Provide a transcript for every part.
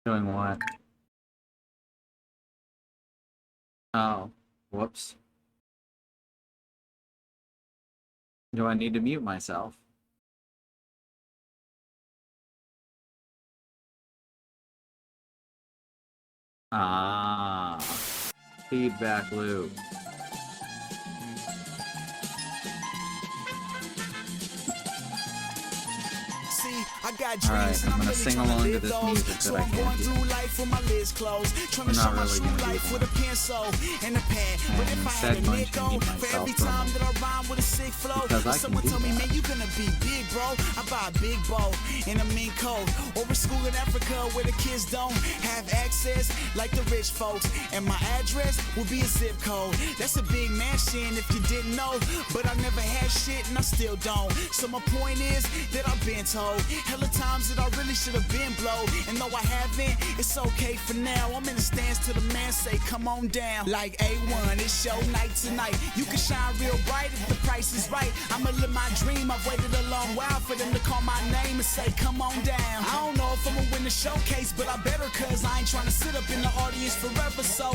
Doing what? Oh, whoops. Do I need to mute myself? Ah, feedback loop. See, I got Alright, dreams and I'm I'm gonna really sing trying to along to live this those. music So that I I'm can't going do. through life with my lids closed, trying to I'm show not my really true gonna do life with that. a pencil and a pen. But And if I had instead a going to nickel mute for every myself for a time that moment. I rhyme with a sick flow, Because or I can someone do tell me, that. man, you gonna be big, bro. I buy a big boat in a mean coat, or a school in Africa where the kids don't have access like the rich folks. And my address will be a zip code. That's a big mansion if you didn't know, but I never had shit and I still don't. So my point is that I've been told hella times that I really should have been blowed, and though I haven't, it's okay for now. I'm in the stands till the man say come on down. Like A1, it's your night tonight. You can shine real bright if the price is right. I'ma live my dream. I've waited a long while for them to call my name and say come on down. I don't know if I'ma win the showcase, but I better, cause I ain't trying to sit up in the audience forever. So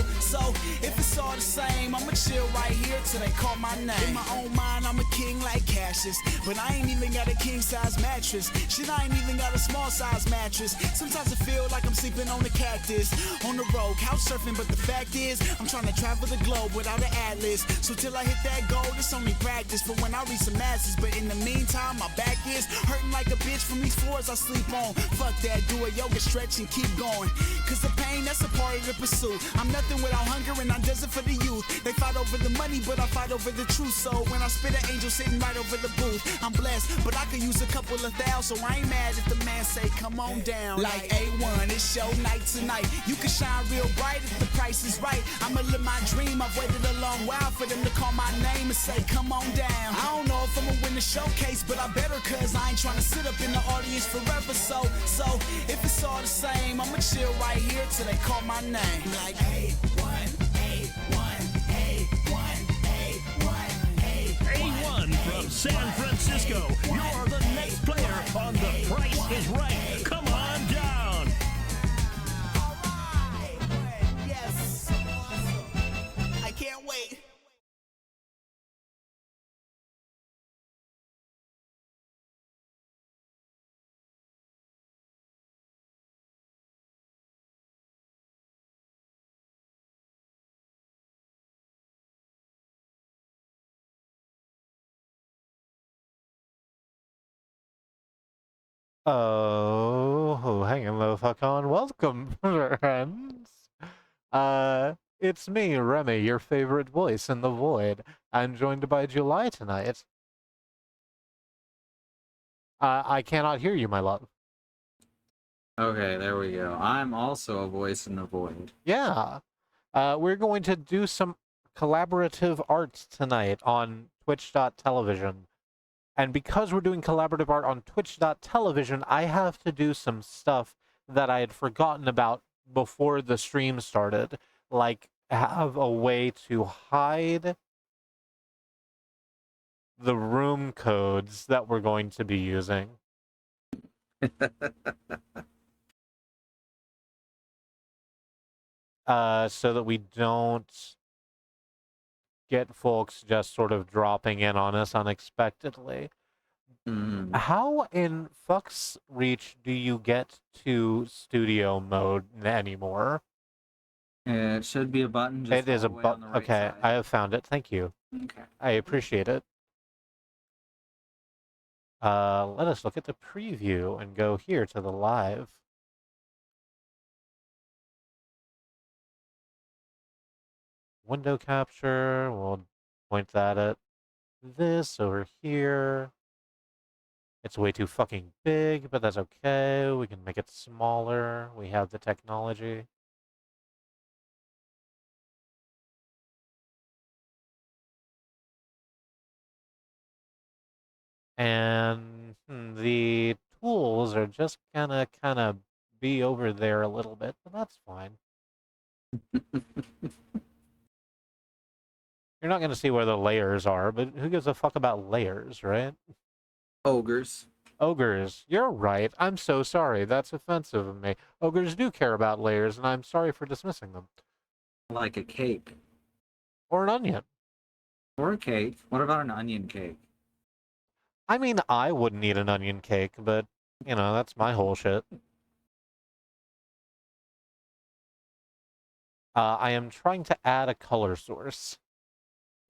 if it's all the same, I'ma chill right here till they call my name. In my own mind, I'm a king like Cassius, but I ain't even got a king size mattress. Shit, I ain't even got a small size mattress. Sometimes I feel like I'm sleeping on a cactus, on the road, couch surfing, but the fact is, I'm trying to travel the globe without an atlas. So till I hit that goal, it's only practice for when I reach some masses. But in the meantime, my back is hurting like a bitch from these floors I sleep on. Fuck that, do a yoga stretch and keep going, cause the pain, that's a part of the pursuit. I'm nothing without hunger and I does it for the youth. They fight over the money, but I fight over the truth. So when I spit, an angel sitting right over the booth. I'm blessed, but I could use a couple of thou, so I ain't mad if the man say come on down. Like A1, it's your night tonight. You can shine real bright if the price is right. I'ma live my dream. I've waited a long while for them to call my name and say come on down. I don't know if I'ma win the showcase, but I better, cause I ain't trying to sit up in the audience forever. So if it's all the same, I'ma chill right here till they call my name. Like A1, A1, A1, A1, A1 from San Francisco. You're the next player on The Price is Right. Come on down. yes. I can't wait. Oh, hang on, motherfucker on. Welcome, friends. It's me, Remy, your favorite voice in the void. I'm joined by July tonight. I cannot hear you, my love. Okay, there we go. I'm also a voice in the void. Yeah. We're going to do some collaborative art tonight on twitch.television. And because we're doing collaborative art on twitch.television, I have to do some stuff that I had forgotten about before the stream started. Like, have a way to hide the room codes that we're going to be using. So that we don't get folks just sort of dropping in on us unexpectedly. How in fuck's reach do you get to studio mode anymore? It should be a button just It is all a the way on the right okay, side. I have found it. Thank you. Okay. I appreciate it. Let us look at the preview and go here to the live. Window capture, we'll point that at this over here. It's way too fucking big, but that's okay. We can make it smaller. We have the technology. And the tools are just gonna kind of be over there a little bit, but that's fine. You're not gonna see where the layers are, but who gives a fuck about layers, right? Ogres. Ogres, you're right. I'm so sorry. That's offensive of me. Ogres do care about layers, and I'm sorry for dismissing them. Like a cake. Or an onion. Or a cake. What about an onion cake? I mean, I wouldn't eat an onion cake, but, you know, that's my whole shit. I am trying to add a color source.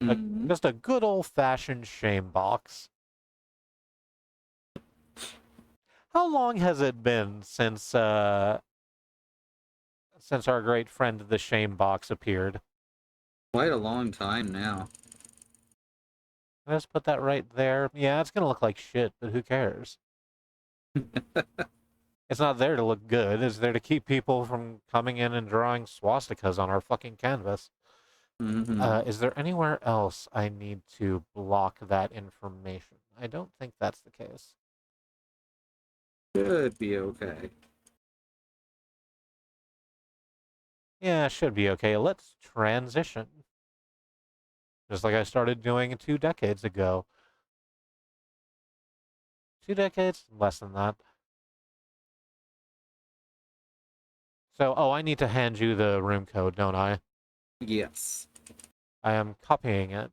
Mhm. Just a good old-fashioned shame box. How long has it been since our great friend the shame box appeared? Quite a long time now. Let's put that right there. Yeah, it's gonna look like shit, but who cares? It's not there to look good. It's there to keep people from coming in and drawing swastikas on our fucking canvas. Mm-hmm. Is there anywhere else I need to block that information? I don't think that's the case. Should be okay. Yeah, should be okay. Let's transition. Just like I started doing 2 decades ago. 2 decades? Less than that. So, oh, I need to hand you the room code, don't I? Yes. I am copying it.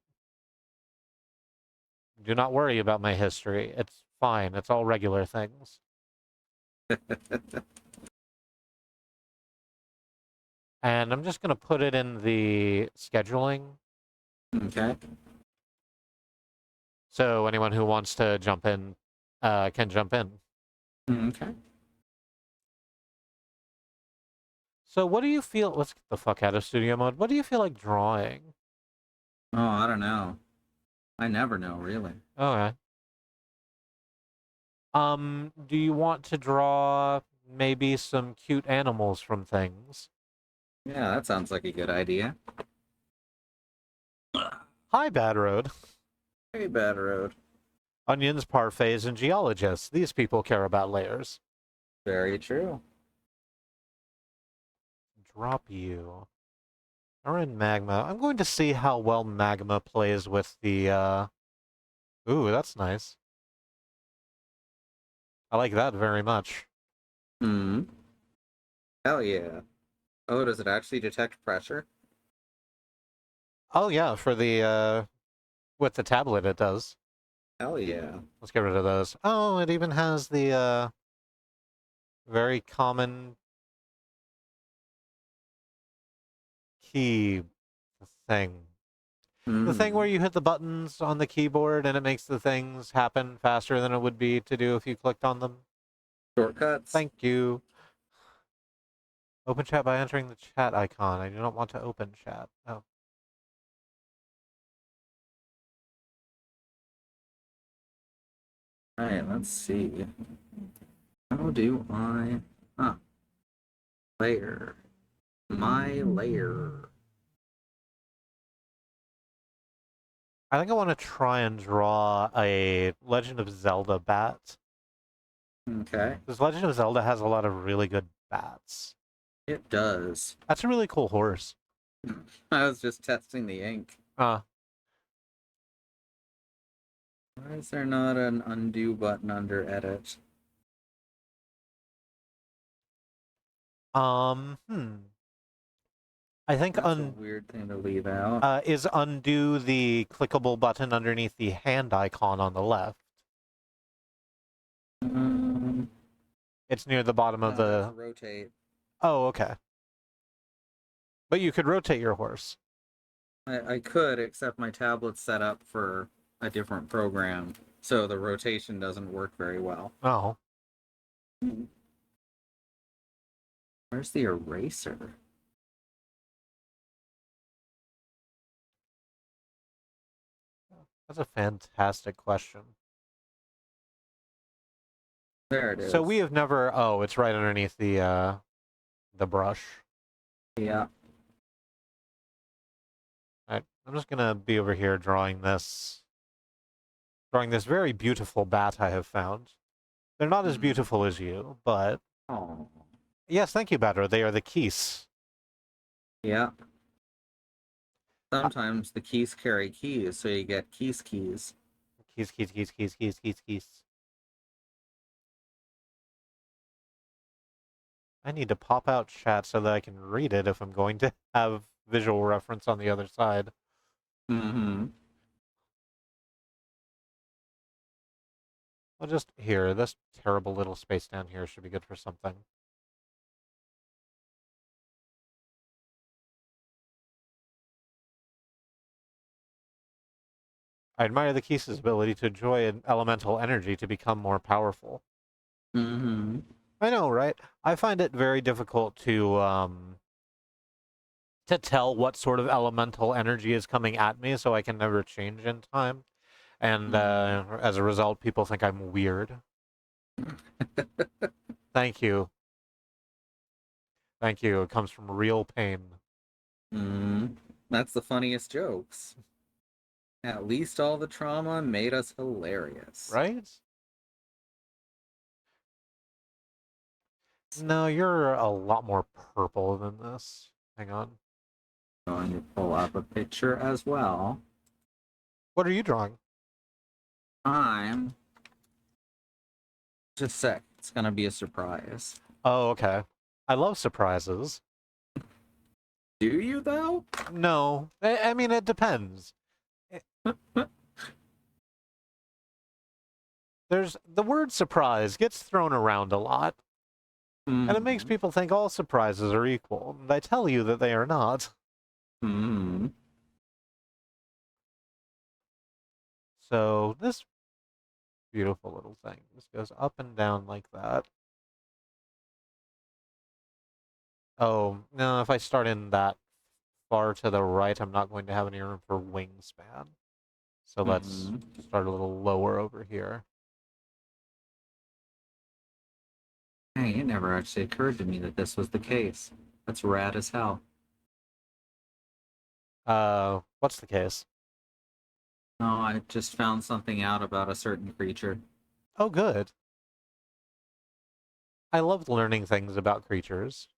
Do not worry about my history. It's fine. It's all regular things. And I'm just going to put it in the scheduling. Okay. So anyone who wants to jump in can jump in. Okay. So what do you feel? Let's get the fuck out of studio mode. What do you feel like drawing? Oh, I don't know. I never know, really. Okay. Do you want to draw maybe some cute animals from things? Yeah, that sounds like a good idea. Hi, Bad Road. Hey, Bad Road. Onions, parfaits, and geologists. These people care about layers. Very true. Drop you. Are in magma. I'm going to see how well magma plays with the, Ooh, that's nice. I like that very much. Hmm. Hell yeah. Oh, does it actually detect pressure? Oh, yeah, for the, with the tablet it does. Hell yeah. Let's get rid of those. Oh, it even has the, very common key thing. The thing where Hmm. you hit the buttons on the keyboard and it makes the things happen faster than it would be to do if you clicked on them. Shortcuts? Thank you. Open chat by entering the chat icon. I do not want to open chat. Oh. Alright, let's see. How do I... Huh. Layer. My layer. I think I want to try and draw a Legend of Zelda bat. Okay. Because Legend of Zelda has a lot of really good bats. It does. That's a really cool horse. I was just testing the ink. Uh, Why is there not an undo button under edit? hmm. I think That's a weird thing to leave out. is undo the clickable button underneath the hand icon on the left. Um, It's near the bottom of no, there's the... rotate. Oh, okay. But you could rotate your horse. I could, except my tablet's set up for a different program, so the rotation doesn't work very well. Oh. Where's the eraser? That's a fantastic question. There it is. So we have never... Oh, it's right underneath the brush. Yeah. Alright, I'm just gonna be over here drawing this very beautiful bat I have found. They're not as beautiful as you, but... Oh. Yes, thank you, Badro. They are the keys. Yeah. Sometimes the keys carry keys, so you get keys. Keys. I need to pop out chat so that I can read it if I'm going to have visual reference on the other side. Mm-hmm. I'll just here, this terrible little space down here should be good for something. I admire the Keys' ability to enjoy an elemental energy to become more powerful. Mm-hmm. I know, right? I find it very difficult to tell what sort of elemental energy is coming at me, so I can never change in time. And as a result, people think I'm weird. Thank you. Thank you. It comes from real pain. Mm-hmm. That's the funniest jokes. At least all the trauma made us hilarious. Right? No, you're a lot more purple than this. Hang on. Going to pull up a picture as well. What are you drawing? I'm just a sec. It's gonna be a surprise. Oh, okay. I love surprises. Do you though? No, I mean, it depends. There's the word surprise gets thrown around a lot, and it makes Mm-hmm. people think all surprises are equal. And I tell you that they are not. Mm-hmm. So this beautiful little thing just goes up and down like that. Oh, no, if I start in that far to the right, I'm not going to have any room for wingspan. So let's Mm-hmm. start a little lower over here. Hey, it never actually occurred to me that this was the case. That's rad as hell. What's the case? Oh, I just found something out about a certain creature. Oh, good. I loved learning things about creatures.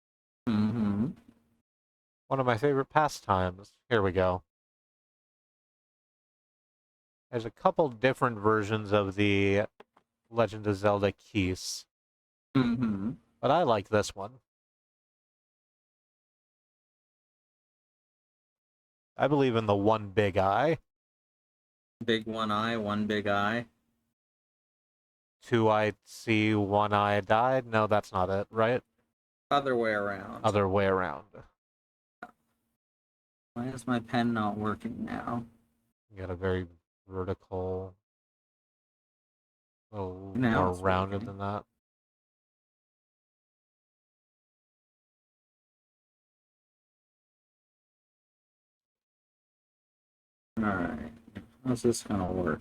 Mm-hmm. One of my favorite pastimes. Here we go. There's a couple different versions of the Legend of Zelda keys, Mm-hmm. but I like this one. I believe in the one big eye, Big one eye, one big eye. two eye see, one eye died. No, that's not it, right? Other way around. Other way around. Why is my pen not working now? You got a very vertical, a little Now more it's rounded working. than that. Alright. How's this gonna work?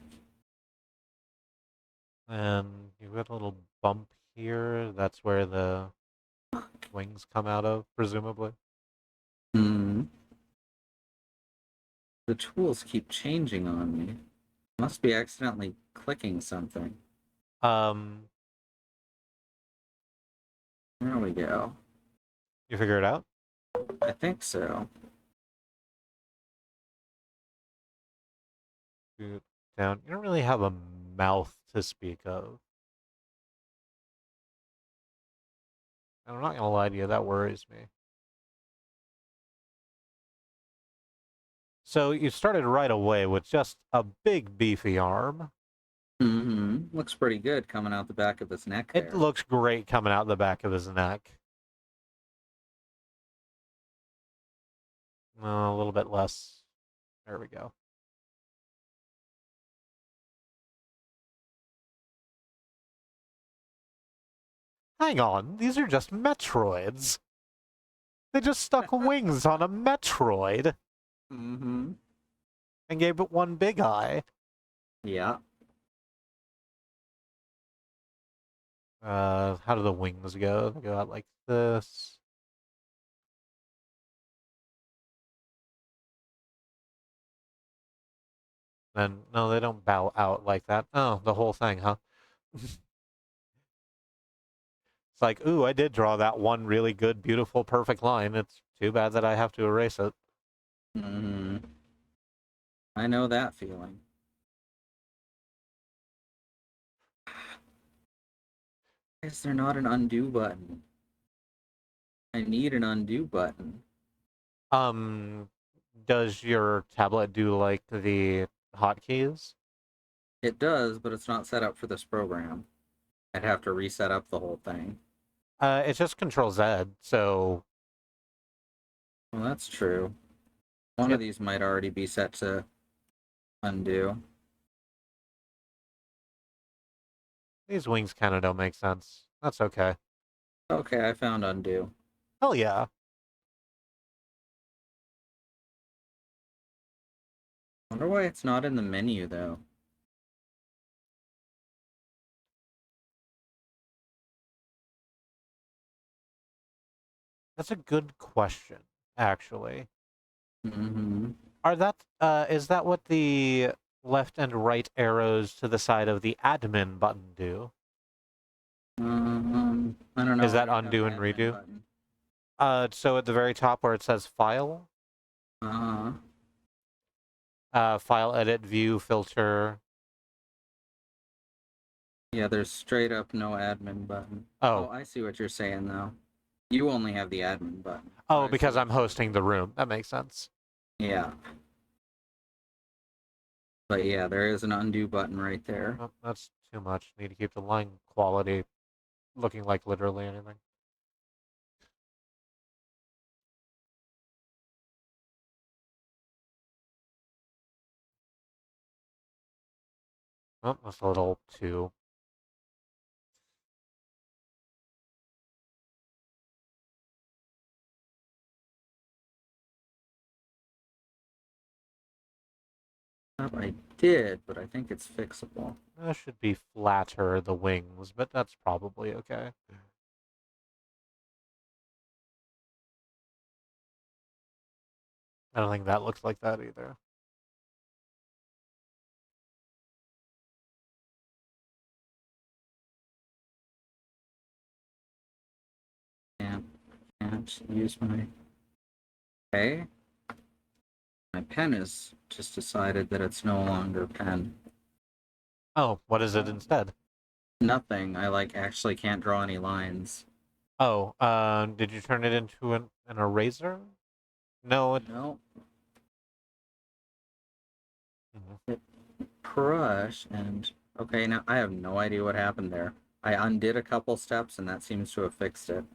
And you've got a little bump here. That's where the wings come out of, presumably. Hmm. The tools keep changing on me. Must be accidentally clicking something. Um, There we go. you figure it out? I think so. Shoot down. You don't really have a mouth to speak of. I'm not gonna lie to you, that worries me. So you started right away with just a big beefy arm. Mm-hmm. Looks pretty good coming out the back of his neck It there. looks great coming out the back of his neck. A little bit less. There we go. Hang on, these are just Metroids. They just stuck wings on a Metroid Mm-hmm. and gave it one big eye. Yeah. How do the wings go? They go out like this. Then, no, they don't bow out like that. Oh, the whole thing, huh? It's like, ooh, I did draw that one really good, beautiful, perfect line. It's too bad that I have to erase it. Mm-hmm. I know that feeling. Why is there not an undo button? I need an undo button. Um, does your tablet do like the hotkeys? It does, but it's not set up for this program. I'd have to reset up the whole thing. It's just Control Z, so Well, that's true. One of yep, these might already be set to undo. these wings kind of don't make sense. That's okay. Okay, I found undo. Hell yeah. Wonder why it's not in the menu though. That's a good question, actually. Mm-hmm. Are that is that what the left and right arrows to the side of the admin button do? I don't Is know. I that don't have an undo and admin redo? button. So at the very top where it says file, Uh-huh. file edit view filter. Yeah, there's straight up no admin button. Oh, Oh, I see what you're saying though. You only have the admin button. But oh, I see because what I'm you're hosting the room. That makes sense. saying. Yeah. But yeah, there is an undo button right there. Oh, that's too much. Need to keep the line quality looking like literally anything. Oh, that's a little too. I did, but I think it's fixable. That should be flatter, the wings, but that's probably okay. I don't think that looks like that either. Can't use my. Okay. My pen is just decided that it's no longer pen. Oh, what is it Uh, instead? Nothing. I like actually can't draw any lines. Oh, did you turn it into an eraser? No, it. No. Mhm. Hit crush and okay, now I have no idea what happened there. I undid a couple steps and that seems to have fixed it.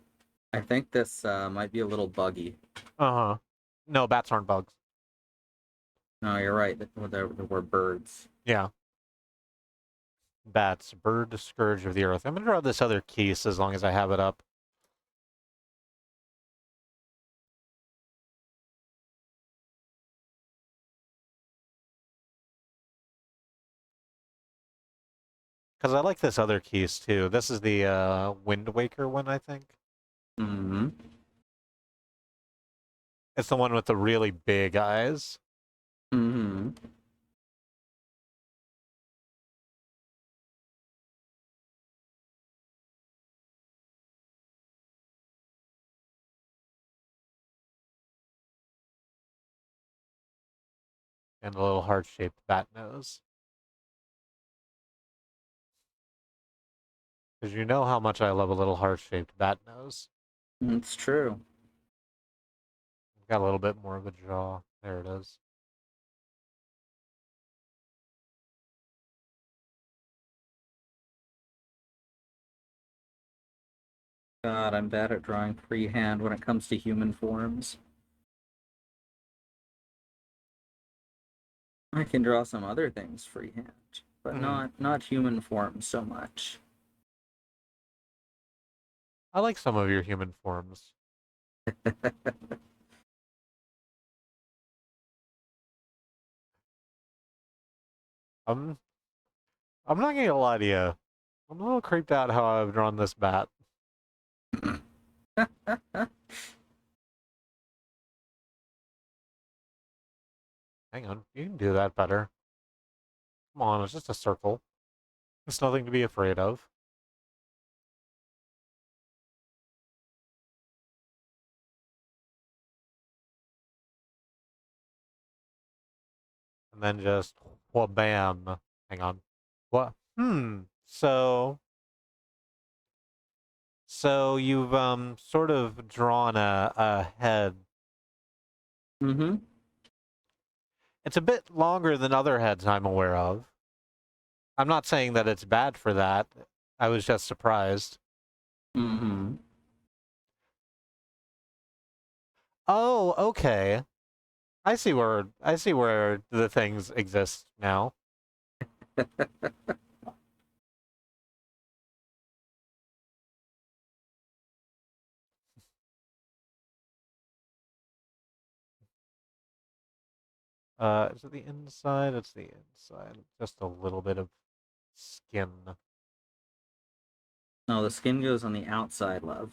I think this might be a little buggy. Uh-huh. No, bats aren't bugs. No, you're right. There were birds. Yeah. Bats, bird, scourge of the earth. I'm gonna draw this other keys as long as I have it up. Because I like this other keys too. This is the Wind Waker one, I think. Mm-hmm. It's the one with the really big eyes. Mm-hmm. And a little heart-shaped bat nose. Because you know how much I love a little heart-shaped bat nose. It's true. Got a little bit more of a jaw. There it is. God, I'm bad at drawing freehand when it comes to human forms. I can draw some other things freehand, but Mhm. not human forms so much. I like some of your human forms. I'm I'm not gonna lie to you. I'm a little creeped out how I've drawn this bat. Hang on, you can do that better. Come on, it's just a circle. It's nothing to be afraid of. And then just wha-bam. Hang on. What? So So you've sort of drawn a head. Mm-hmm. It's a bit longer than other heads I'm aware of. I'm not saying that it's bad for that. I was just surprised. Mm-hmm. Oh, okay. I see where the things exist now. Is it the inside? It's the inside. Just a little bit of skin. No, the skin goes on the outside, love.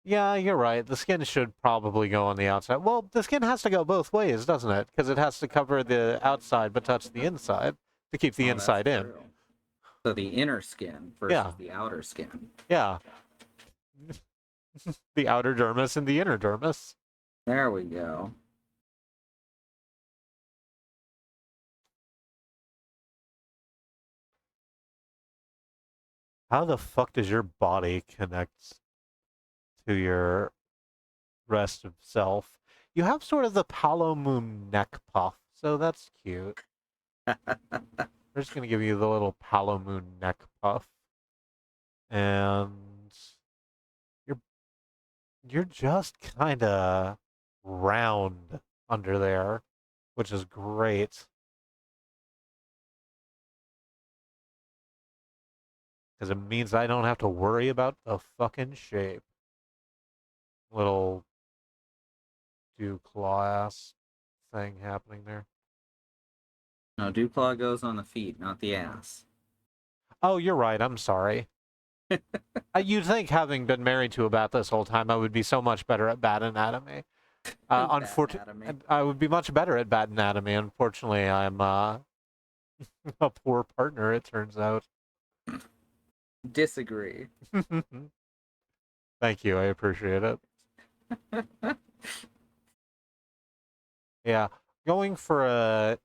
Yeah, you're right. The skin should probably go on the outside. Well, the skin has to go both ways, doesn't it? Because it has to cover the outside but touch the inside to keep the Oh, that's inside in. true. So the inner skin Yeah, versus the outer skin. yeah. The outer dermis and the inner dermis. There we go. How the fuck does your body connect to your rest of self? You have sort of the Palo Moon neck puff, so that's cute. We're just gonna give you the little Palo Moon neck puff, and you're you're just kind of round under there, which is great because it means I don't have to worry about the fucking shape. Little dew claw ass thing happening there. No, Dewclaw goes on the feet, not the ass. Oh, you're right. I'm sorry. You'd think, having been married to a bat this whole time, I would be so much better at bat anatomy. Bad anatomy. I would be much better at bat anatomy. Unfortunately, I'm a poor partner, it turns out. Disagree. Thank you. I appreciate it. Yeah. Going for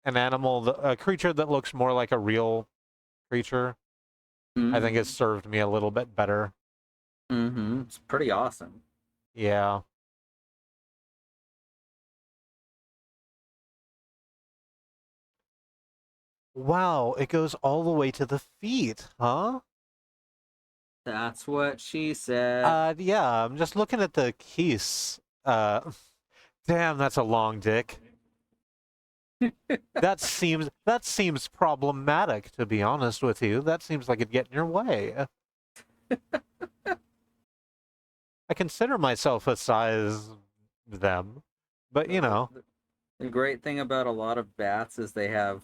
an animal, a creature that looks more like a real creature, I think has served me a little bit better. Mm-hmm. It's pretty awesome. Yeah. Wow, it goes all the way to the feet, huh? That's what she said. Yeah, I'm just looking at the keys. Damn, that's a long dick. That seems problematic, to be honest with you. That seems like it'd get in your way. I consider myself a size them, but you know, The great thing about a lot of bats is they have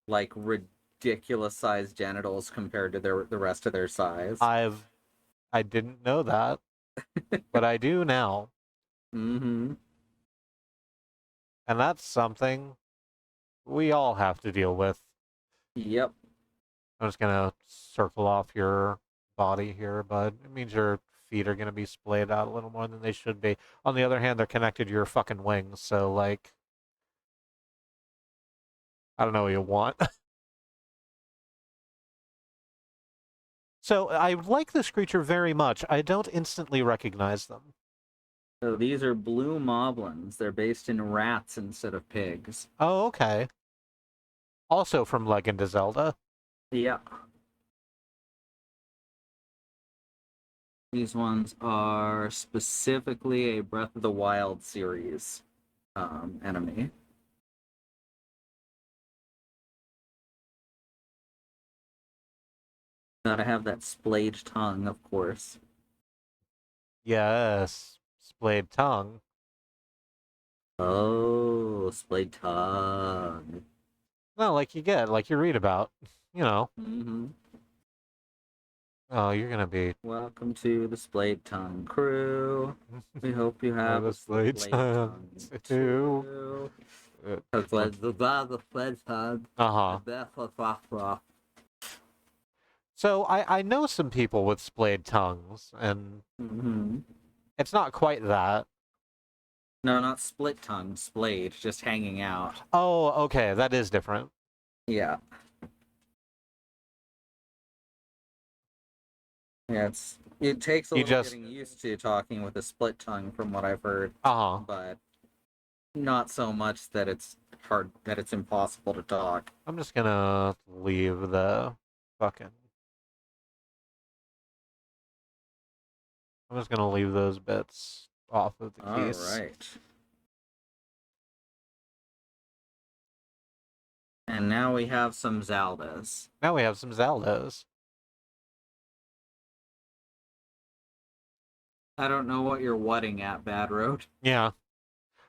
like ridiculous sized genitals compared to the rest of their size. I didn't know that, but I do now, Mm-hmm. and that's something we all have to deal with. Yep. I'm just gonna circle off your body here, but it means your feet are gonna be splayed out a little more than they should be. On the other hand, they're connected to your fucking wings, so like, I don't know what you want. So I like this creature very much. I don't instantly recognize them. So these are blue moblins. They're based in rats instead of pigs. Oh, okay. Also from Legend of Zelda. Yeah. These ones are specifically a Breath of the Wild series enemy. Gotta have that splayed tongue, of course. Yes, splayed tongue. Oh, splayed tongue. No, like you get, like you read about. You know. Mm-hmm. Oh, you're gonna be Welcome to the splayed tongue crew. We hope you have the a splayed splayed tongue tongue too. too. Uh The splayed tongue. huh. So I know some people with splayed tongues, and Mm-hmm. it's not quite that. No, not split tongue, splayed, just hanging out. Oh, okay, that is different. Yeah. Yeah, it takes a You little just getting used to talking with a split tongue from what I've heard, uh-huh. but not so much that it's impossible to talk. I'm just gonna leave the fucking. I'm just gonna leave those bits off of the All case. right. And now we have some Zaldas. Now we have some Zaldos. I don't know what you're whatting at, Bad Road. Yeah,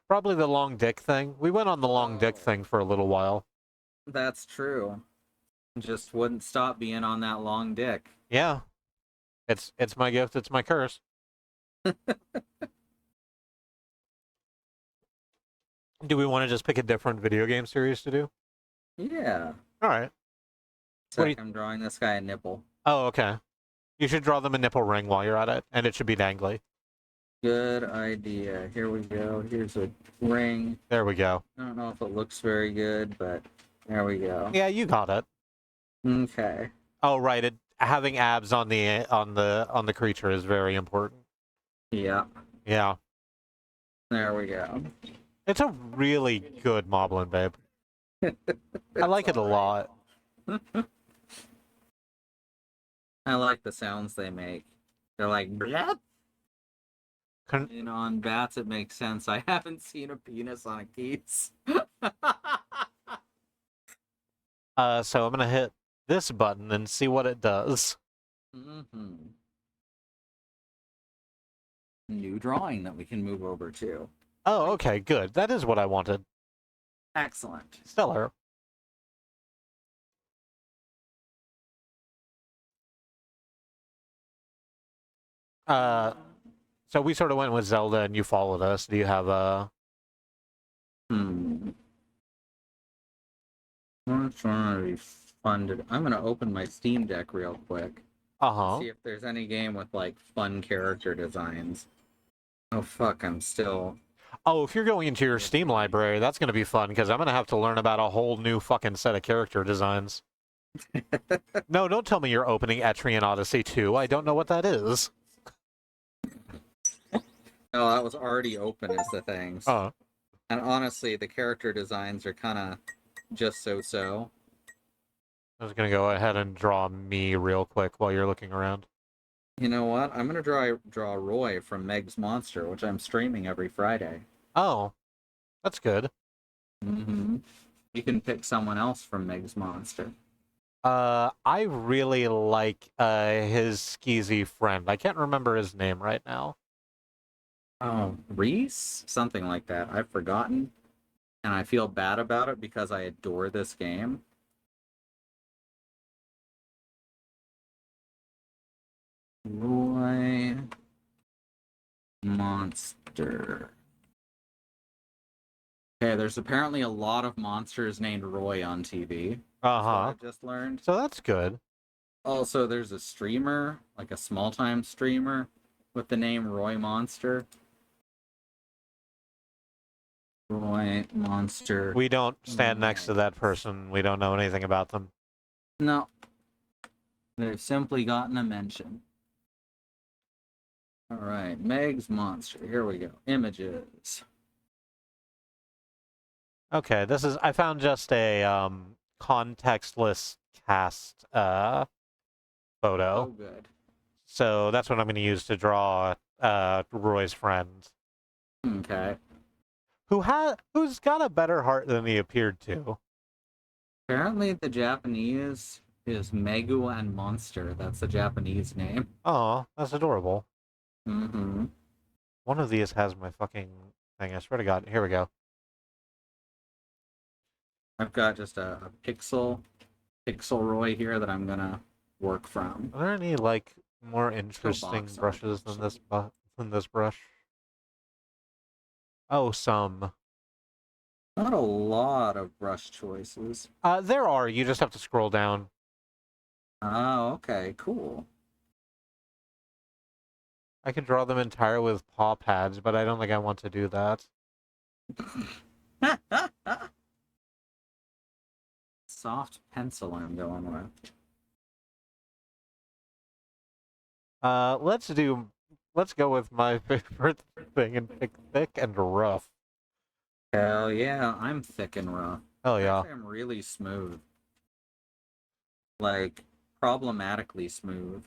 probably the long dick thing. We went on the long dick Oh, thing for a little while. that's true. Just wouldn't stop being on that long dick. Yeah, it's my gift. It's my curse. Do we want to just pick a different video game series to do? Yeah. All right. What do you... I'm drawing this guy a nipple. Oh, okay. You should draw them a nipple ring while you're at it, and it should be dangly. Good idea. Here we go. Here's a ring. There we go. I don't know if it looks very good, but there we go. Yeah, you got it. Okay. Oh, right. Having abs on the creature is very important. Yeah. Yeah. There we go. It's a really good Moblin, babe. I like it a lot. I like the sounds they make. They're like, blep. And on bats, it makes sense. I haven't seen a penis on a case. So I'm gonna hit this button and see what it does. Mm-hmm. New drawing that we can move over to. Oh, okay, good. That is what I wanted. Excellent. Stellar. So we sort of went with Zelda and you followed us. Do you have a... Which one would be fun I'm gonna open my Steam Deck real quick. Uh-huh. See if there's any game with, like, fun character designs. Oh, fuck, I'm still... Oh, if you're going into your Steam library, that's going to be fun, because I'm going to have to learn about a whole new fucking set of character designs. No, don't tell me you're opening Etrian Odyssey 2. I don't know what that is. Oh, that was already open as the things. Oh. And honestly, the character designs are kind of just so-so. I was going to go ahead and draw me real quick while you're looking around. You know what? I'm going to draw Roy from Meg's Monster, which I'm streaming every Friday. Oh, that's good. Mm-hmm. You can pick someone else from Meg's Monster. I really like his skeezy friend. I can't remember his name right now. Oh, Reese? Something like that. I've forgotten. And I feel bad about it because I adore this game. Roy Monster. Okay, there's apparently a lot of monsters named Roy on TV. Uh-huh. I've just learned. So that's good. Also, there's a streamer, like a small-time streamer, with the name Roy Monster. Roy Monster. We don't stand next to that person. We don't know anything about them. No. They've simply gotten a mention. Alright, Meg's Monster. Here we go. Images. Okay, this is... I found just a contextless cast photo. Oh, good. So that's what I'm going to use to draw Roy's friend. Okay. Who's got a better heart than he appeared to. Apparently the Japanese is Megu and Monster. That's the Japanese name. Oh, that's adorable. Mm-hmm. One of these has my fucking thing. I swear to God. Here we go. I've got just a pixel Roy here that I'm gonna work from. Are there any like more interesting box art, brushes than this brush? Oh, some. Not a lot of brush choices. There are. You just have to scroll down. Oh, okay, cool. I can draw them entire with paw pads, but I don't think I want to do that. Soft pencil I'm going with. Let's go with my favorite thing and pick thick and rough. Hell yeah, I'm thick and rough. Oh yeah. Actually, I'm really smooth. Like, problematically smooth.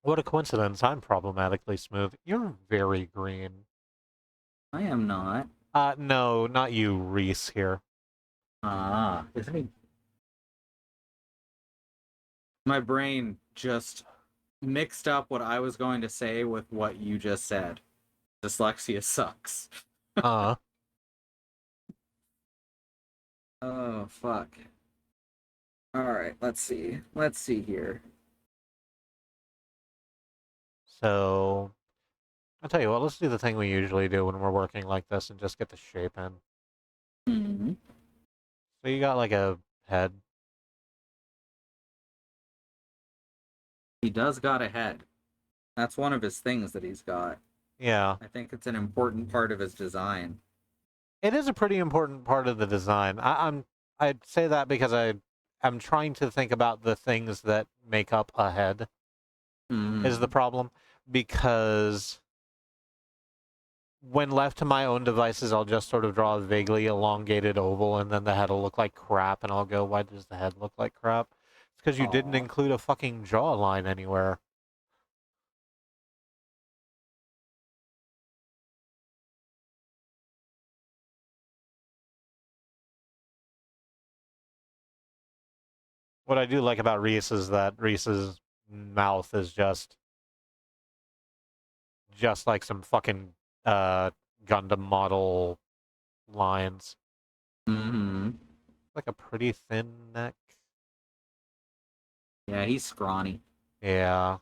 What a coincidence. I'm problematically smooth. You're very green. I am not. No, not you, Reese here. Ah, isn't he? My brain just mixed up what I was going to say with what you just said. Dyslexia sucks. Uh, Oh, fuck. All right, let's see. Let's see here. so I'll tell you what, let's do the thing we usually do when we're working like this and just get the shape in. Hmm. So you got like a head. He does got a head. That's one of his things that he's got. Yeah. I think it's an important part of his design. It is a pretty important part of the design. I'd say that because I'm trying to think about the things that make up a head is the Hmm. problem. Because when left to my own devices, I'll just sort of draw a vaguely elongated oval and then the head will look like crap and I'll go, why does the head look like crap? It's because you didn't Aw. include a fucking jawline anywhere. What I do like about Reese is that Reese's mouth is just like some fucking uh Gundam model lines. Hmm. Like a pretty thin neck. Yeah, he's scrawny. Yeah.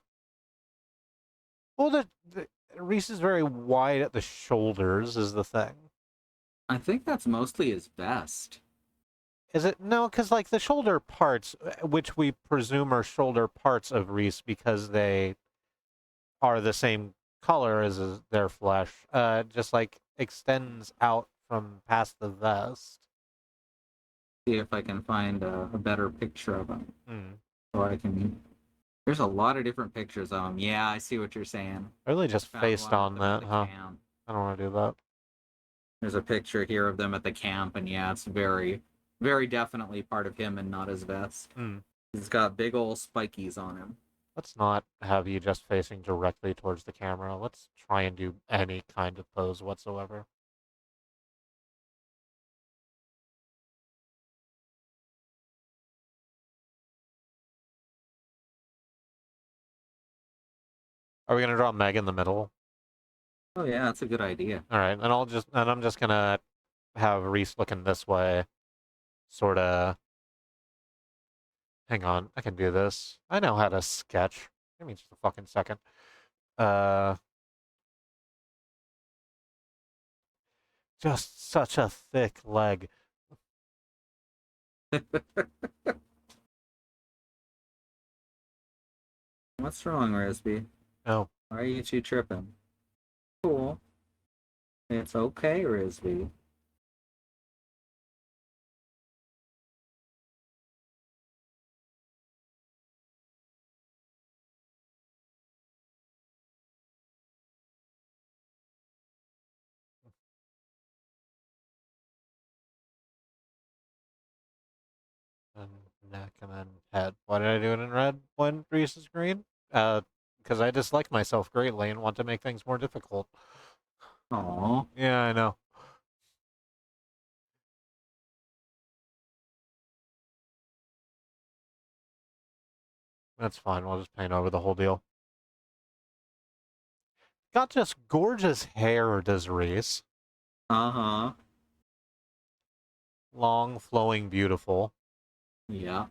Well, the Reese is very wide at the shoulders, is the thing. I think that's mostly his vest. Is it? No, because like the shoulder parts, which we presume are shoulder parts of Reese because they are the same color as their flesh, just like extends out from past the vest. See if I can find a better picture of him. Hmm. So I can. There's a lot of different pictures of him. Yeah, I see what you're saying. I really just Found faced one of on them at that, the huh? camp. I don't want to do that. There's a picture here of them at the camp, and yeah, it's very, very definitely part of him and not his vest. Hmm. He's got big old spikies on him. Let's not have you just facing directly towards the camera. Let's try and do any kind of pose whatsoever. Are we gonna draw Meg in the middle? Oh yeah, that's a good idea. All right, and I'm just gonna have Reese looking this way, sort of. Hang on, I can do this. I know how to sketch. Give me just a fucking second. Uh, just such a thick leg. What's wrong, Risby? Oh, Why are you two tripping? Cool. It's okay, Risby. and neck, and then head. Why did I do it in red when Reese is green? Because I dislike myself greatly and want to make things more difficult. Aw. Yeah, I know. That's fine. We'll just paint over the whole deal. Got just gorgeous hair, does Reese. Uh-huh. Long, flowing, beautiful. Yeah.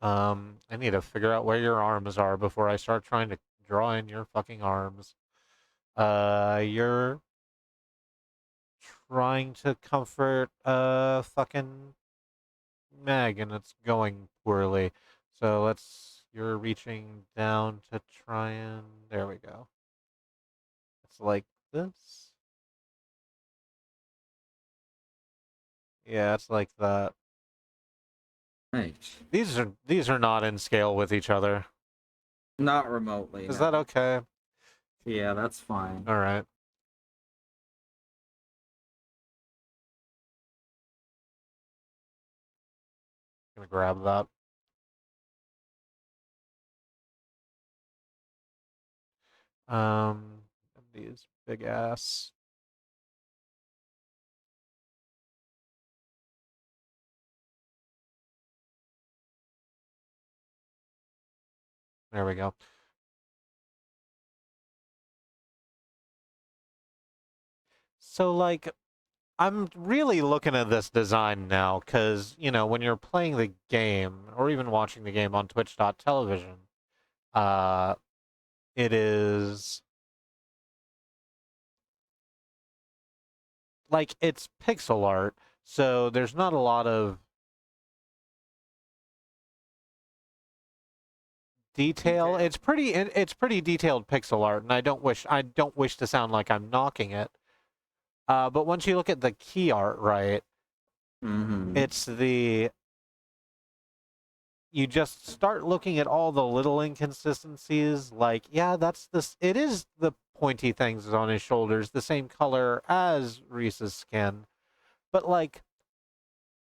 I need to figure out where your arms are before I start trying to draw in your fucking arms. You're trying to comfort fucking Meg, and it's going poorly. So you're reaching down to try and, there we go. It's like this. Yeah, it's like that. Right. These are not in scale with each other. Not remotely, Is no. that okay? Yeah, that's fine. All right. Gonna grab that. These big ass. There we go. So like I'm really looking at this design now because, you know, when you're playing the game or even watching the game on twitch.television, uh, it is like it's pixel art. So there's not a lot of detail. Detail. It's pretty detailed pixel art, and I don't wish to sound like I'm knocking it. But once you look at the key art, right, Mm-hmm. it's the you just start looking at all the little inconsistencies. Like, yeah, that's this. It is the pointy things on his shoulders, the same color as Reese's skin, but like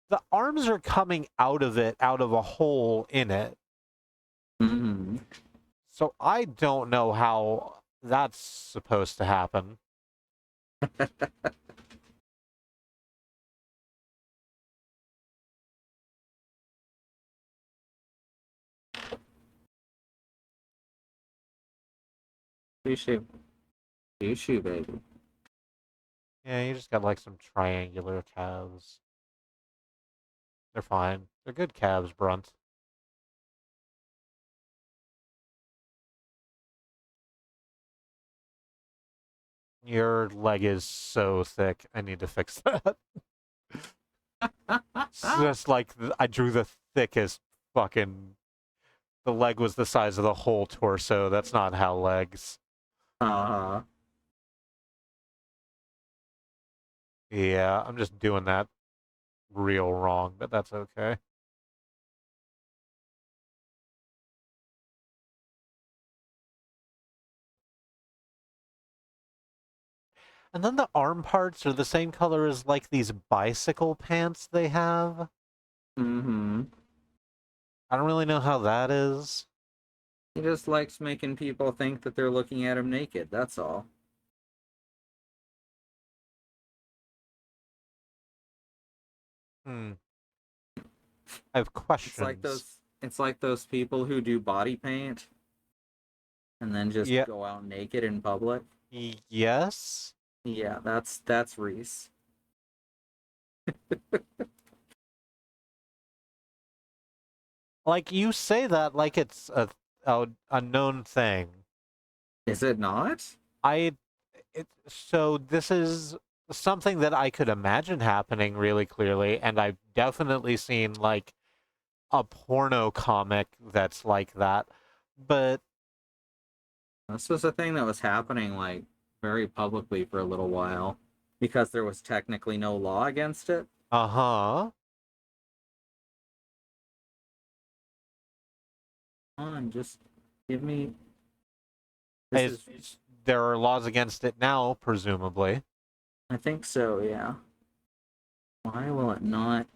the arms are coming out of it, out of a hole in it. Mm-hmm. So I don't know how that's supposed to happen. Shoot. Shoot, baby. Yeah, you just got like some triangular calves. They're fine. They're good calves, Brunt. Your leg is so thick. I need to fix that. It's just like I drew the thickest fucking. The leg was the size of the whole torso. That's not how legs. Uh-huh. Yeah, I'm just doing that real wrong, but that's okay. And then the arm parts are the same color as like these bicycle pants they have. Mm-hmm. I don't really know how that is. He just likes making people think that they're looking at him naked, that's all. Hmm. I have questions. It's like those people who do body paint and then just Yeah. go out naked in public. Yes. Yeah, that's Reese. Like you say that like it's a known thing. Is it not? I so this is something that I could imagine happening really clearly, and I've definitely seen like a porno comic that's like that. But This was a thing that was happening like very publicly for a little while because there was technically no law against it. uh-huh. Come on, just give me. This Is is. there are laws against it now, presumably. I think so. Yeah. Why will it not?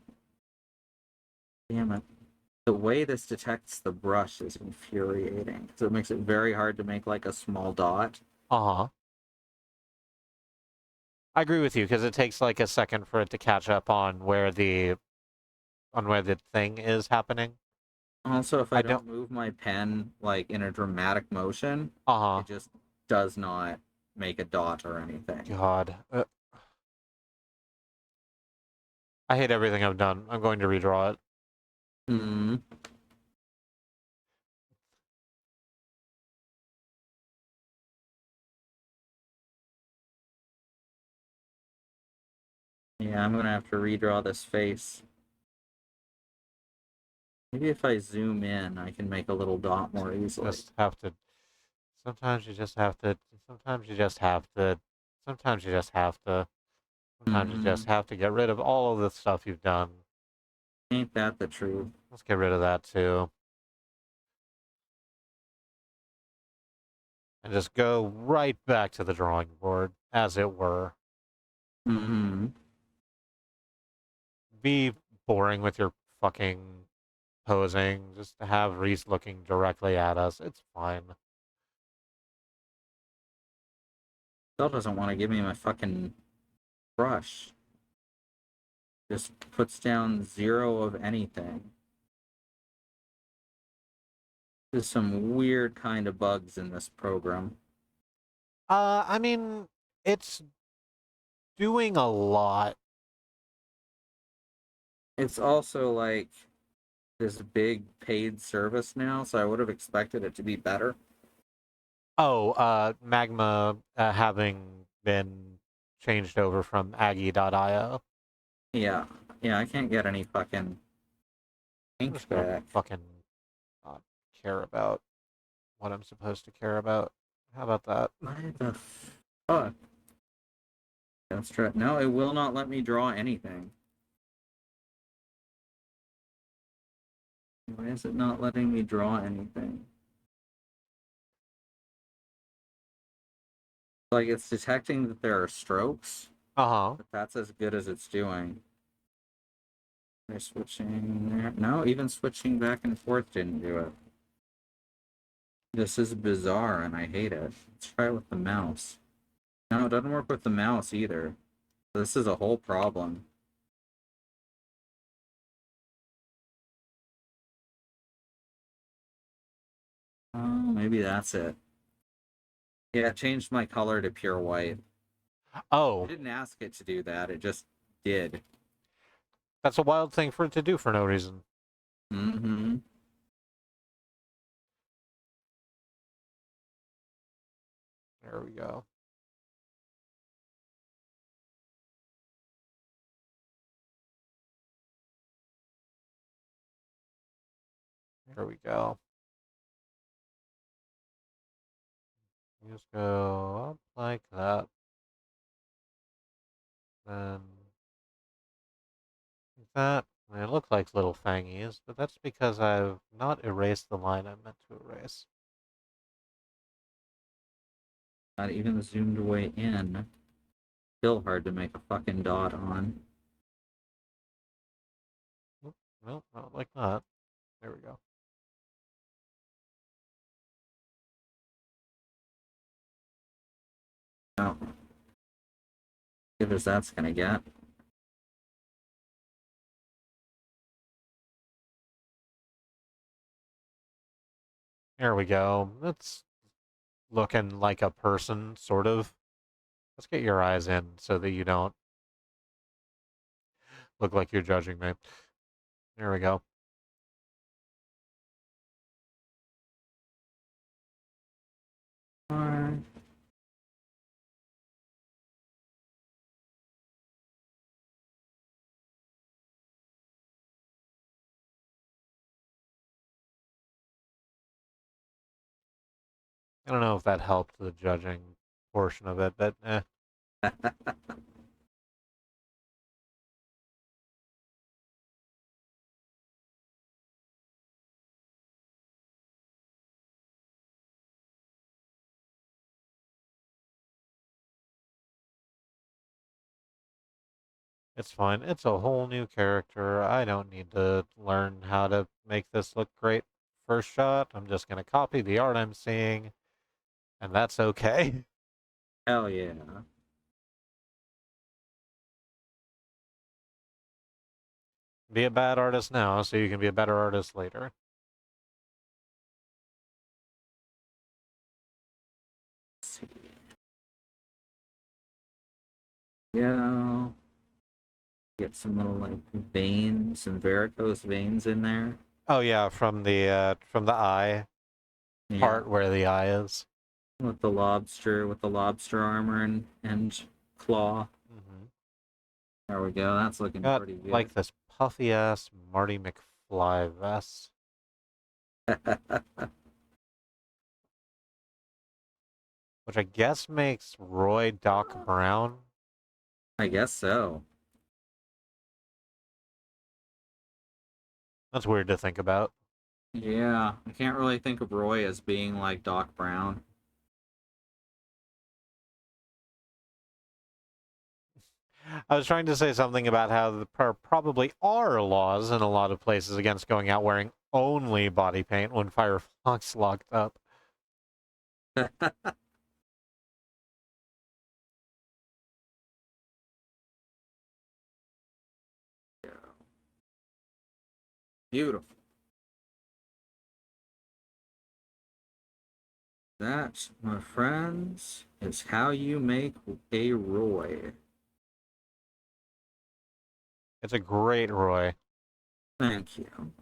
Damn it. The way this detects the brush is infuriating. So it makes it very hard to make like a small dot. Uh-huh. I agree with you because it takes like a second for it to catch up on where the thing is happening. Also, if I I don't don't move my pen like in a dramatic motion, uh-huh. it just does not make a dot or anything. God. I hate everything I've done. I'm going to redraw it. Hmm. Yeah, I'm gonna have to redraw this face. Maybe if I zoom in, I can make a little dot more easily. Just have to sometimes you just have to sometimes you just have to sometimes you just have to sometimes you Hmm. just have to get rid of all of the stuff you've done. Ain't that the truth? Let's get rid of that too. And just go right back to the drawing board, as it were. Mm-hmm. Be boring with your fucking posing. Just have Reese looking directly at us. It's fine. Still doesn't want to give me my fucking brush. Just puts down 0 of anything. There's some weird kind of bugs in this program. I mean, it's doing a lot. It's also like this big paid service now, so I would have expected it to be better. Oh, Magma having been changed over from Aggie.io. Yeah. Yeah, I can't get any fucking I'm ink just gonna back. fucking not care about what I'm supposed to care about. How about that? Why the fuck? That's true. No, it will not let me draw anything. Why is it not letting me draw anything? Like, it's detecting that there are strokes, Uh-huh. but that's as good as it's doing. They're switching there. No, even switching back and forth didn't do it. This is bizarre and I hate it. Let's try it with the mouse. No, it doesn't work with the mouse either. This is a whole problem. Oh, maybe that's it. Yeah, it changed my color to pure white. I Oh, didn't ask it to do that, it just did. that's a wild thing for it to do for no reason. Mm-hmm. There we go. There we go. Just go up like that. Then like that. I mean, it looks like little fangies, but that's because I've not erased the line I meant to erase. Not even zoomed way in. Still hard to make a fucking dot on. Oop, no, not like that. There we go. Oh, good as that's gonna get. There we go. That's looking like a person, sort of. Let's get your eyes in so that you don't look like you're judging me. There we go. Alright. I don't know if that helped the judging portion of it, but eh. It's fine. It's a whole new character. I don't need to learn how to make this look great first shot. I'm just going to copy the art I'm seeing, and that's okay. Hell yeah. Be a bad artist now so you can be a better artist later. Let's see. Yeah. Get some little like veins, some varicose veins in there. Oh yeah, from the eye Yeah. part where the eye is. With the lobster armor and claw. Mm-hmm. There we go. That's looking Got pretty good. like this puffy ass Marty McFly vest. Which I guess makes Roy Doc Brown. I guess so. That's weird to think about. Yeah, I can't really think of Roy as being like Doc Brown. I was trying to say something about how there probably are laws in a lot of places against going out wearing only body paint when Firefox locked up. Beautiful. That, my friends, is how you make a Roy. It's a great Roy. Thank you. I'm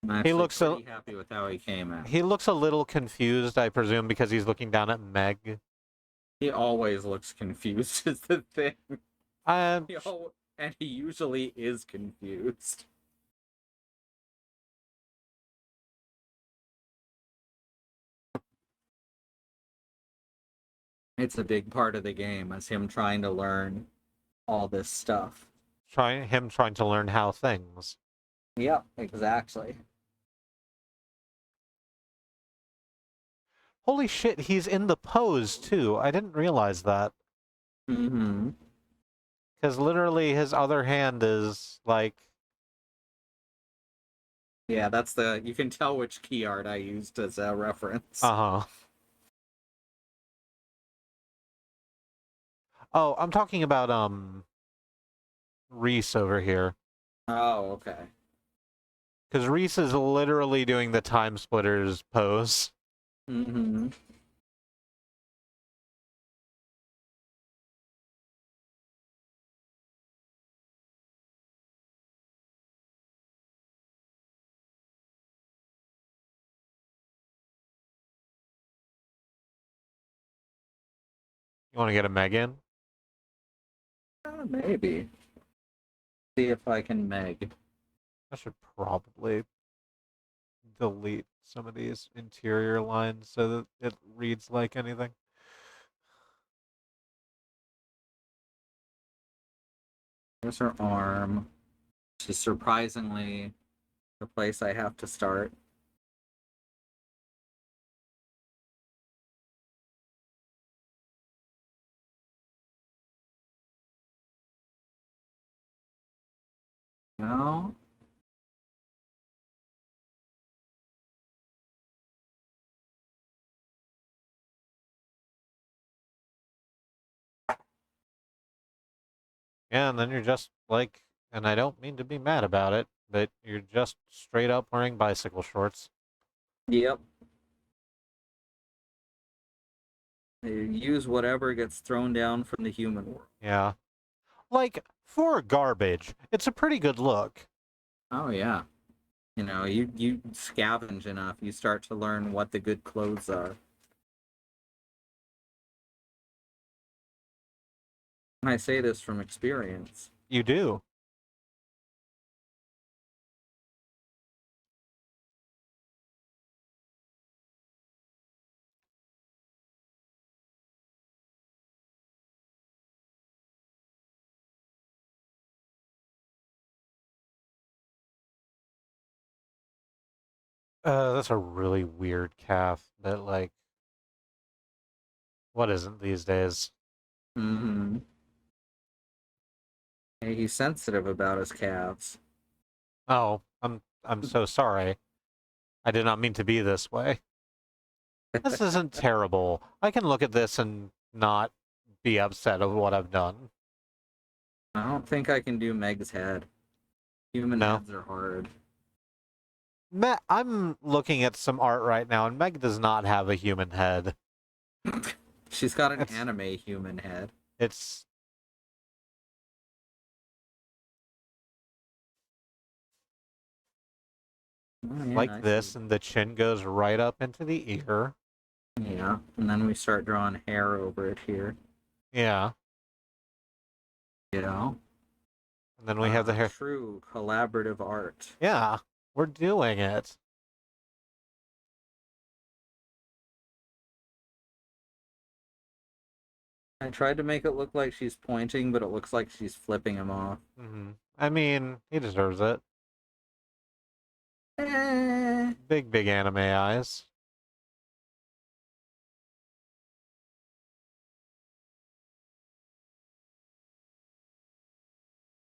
He actually looks a pretty happy with how he came out. he looks a little confused, I presume, because he's looking down at Meg. He always looks confused, is the thing. And And he usually is confused. It's a big part of the game, as him trying to learn all this stuff. trying to learn how things. Yep, exactly. Holy shit, he's in the pose too. I didn't realize that. Mm-hmm. Because literally his other hand is like. Yeah, you can tell which key art I used as a reference. Uh-huh. Oh, I'm talking about Reese over here. Oh, okay. Because Reese is literally doing the time splitters pose. Mm-hmm. You want to get a Megan? Maybe. See if I can Meg. I should probably delete some of these interior lines so that it reads like anything. There's her arm. She's surprisingly the place I have to start. No? Yeah, and then you're just like, and I don't mean to be mad about it, but you're just straight up wearing bicycle shorts. Yep. They use whatever gets thrown down from the human world. Yeah. Like, for garbage, it's a pretty good look. Oh yeah. You scavenge enough, you start to learn what the good clothes are. And I say this from experience. You do. That's a really weird calf that, like, what isn't these days? Mm-hmm. Hey, he's sensitive about his calves. Oh, I'm so sorry. I did not mean to be this way. This isn't terrible. I can look at this and not be upset of what I've done. I don't think I can do Meg's head. Human No. heads are hard. I'm looking at some art right now, and Meg does not have a human head. She's got an It's- anime human head. It's Oh, yeah, like I this, see. and the chin goes right up into the ear. Yeah, and then we start drawing hair over it here. Yeah. You know? And then we have the hair. True collaborative art. Yeah, we're doing it. I tried to make it look like she's pointing, but it looks like she's flipping him off. I mean, he deserves it. Eh. Big anime eyes.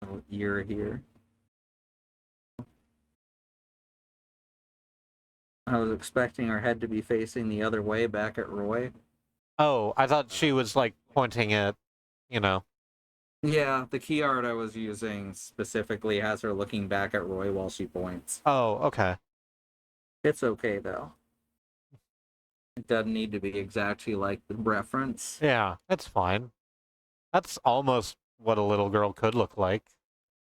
Little ear here. I was expecting her head to be facing the other way back at Roy. Oh, I thought she was like pointing at, you know. Yeah, the key art I was using specifically has her looking back at Roy while she points. Oh, okay. It's okay though. It doesn't need to be exactly like the reference. Yeah, it's fine. That's almost what a little girl could look like.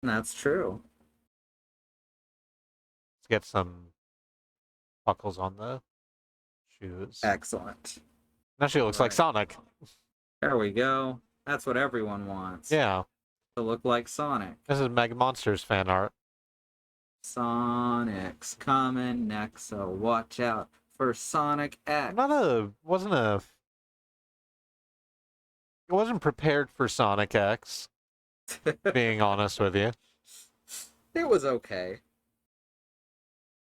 That's true. Let's get some buckles on the shoes. Excellent. Now she looks like Right. Sonic. There we go. That's what everyone wants. Yeah, To look like Sonic. this is Mega Monsters fan art. Sonic's coming next, so watch out for Sonic X. It wasn't prepared for Sonic X, being honest with you. It was okay.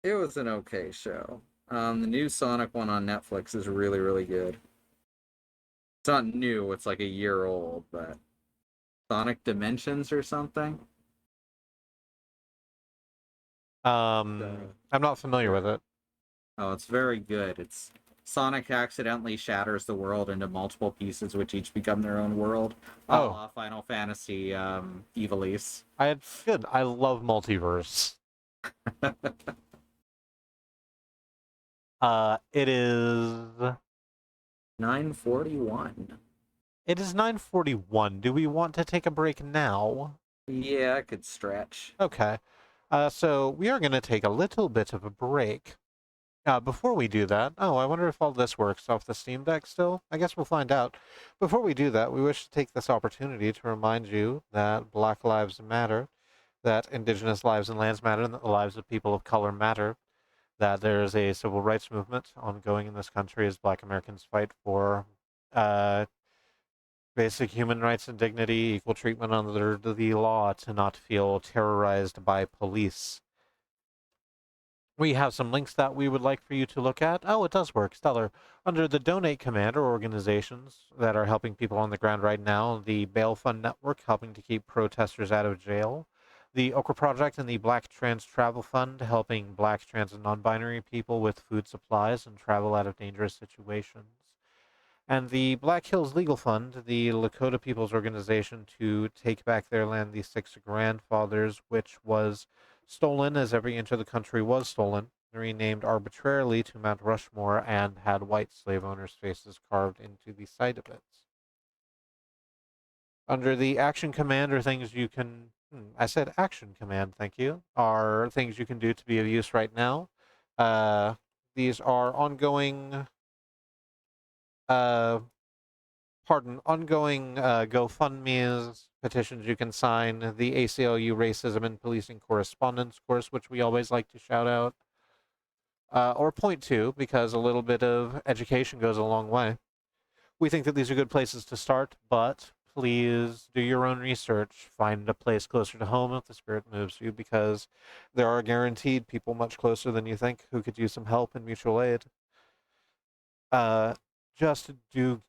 It was an okay show. The new Sonic one on Netflix is really, really good. It's not new, it's like a year old, but Sonic Dimensions or something. I'm not familiar with it. Oh, it's very good. It's Sonic accidentally shatters the world into multiple pieces, which each become their own world. A Oh. la Final Fantasy Ivalice. Good. I love multiverse. It is 9:41. It is 9:41. Do we want to take a break now? Yeah, I could stretch. Okay. So we are going to take a little bit of a break. Before we do that, I wonder if all this works off the Steam Deck still. I guess we'll find out. Before we do that, we wish to take this opportunity to remind you that Black Lives Matter, that Indigenous lives and lands matter, and that the lives of people of color matter, that there is a civil rights movement ongoing in this country as Black Americans fight for basic human rights and dignity, equal treatment under the law, to not feel terrorized by police. We have some links that we would like for you to look at. Oh, it does work. Stellar. Under the donate command are organizations that are helping people on the ground right now. The Bail Fund Network, helping to keep protesters out of jail. The Okra Project and the Black Trans Travel Fund, helping Black, trans, and non-binary people with food supplies and travel out of dangerous situations. And the Black Hills Legal Fund, the Lakota People's Organization to take back their land, the Six Grandfathers, which was stolen as every inch of the country was stolen, renamed arbitrarily to Mount Rushmore, and had white slave owners' faces carved into the side of it. Under the Action Command are things you can... I said Action Command, thank you. Are things you can do to be of use right now. These are ongoing... ongoing GoFundMe's, petitions you can sign, the ACLU Racism and Policing Correspondence course, which we always like to shout out, or point to, because a little bit of education goes a long way. We think that these are good places to start, but please do your own research. Find a place closer to home if the spirit moves you, because there are guaranteed people much closer than you think who could use some help and mutual aid. Just do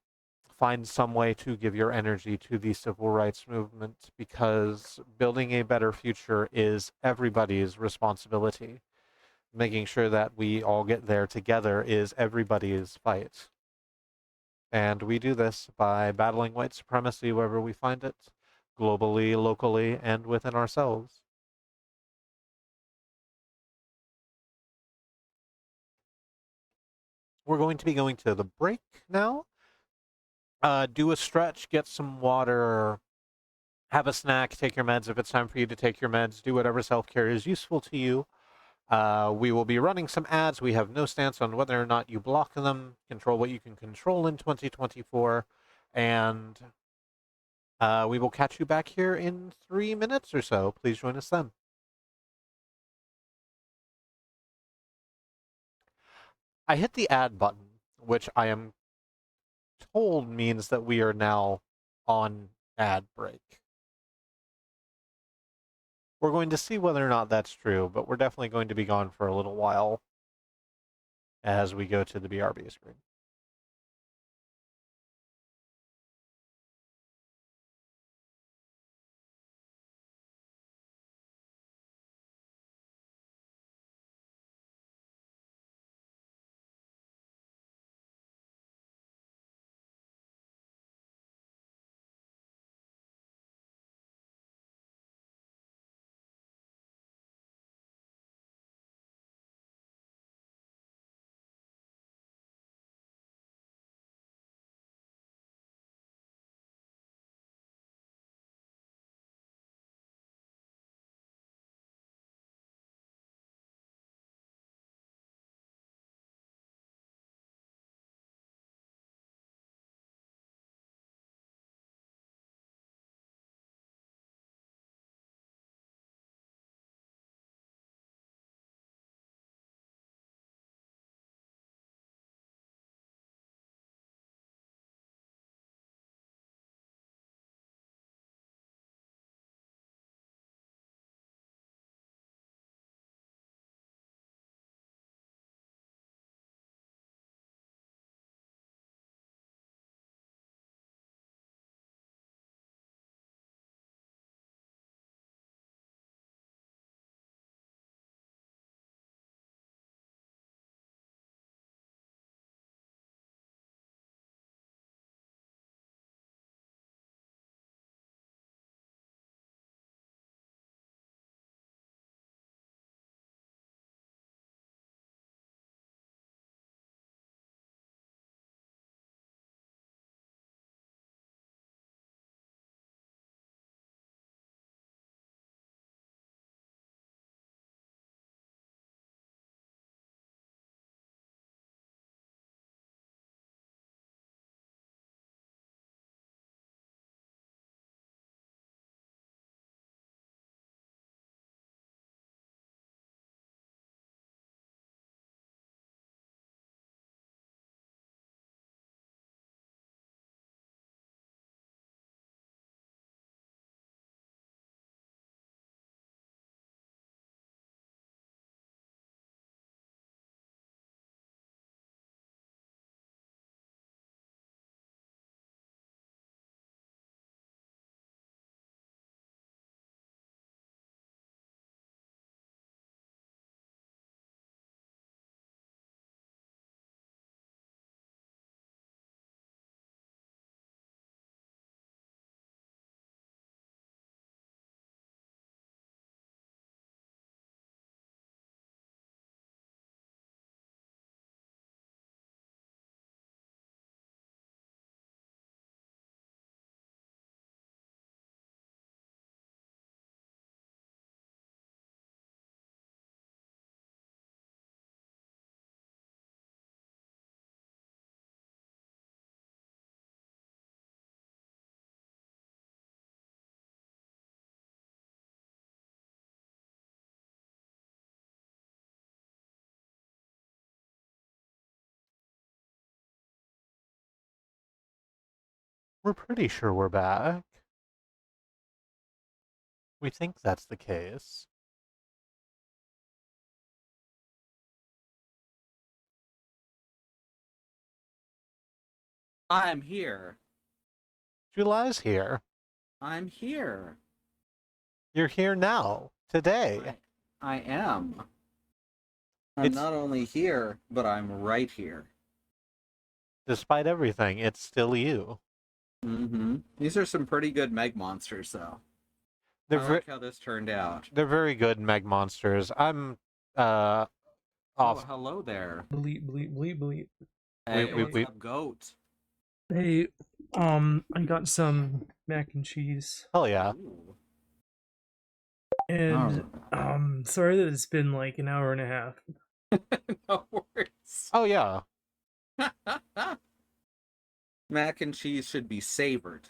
find some way to give your energy to the civil rights movement, because building a better future is everybody's responsibility. Making sure that we all get there together is everybody's fight. And we do this by battling white supremacy wherever we find it, globally, locally, and within ourselves. We're going to be going to the break now. Do a stretch, get some water, have a snack, take your meds if it's time for you to take your meds, do whatever self-care is useful to you. We will be running some ads. We have no stance on whether or not you block them. Control what you can control in 2024. And we will catch you back here in 3 minutes or so. Please join us then. I hit the add button, which I am told means that we are now on ad break. We're going to see whether or not that's true, but we're definitely going to be gone for a little while as we go to the BRB screen. We're pretty sure we're back. We think that's the case. I'm here. July's here. I'm here. You're here now, today. I am. I'm It's not only here, but I'm right here. despite everything, it's still you. Mm-hmm. These are some pretty good Meg monsters, though. They're I like how this turned out. they're very good Meg monsters. I'm Oh, off. hello there. Bleep, bleep, bleep, bleep. Hey, what's we up, goat? Hey, I got some mac and cheese, hell yeah. Ooh. and Oh. sorry that it's been like an hour and a half. No worries. Oh yeah. Mac and cheese should be savored.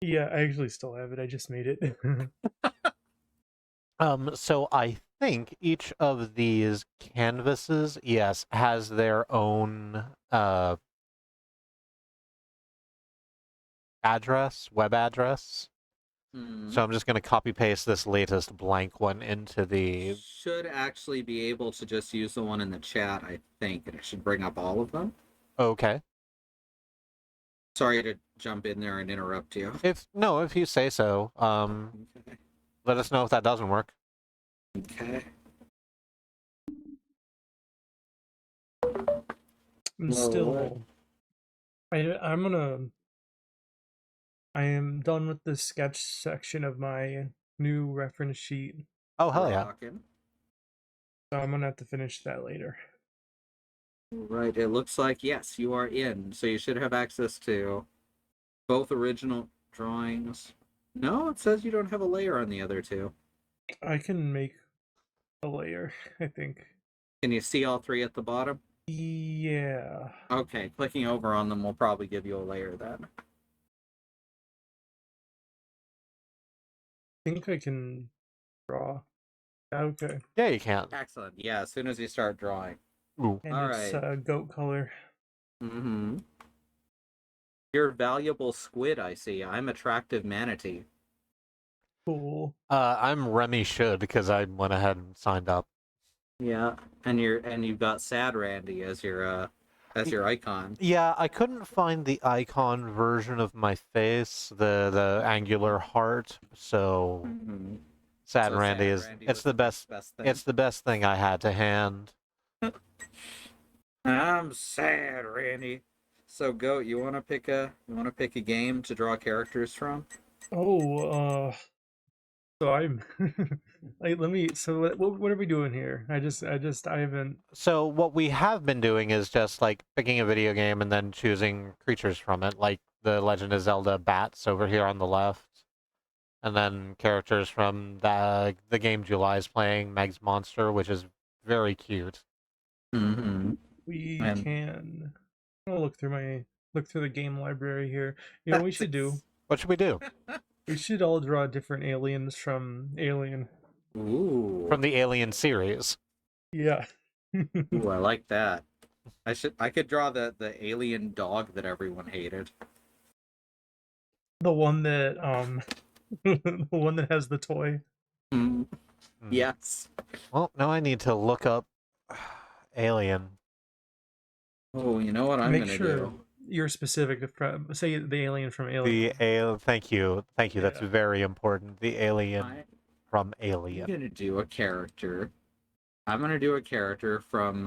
Yeah, I actually still have it. I just made it. So I think each of these canvases, yes, has their own address, web address. So I'm just going to copy paste this latest blank one into the... Should actually be able to just use the one in the chat, I think, and it should bring up all of them. Okay. Sorry to jump in there and interrupt you. If you say so, Okay. let us know if that doesn't work. Okay. I'm still. I am done with the sketch section of my new reference sheet, Oh, hell yeah. Rockin'. so I'm gonna have to finish that later. Right, it looks like, yes, you are in. So you should have access to both original drawings. No, it says you don't have a layer on the other two. I can make a layer, I think. Can you see all three at the bottom? Yeah. Okay, clicking over on them will probably give you a layer then. I think I can draw. Okay. Yeah, you can. Excellent. Yeah, as soon as you start drawing. Ooh. And All it's right. goat color. Mm-hmm. You're valuable squid, I see. I'm attractive manatee. Cool. I'm Remmi should because I went ahead and signed up. Yeah, and you've got Sad Randy as your icon. Yeah, I couldn't find the icon version of my face, the angular heart, so Mm-hmm. Sad So Randy Sad is Randy it's was the best thing. it's the best thing I had to hand. I'm sad, Randy. So, Goat, you want to pick a game to draw characters from? Oh, so I'm like, let me. So what are we doing here? I haven't. So what we have been doing is just like picking a video game and then choosing creatures from it, like the Legend of Zelda bats over here on the left. And then characters from the game July's playing, Meg's Monster, which is very cute. Mm-hmm. We And- can. I'll look through the game library here. You know what we should do? What should we do? We should all draw different aliens from Alien. Ooh. From the Alien series. Yeah. Ooh, I like that. I could draw the alien dog that everyone hated. The one that the one that has the toy. Mm. Hmm. Yes. Well, now I need to look up Alien. Oh, you know what I'm Make gonna sure do? you're specific to say the alien from Alien. Thank you. That's Yeah. very important. The alien I'm from Alien. gonna do a character. I'm gonna do a character from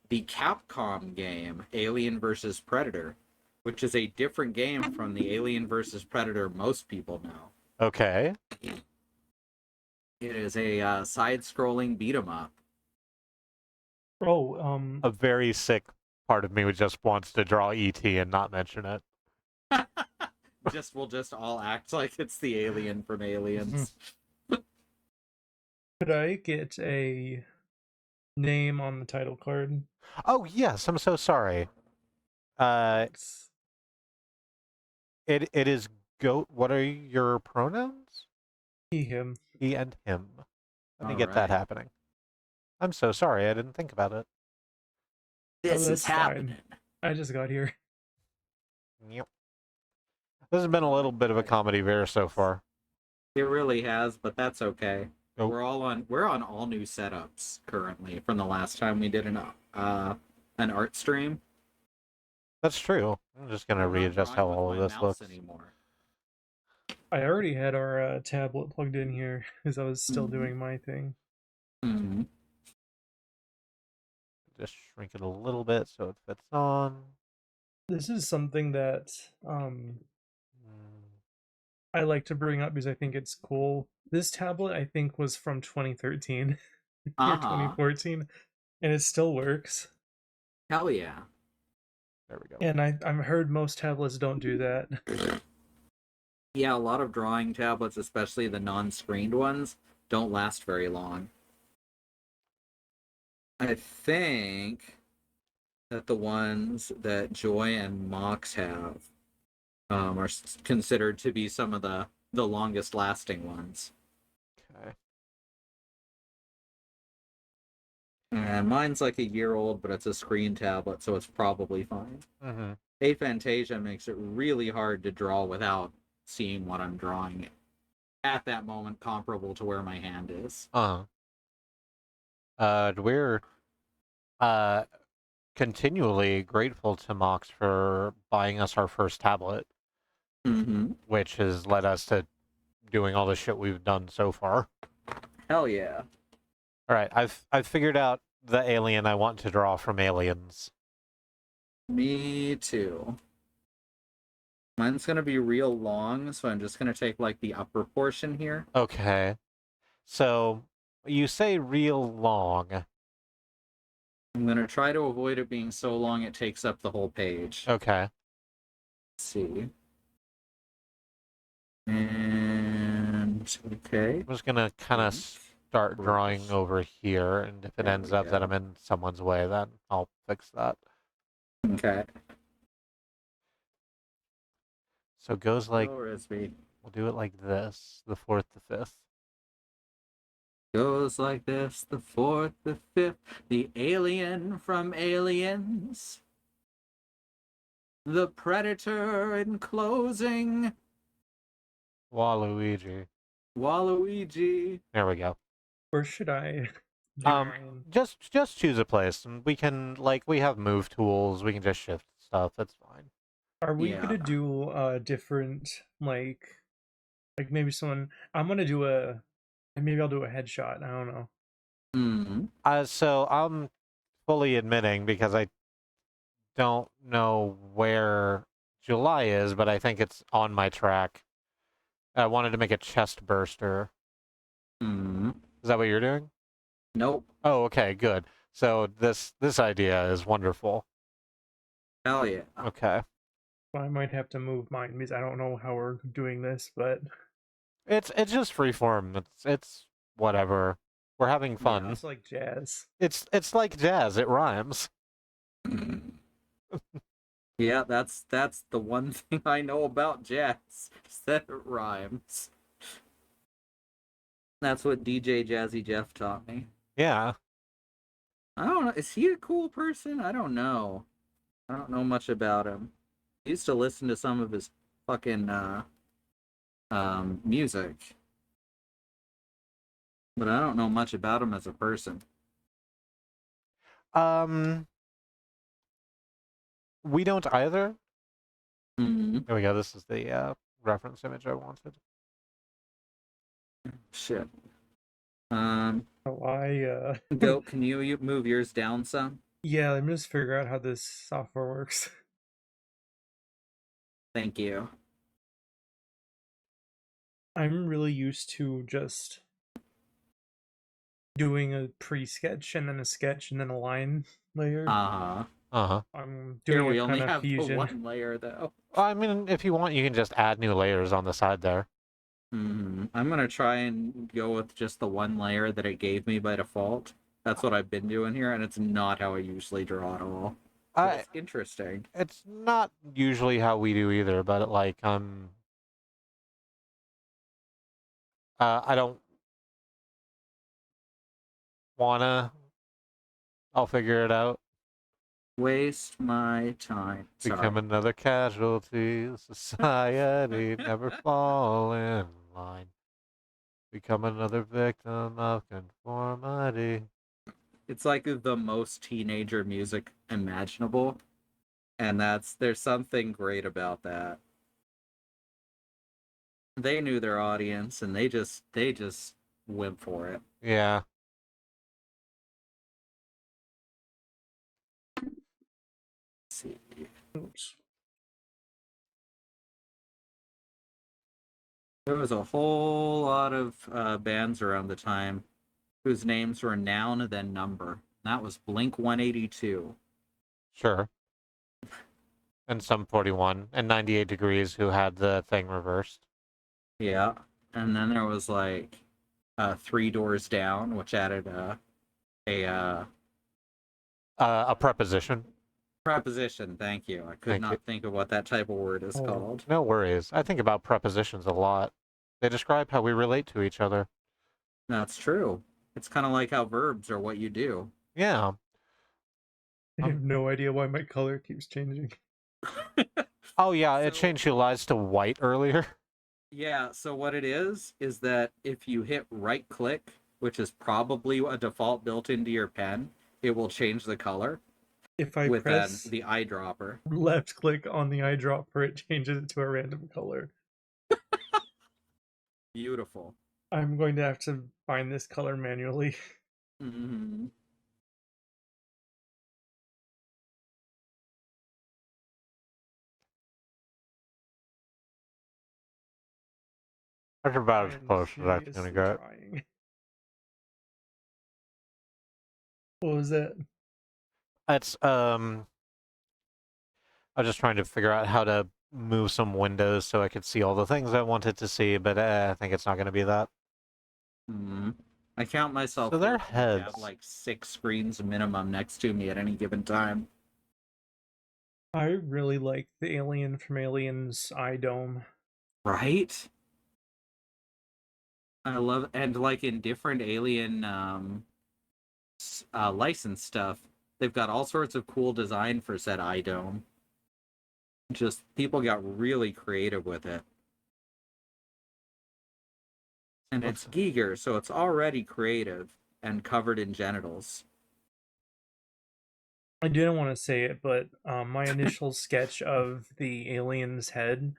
the Capcom game Alien vs. Predator, which is a different game from the Alien vs. Predator most people know. Okay. It is a side-scrolling beat 'em up. Oh, A very sick part of me just wants to draw E.T. and not mention it. We'll just all act like it's the alien from Aliens. could I get a name on the title card? Oh yes, I'm so sorry. It is goat. What are your pronouns? He, him. He and him. Let me All get that right. happening. I'm so sorry. I didn't think about it. This is that's fine. happening. I just got here. Yep. This has been a little bit of a comedy bear so far. It really has, but that's okay. Nope. We're on all new setups currently from the last time we did an art stream. That's true. I'm just gonna We're not readjust how drawing all with of my this mouse looks. anymore. I already had our tablet plugged in here because I was still Mhm. doing my thing. Mm-hmm. Just shrink it a little bit so it fits on. This is something that Mm, I like to bring up because I think it's cool. This tablet I think was from 2013 or Uh-huh. 2014, and it still works. Hell yeah. There we go. And I've heard most tablets don't do that. Yeah, a lot of drawing tablets, especially the non-screened ones, don't last very long. I think that the ones that Joy and Mox have are considered to be some of the longest lasting ones. Okay. And mine's like a year old, but it's a screen tablet, so it's probably fine. Mm-hmm. Aphantasia makes it really hard to draw without seeing what I'm drawing. at that moment comparable to where my hand is. We're continually grateful to Mox for buying us our first tablet, Mm-hmm. which has led us to doing all the shit we've done so far. Hell yeah. All right, I've figured out the alien I want to draw from Aliens. Me too. Mine's gonna be real long, so I'm just gonna take like the upper portion here. Okay. So you say real long. I'm gonna try to avoid it being so long it takes up the whole page. Okay. Let's see. And okay. I'm just gonna kind of start drawing over here, and if it There ends we up that go. I'm in someone's way, then I'll fix that. Okay. So it goes like, Go, Risby. we'll do it like this, the 4th, the 5th. Goes like this, the 4th, the 5th, the alien from Aliens. The predator in closing. Waluigi. Waluigi. There we go. Where should I do mine? Just choose a place, and we can, like, we have move tools, we can just shift stuff, that's fine. Are we Yeah. gonna do different like maybe someone I'm gonna do maybe I'll do a headshot, I don't know. Mm-hmm. So I'm fully admitting, because I don't know where July is, but I think it's on my track. I wanted to make a chest burster. Mm-hmm. Is that what you're doing? Nope. Oh, okay, good. So this idea is wonderful. Hell yeah. Okay. Well, I might have to move mine because I don't know how we're doing this, but It's just freeform. It's whatever. We're having fun. yeah, it's like jazz. It's like jazz. It rhymes. Yeah, that's the one thing I know about jazz, is that it rhymes. That's what DJ Jazzy Jeff taught me. Yeah. I don't know. Is he a cool person? I don't know. I don't know much about him. I used to listen to some of his fucking music. But I don't know much about him as a person. We don't either. Mm-hmm. There we go. This is the reference image I wanted. Shit. Oh, Go, can you move yours down some? yeah, let me just figure out how this software works. Thank you. I'm really used to just doing a pre-sketch and then a sketch and then a line layer. Uh-huh. Uh-huh. I'm Here doing we a only kind of have the fusion. one layer, though. I mean, if you want, you can just add new layers on the side there. Mm-hmm. I'm gonna try and go with just the one layer that it gave me by default. That's what I've been doing here, and it's not how I usually draw at all. But it's interesting. It's not usually how we do either, but like I don't wanna. I'll figure it out. Waste my time. Become Sorry. another casualty. Society never fall in line. Become another victim of conformity. It's like the most teenager music imaginable, and there's something great about that. They knew their audience, and they just went for it. Yeah. Let's see. Oops. There was a whole lot of bands around the time whose names were noun then number. That was Blink 182. Sure. And some 41 and 98 degrees who had the thing reversed. Yeah. And then there was like Three Doors Down, which added a preposition. preposition. Thank you. I could not think of what that type of word is called. No worries. I think about prepositions a lot. They describe how we relate to each other. That's true. It's kind of like how verbs are what you do. Yeah. I have no idea why my color keeps changing. Oh yeah, it changed your lies to white earlier. Yeah, so what it is that if you hit right click, which is probably a default built into your pen, it will change the color If I with press the eyedropper. left click on the eyedropper, it changes it to a random color. Beautiful. I'm going to have to find this color manually. Hmm. That's I about as am close as that's gonna seriously get. trying. What was that? It's I was just trying to figure out how to move some windows so I could see all the things I wanted to see, but I think it's not gonna be that. Hmm. I count myself So they're fortunate to have heads. like 6 screens minimum next to me at any given time. I really like the alien from Aliens eye dome. Right? I love, and like in different alien license stuff, they've got all sorts of cool design for said eye dome. Just people got really creative with it. And it's Looks Giger, so it's already creative and covered in genitals. I didn't want to say it, but my initial sketch of the alien's head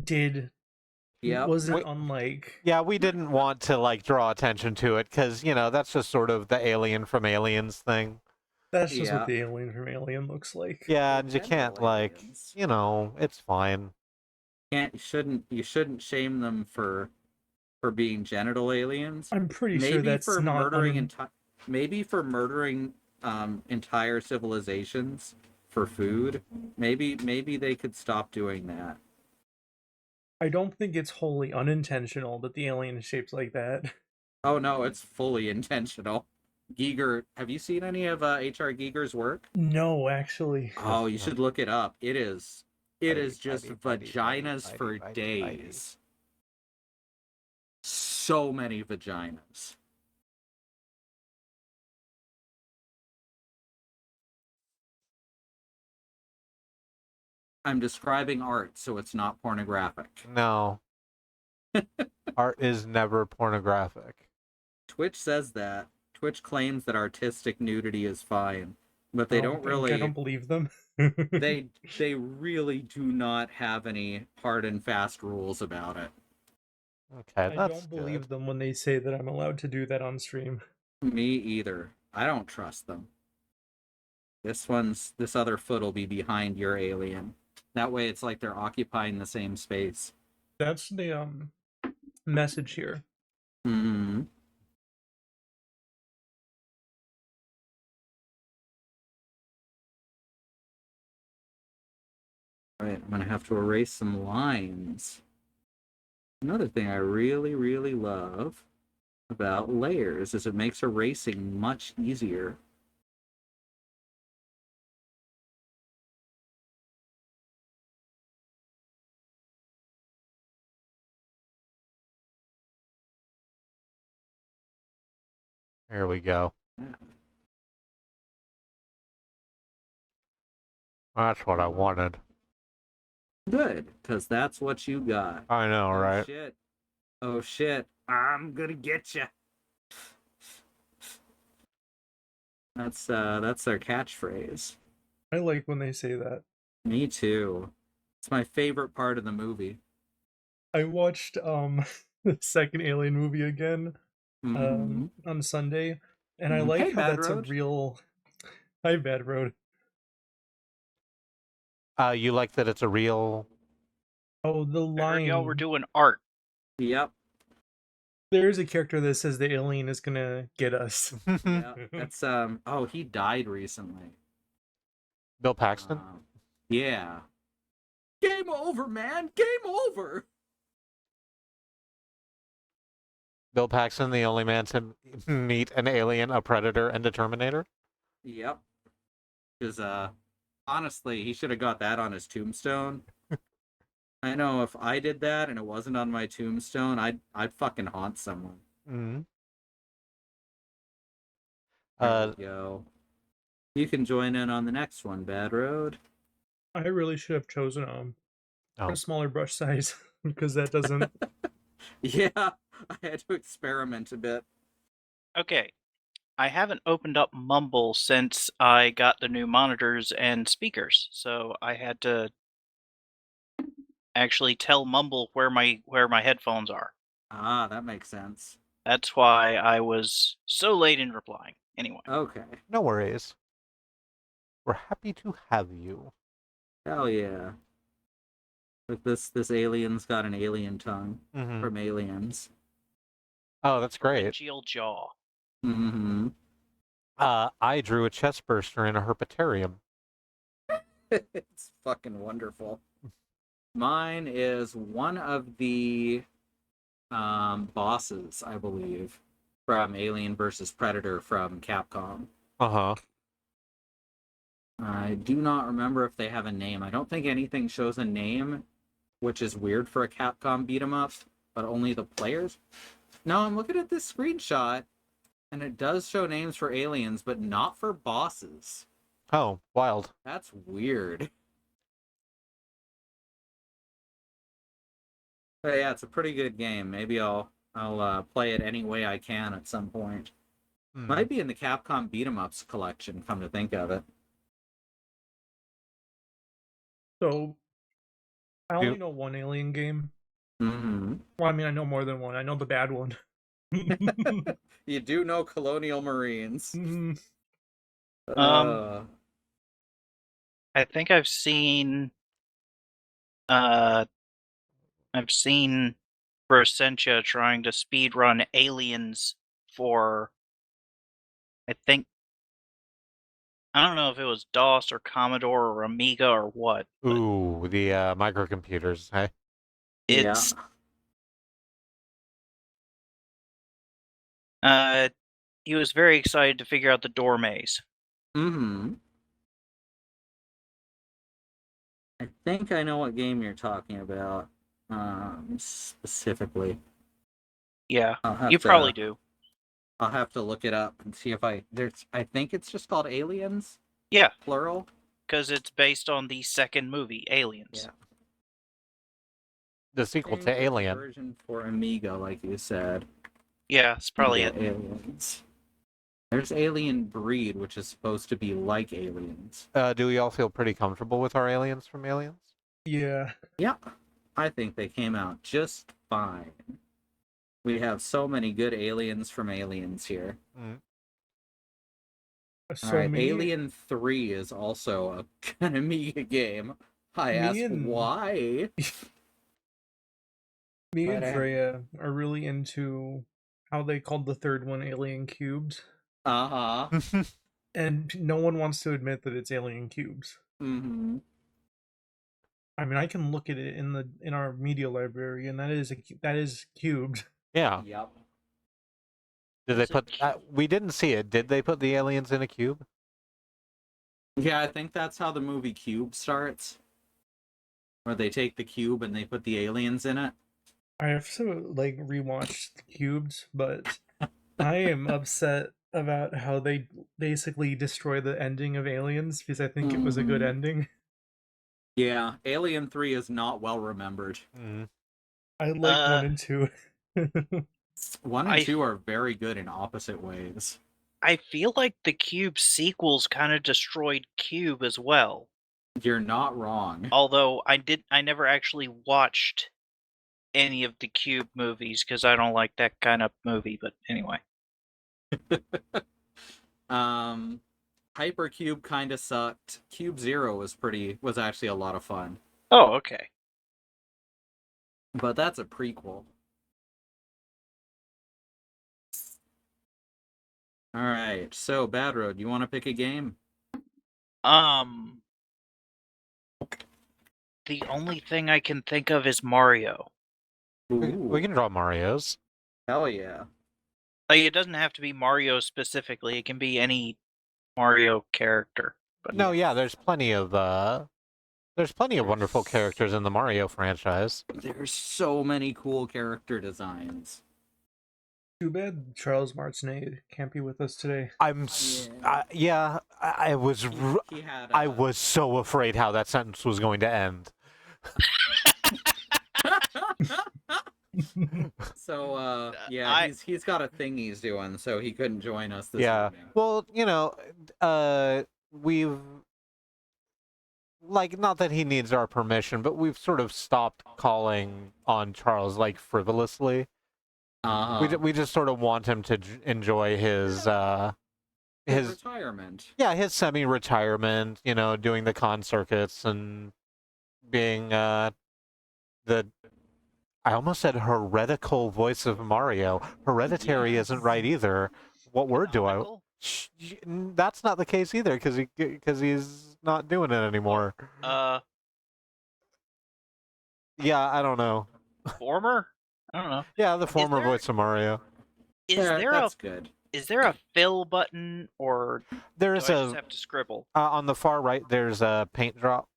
did Yep. wasn't wait, unlike. yeah, we didn't want to like draw attention to it because that's just sort of the alien from Aliens thing. That's just what Yeah. the alien from Alien looks like. Yeah, They're and you can't genital like, aliens. it's fine. Can't you shouldn't shame them for being genital aliens. I'm pretty sure Maybe that's for not maybe for murdering entire civilizations for food. Maybe they could stop doing that. I don't think it's wholly unintentional that the alien is shaped like that. Oh no, it's fully intentional. Giger, have you seen any of H.R. Giger's work? No, actually. Oh, you No. should look it up. It Bitey, is just bitey, bitey, bitey, vaginas bitey, for bitey, bitey. days. So many vaginas. I'm describing art, so it's not pornographic. No, art is never pornographic. Twitch says that. Twitch claims that artistic nudity is fine, but they don't I really don't believe them. they really do not have any hard and fast rules about it. Okay, I that's don't good. believe them when they say that I'm allowed to do that on stream. Me either. I don't trust them. This other foot will be behind your alien. That way it's like they're occupying the same space. That's the message here. Hmm. Right, I'm gonna have to erase some lines. Another thing I really, really love about layers is it makes erasing much easier. Here we go. That's what I wanted. Good, because that's what you got. I know, Oh right? shit. Oh shit. I'm gonna get you. That's their catchphrase. I like when they say that. Me too. It's my favorite part of the movie. I watched the second Alien movie again Hmm. on Sunday, and I like Hey, how Bad that's a Road. real. Hi, Bad Road. You like that it's a real. Oh, the Ariel, we're line. doing art. Yep. There's a character that says the alien is gonna get us. Yeah. That's oh, he died recently. Bill Paxton? Yeah. Game over, man. Game over. Bill Paxton, the only man to meet an alien, a predator, and a Terminator? Yep. Because honestly, he should have got that on his tombstone. I know if I did that and it wasn't on my tombstone, I'd fucking haunt someone. Mm-hmm. There we go. You can join in on the next one, Bad Road. I really should have chosen a Oh. smaller brush size. because that doesn't. Yeah, I had to experiment a bit. Okay. I haven't opened up Mumble since I got the new monitors and speakers, so I had to actually tell Mumble where my headphones are. Ah, that makes sense. That's why I was so late in replying. Anyway. Okay. No worries. We're happy to have you. Hell yeah. Like this alien's got an alien tongue Mm-hmm. from Aliens. Oh, that's great. Pharyngeal jaw. Mm-hmm. I drew a chest burster in a herpetarium. It's fucking wonderful. Mine is one of the bosses, I believe, from Alien versus Predator from Capcom. Uh-huh. I do not remember if they have a name. I don't think anything shows a name, which is weird for a Capcom beat 'em up, but only the players. No, I'm looking at this screenshot, and it does show names for aliens, but not for bosses. Oh, wild. That's weird. But yeah, it's a pretty good game. Maybe I'll play it any way I can at some point. Might be in the Capcom beat 'em ups collection, come to think of it. So I only know one Alien game. Mm-hmm. Well, I mean, I know more than one. I know the bad one. You do know Colonial Marines. Mhm. I think I've seen Brossentia trying to speedrun Aliens for, I don't know if it was DOS or Commodore or Amiga or what. Ooh, the microcomputers, hey? It's he was very excited to figure out the door maze. Mm-hmm. I think I know what game you're talking about, specifically. Yeah, you probably do. I'll have to look it up and see if I think it's just called Aliens. Yeah, Plural. because it's based on the second movie, Aliens. Yeah. The sequel to Alien. Version for Amiga, like you said. Yeah, it's probably Amiga it. Aliens. There's Alien Breed, which is supposed to be like Aliens. Do we all feel pretty comfortable with our aliens from Aliens? Yeah. Yep. I think they came out just fine. We have so many good aliens from Aliens here. So All right, Alien 3 is also an Amiga game. I ask why. Me and Freya are really into how they called the third one Alien Cubes. Uh-huh. And no one wants to admit that it's Alien Cubes. Mm-hmm. I mean, I can look at it in our media library, and that is cubed. Yeah. Yep. Did they put? We didn't see it. Did they put the aliens in a cube? Yeah, I think that's how the movie Cube starts. Where they take the cube and they put the aliens in it. I have to rewatch Cubes, but I am upset about how they basically destroy the ending of Aliens because I think it was a good ending. Yeah, Alien 3 is not well remembered. I like 1 and 2. 1 and 2 are very good in opposite ways. I feel like the Cube sequels kind of destroyed Cube as well. You're not wrong. Although I never actually watched any of the Cube movies because I don't like that kind of movie, but anyway. Hypercube kind of sucked. Cube Zero was actually a lot of fun. Oh, okay. But that's a prequel. All right, so Bad Road, you want to pick a game? The only thing I can think of is Mario. We can draw Marios. Hell yeah. Like, it doesn't have to be Mario specifically. It can be any Mario character. But no, yeah, there's plenty of wonderful characters in the Mario franchise. There's so many cool character designs. Too bad Charles Martinet can't be with us today. I was so afraid how that sentence was going to end. So yeah, I he's got a thing he's doing, so he couldn't join us this Yeah. evening. Well, we've like, not that he needs our permission, but we've sort of stopped calling on Charles like frivolously. We just sort of want him to enjoy his retirement. yeah, his semi-retirement, doing the con circuits and being the I almost said heretical voice of Mario. Hereditary isn't right either. What word do I? canonical? That's not the case either, because he's not doing it anymore. Yeah, I don't know. Former? I don't know. Yeah, the former voice of Mario. That's good. Is there a fill button, or There do I is just have to scribble? on the far right. There's a paint drop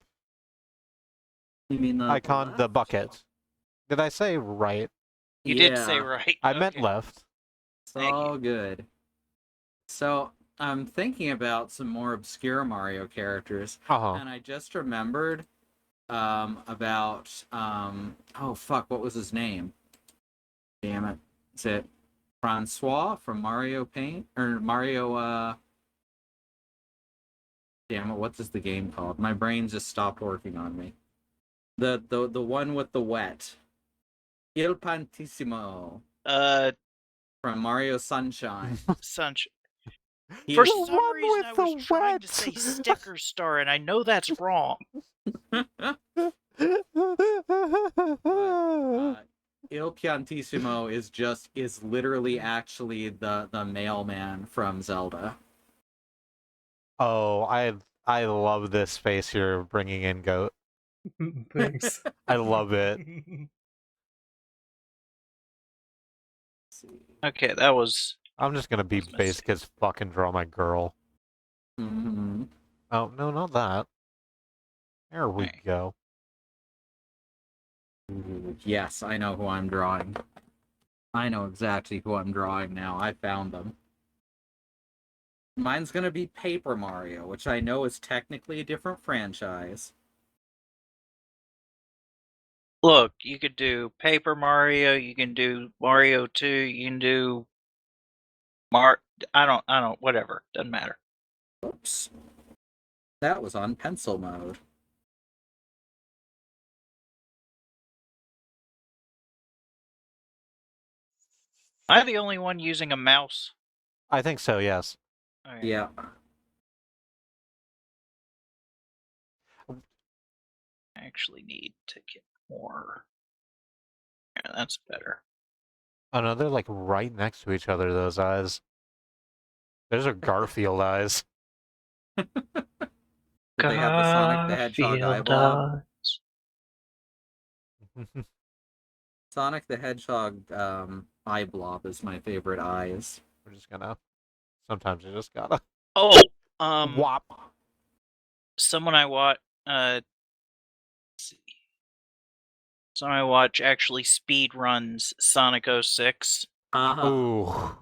You mean the icon, the left? bucket. Did I say right? You did say right. I meant Okay. left. It's all good. So I'm thinking about some more obscure Mario characters, and I just remembered about oh fuck, what was his name? Damn it! Is it Francois from Mario Paint or Mario? Damn it! What is the game called? My brain just stopped working on me. The one with the wet. Il Pantissimo from Mario Sunshine. Sunshine. He For is- some reason, I was trying to say Sticker Star, and I know that's wrong. Il Piantissimo is literally actually the mailman from Zelda. Oh, I love this face you're bringing in, Goat. Thanks. I love it. Okay, that was. I'm just gonna be basic as fuck and draw my girl. Mm-hmm. Oh no, not that. There we go. Yes, I know who I'm drawing. I know exactly who I'm drawing now. I found them. Mine's gonna be Paper Mario, which I know is technically a different franchise. Look, you could do Paper Mario. You can do Mario 2. You can do I don't. Whatever. Doesn't matter. Oops. That was on pencil mode. Am I the only one using a mouse? I think so, yes. Okay. Yeah. I actually need to get more. Yeah, that's better. Oh no, they're like right next to each other, those eyes. Those are Garfield eyes. Did they have the Sonic the Hedgehog eye blob? Sonic the Hedgehog eye blob is my favorite eyes. We're just gonna. Sometimes you just gotta. Oh, Wop. someone I watch. Let's see. Someone I watch actually speed runs Sonic 06. Ooh.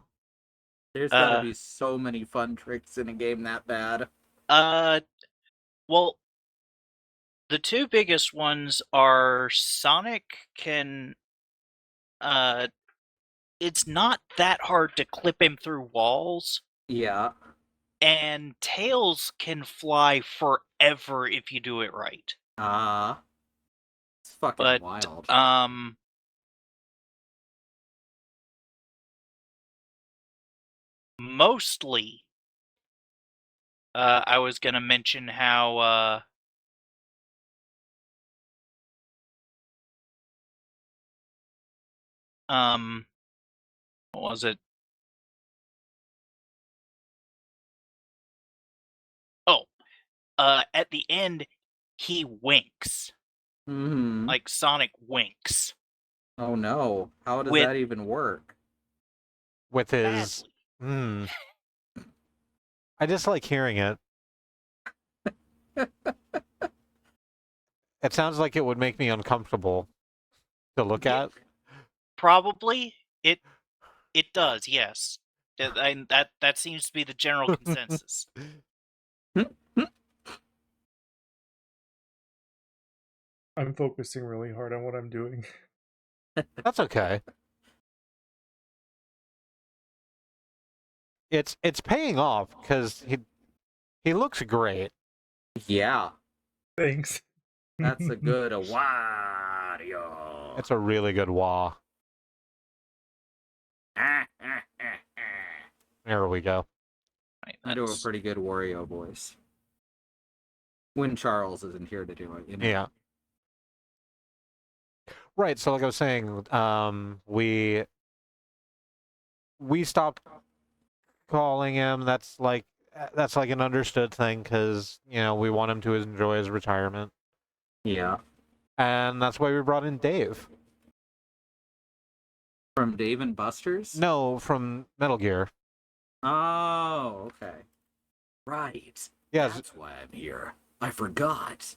There's gotta be so many fun tricks in a game that bad. Well, the two biggest ones are Sonic can. It's not that hard to clip him through walls. Yeah. And Tails can fly forever if you do it right. It's fucking But, wild. Mostly, I was gonna mention how, what was it? Oh, at the end, he winks. Mm-hmm. Like Sonic winks. Oh no. How does that even work? With his. I just like hearing it. It sounds like it would make me uncomfortable to look at. Probably. It does, yes. That seems to be the general consensus. I'm focusing really hard on what I'm doing. That's okay. It's paying off because he looks great. Yeah, Thanks. that's a good Wario. It's a really good wah. There we go. Right, I do a that's- pretty good Wario voice. When Charles isn't here to do it, you know. Yeah. Right. So, like I was saying, we stopped calling him. That's like an understood thing because we want him to enjoy his retirement, Yeah. and that's why we brought in Dave. From Dave and Buster's? No, from Metal Gear. Oh, okay. Right. Yes. That's why I'm here. I forgot.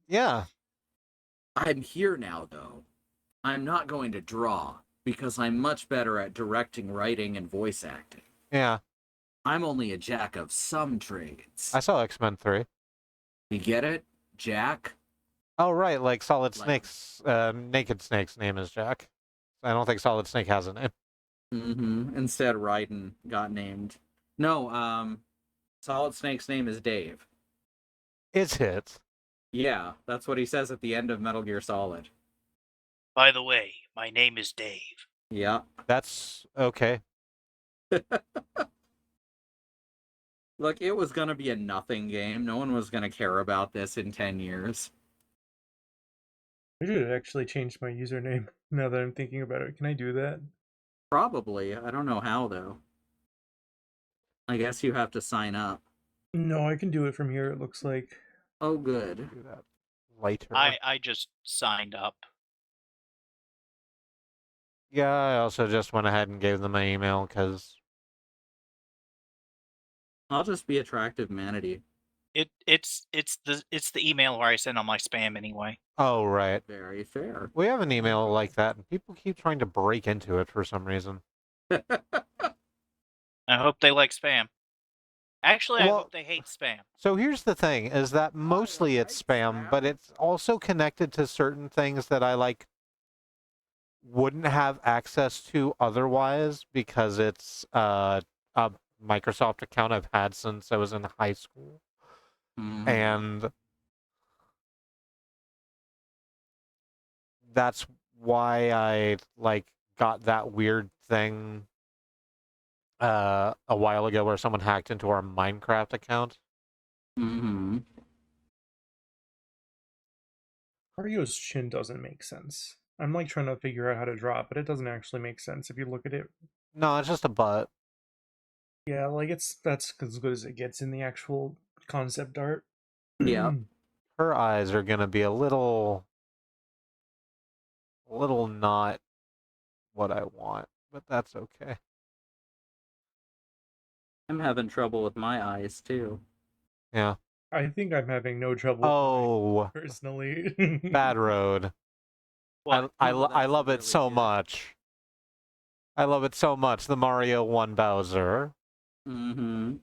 Yeah. I'm here now, though. I'm not going to draw because I'm much better at directing, writing, and voice acting. Yeah. I'm only a jack of some trades. I saw X-Men 3. You get it? Jack? Oh, right. Like Solid Like- Snake's, Naked Snake's name is Jack. I don't think Solid Snake has a name. Mm-hmm. Instead, Raiden got named. No, Solid Snake's name is Dave. Is it? Yeah, that's what he says at the end of Metal Gear Solid. By the way, my name is Dave. Yeah. That's okay. Look, it was going to be a nothing game. No one was going to care about this in 10 years. I should actually change my username now that I'm thinking about it. Can I do that? Probably. I don't know how, though. I guess you have to sign up. No, I can do it from here, it looks like. Oh, good. Do that later. I just signed up. Yeah, I also just went ahead and gave them my email because I'll just be attractive manatee. It's the email where I send all my spam anyway. oh, right. Very fair. We have an email like that, and people keep trying to break into it for some reason. I hope they like spam. Actually, I Well- hope they hate spam. So here's the thing, is that mostly it's spam, but it's also connected to certain things that I wouldn't have access to otherwise because it's a Microsoft account I've had since I was in high school. Mhm. And that's why I got that weird thing a while ago where someone hacked into our Minecraft account. Mhm. Mario's chin doesn't make sense. I'm like trying to figure out how to draw it, but it doesn't actually make sense if you look at it. No, it's just a butt. Yeah, like that's as good as it gets in the actual concept art. Yeah. Her eyes are gonna be a little not what I want, but that's okay. I'm having trouble with my eyes, too. Yeah. I think I'm having no trouble with Oh, mine, personally. Bad Road. What? I No, that's love it really so good. much. I love it so much. The Mario 1 Bowser. Mm-hmm.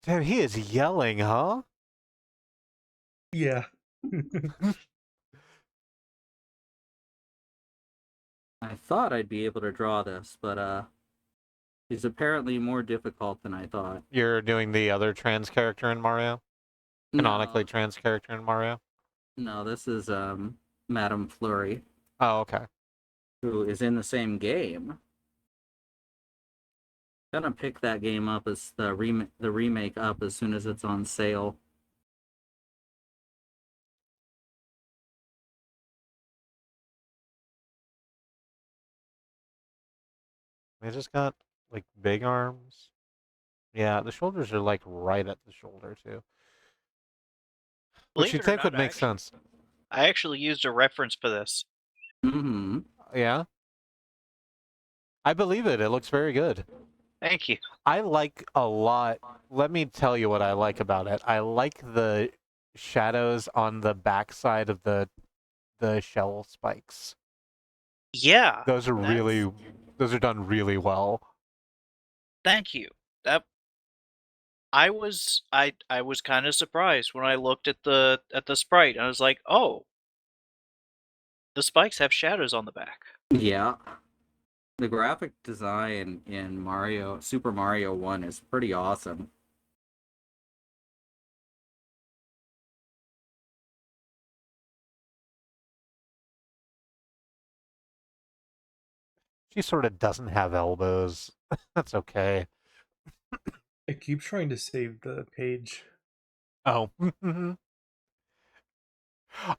Damn, he is yelling, huh? Yeah. I thought I'd be able to draw this, but it's apparently more difficult than I thought. You're doing the other trans character in Mario? Canonically No, trans character in Mario? no, this is Madame Flurry, Oh, okay. who is in the same game. Gonna pick that game up as the remake up as soon as it's on sale. They just got big arms. Yeah, the shoulders are right at the shoulder too. Which Believe you'd it or think would not, make sense. I actually used a reference for this. Mm-hmm. Yeah. I believe it. It looks very good. Thank you. I like a lot. Let me tell you what I like about it. I like the shadows on the backside of the shell spikes. Yeah. Those are done really well. Thank you. That I was kind of surprised when I looked at the sprite. I was like, oh, The spikes have shadows on the back. Yeah. The graphic design in Super Mario 1 is pretty awesome. She sort of doesn't have elbows. That's okay. I keep trying to save the page. Oh.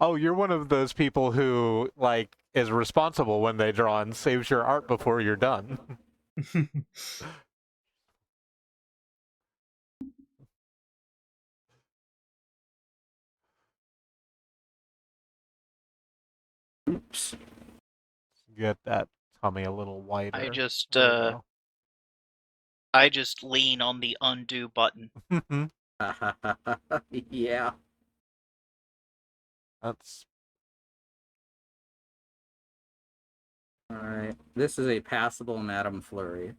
Oh, you're one of those people who, like, is responsible when they draw and saves your art before you're done. Oops. Get that tummy a little wider. There I just lean on the undo button. we go. Yeah. That's Alright. This is a passable Madame Flurry.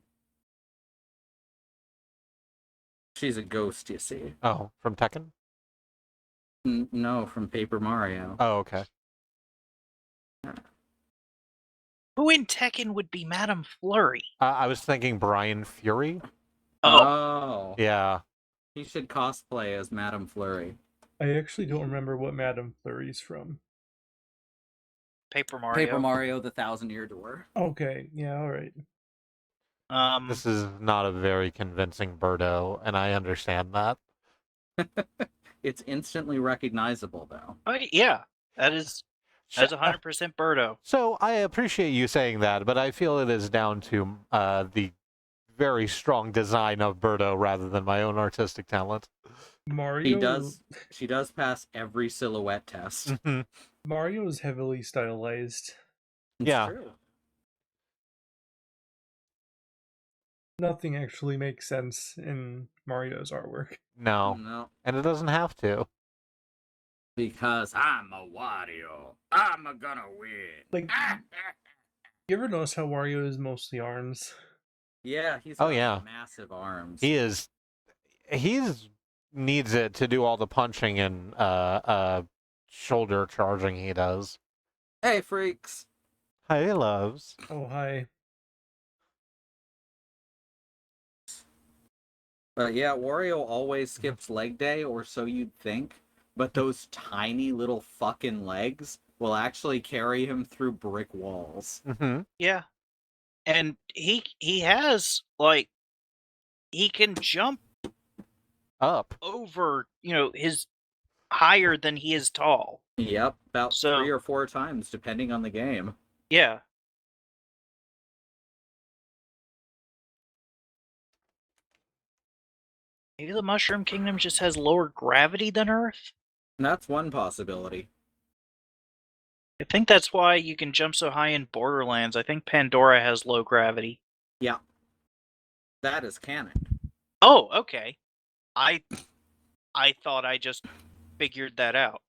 She's a ghost, you see. oh, from Tekken? No, from Paper Mario. Oh, okay. Who in Tekken would be Madame Flurry? I was thinking Brian Fury. Oh. Yeah. He should cosplay as Madame Flurry. I actually don't remember what Madame Flurry's from. Paper Mario. Paper Mario, the Thousand-Year Door. Okay, yeah, alright. This is not a very convincing Birdo, and I understand that. It's instantly recognizable, though. Yeah, that's 100% Birdo. So I appreciate you saying that, but I feel it is down to the very strong design of Birdo rather than my own artistic talent. Mario. She does pass every silhouette test. Mario is heavily stylized. It's Yeah. true. Nothing actually makes sense in Mario's artwork. No. And it doesn't have to. Because I'm a Wario. I'm gonna win. Like, you ever notice how Wario is mostly arms? Yeah, he's Oh, got yeah. massive arms. He's needs it to do all the punching and shoulder charging he does. Hey, freaks. Hey, loves. Oh, hi. Yeah, Wario always skips leg day, or so you'd think. But those tiny little fucking legs will actually carry him through brick walls. Yeah. And he has, like, he can jump up over, his higher than he is tall. Yep, about 3 or 4 times, depending on the game. Yeah. Maybe the Mushroom Kingdom just has lower gravity than Earth? And that's one possibility. I think that's why you can jump so high in Borderlands. I think Pandora has low gravity. Yeah. That is canon. Oh, okay. I thought I just figured that out.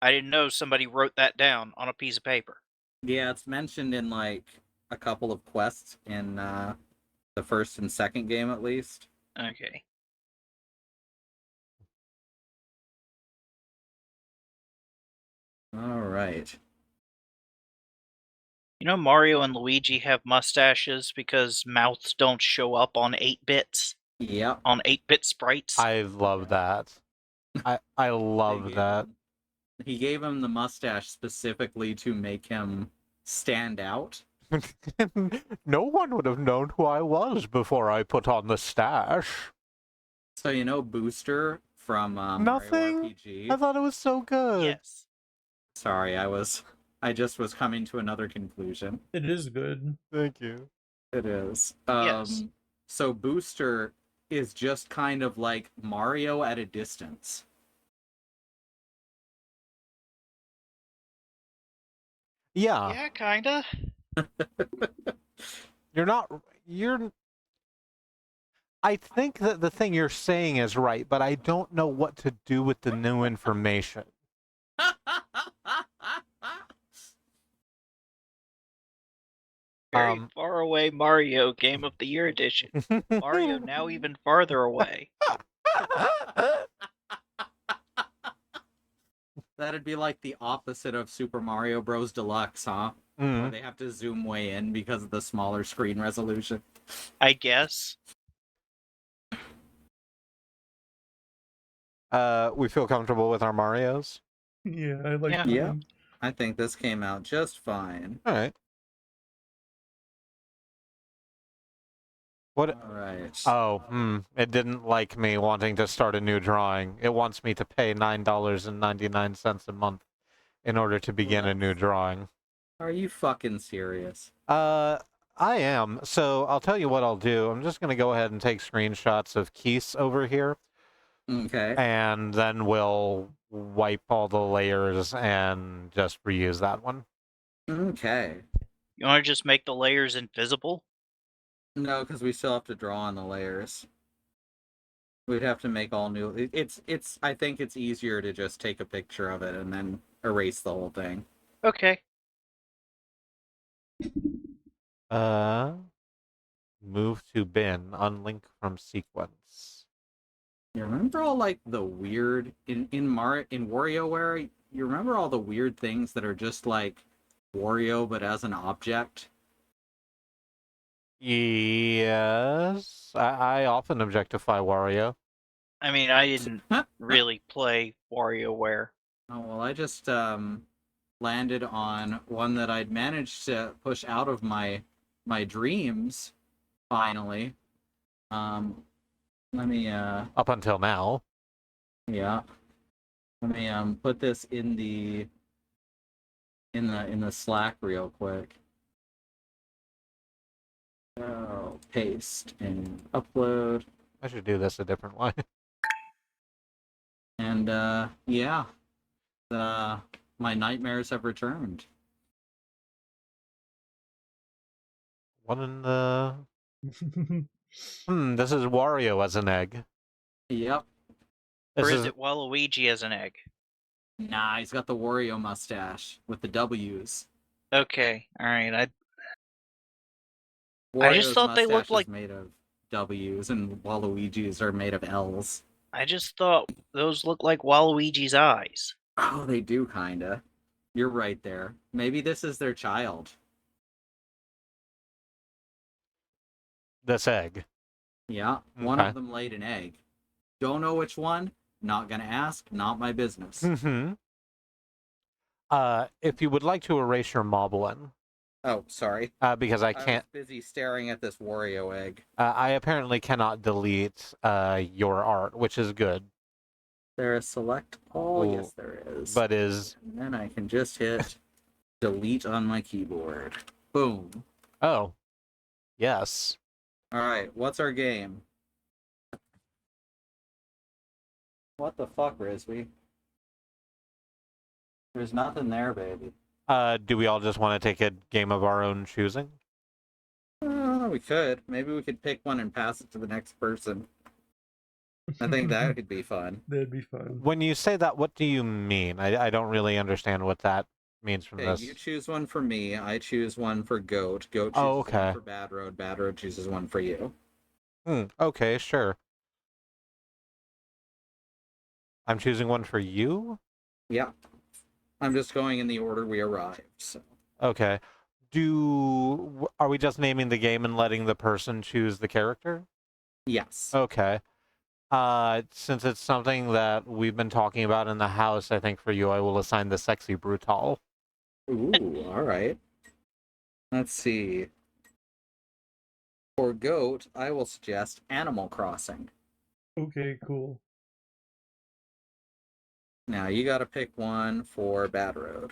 I didn't know somebody wrote that down on a piece of paper. Yeah, it's mentioned in, like, a couple of quests in the first and second game, at least. Okay. All right. You know, Mario and Luigi have mustaches because mouths don't show up on 8-bits? Yep. On 8-bit sprites? I love that. I love that. He gave him the mustache specifically to make him stand out. No one would have known who I was before I put on the stash. So you know Booster from Nothing. Mario RPG? I thought it was so good. Yes. Sorry, I just was coming to another conclusion. It is good. Thank you. It is. Yes. So Booster is just kind of like Mario at a distance. Yeah. Yeah, kinda. I think that the thing you're saying is right, but I don't know what to do with the new information. Very far away Mario Game of the Year edition. Mario now even farther away. That'd be like the opposite of Super Mario Bros. Deluxe, huh? Where Mm. they have to zoom way in because of the smaller screen resolution. I guess. We feel comfortable with our Marios. Yeah, I like Yeah. Yeah. mine. I think this came out just fine. All right. What? All right. Oh, it didn't like me wanting to start a new drawing. It wants me to pay $9.99 a month in order to begin a new drawing. Are you fucking serious? I am. So I'll tell you what I'll do. I'm just gonna go ahead and take screenshots of Keith's over here, Okay. and then we'll wipe all the layers and just reuse that one. Okay. You want to just make the layers invisible? No, because we still have to draw on the layers. We'd have to make all new. It's. I think it's easier to just take a picture of it and then erase the whole thing. Okay. Move to bin. Unlink from sequence. You remember all like the weird in WarioWare? You remember all the weird things that are just like Wario but as an object? Yes, I often objectify Wario. I mean, I didn't really play WarioWare. Oh well, I just landed on one that I'd managed to push out of my dreams finally. Let me Up until now. yeah. Let me put this in the Slack real quick. Oh, paste and upload. I should do this a different way. And yeah. My nightmares have returned. What in the... this is Wario as an egg. Yep. This Or is it Waluigi as an egg? Nah, he's got the Wario mustache with the W's. Okay, alright. I Wario's just thought they looked mustache like- is made of W's and Waluigi's are made of L's. I just thought those looked like Waluigi's eyes. Oh, they do kinda. You're right there. Maybe this is their child. this egg. Yeah, one Okay. of them laid an egg. Don't know which one. Not gonna ask. Not my business. Mm-hmm. If you would like to erase your moblin, Oh, sorry. because I I can't, was busy staring at this Wario egg. I apparently cannot delete your art, which is good, There is select all. Ooh, Yes, there is. but is... And then I can just hit delete on my keyboard. Boom. Oh, yes. All right, what's our game? What the fuck, Risby? There's nothing there, baby. Do we all just want to take a game of our own choosing? We could. Maybe we could pick one and pass it to the next person. I think that could be fun. That'd be fun. When you say that, what do you mean? I don't really understand what that means from Okay, this. you choose one for me. I choose one for Goat. Goat chooses Oh, okay. one for Bad Road. Bad Road chooses one for you. Okay, sure. I'm choosing one for you? Yeah. I'm just going in the order we arrived. So. Okay. Are we just naming the game and letting the person choose the character? Yes. Okay. Since it's something that we've been talking about in the house, I think for you I will assign the Sexy Brutal. Ooh, all right. Let's see. For Goat, I will suggest Animal Crossing. Okay, cool. Now, you gotta pick one for Bad Road.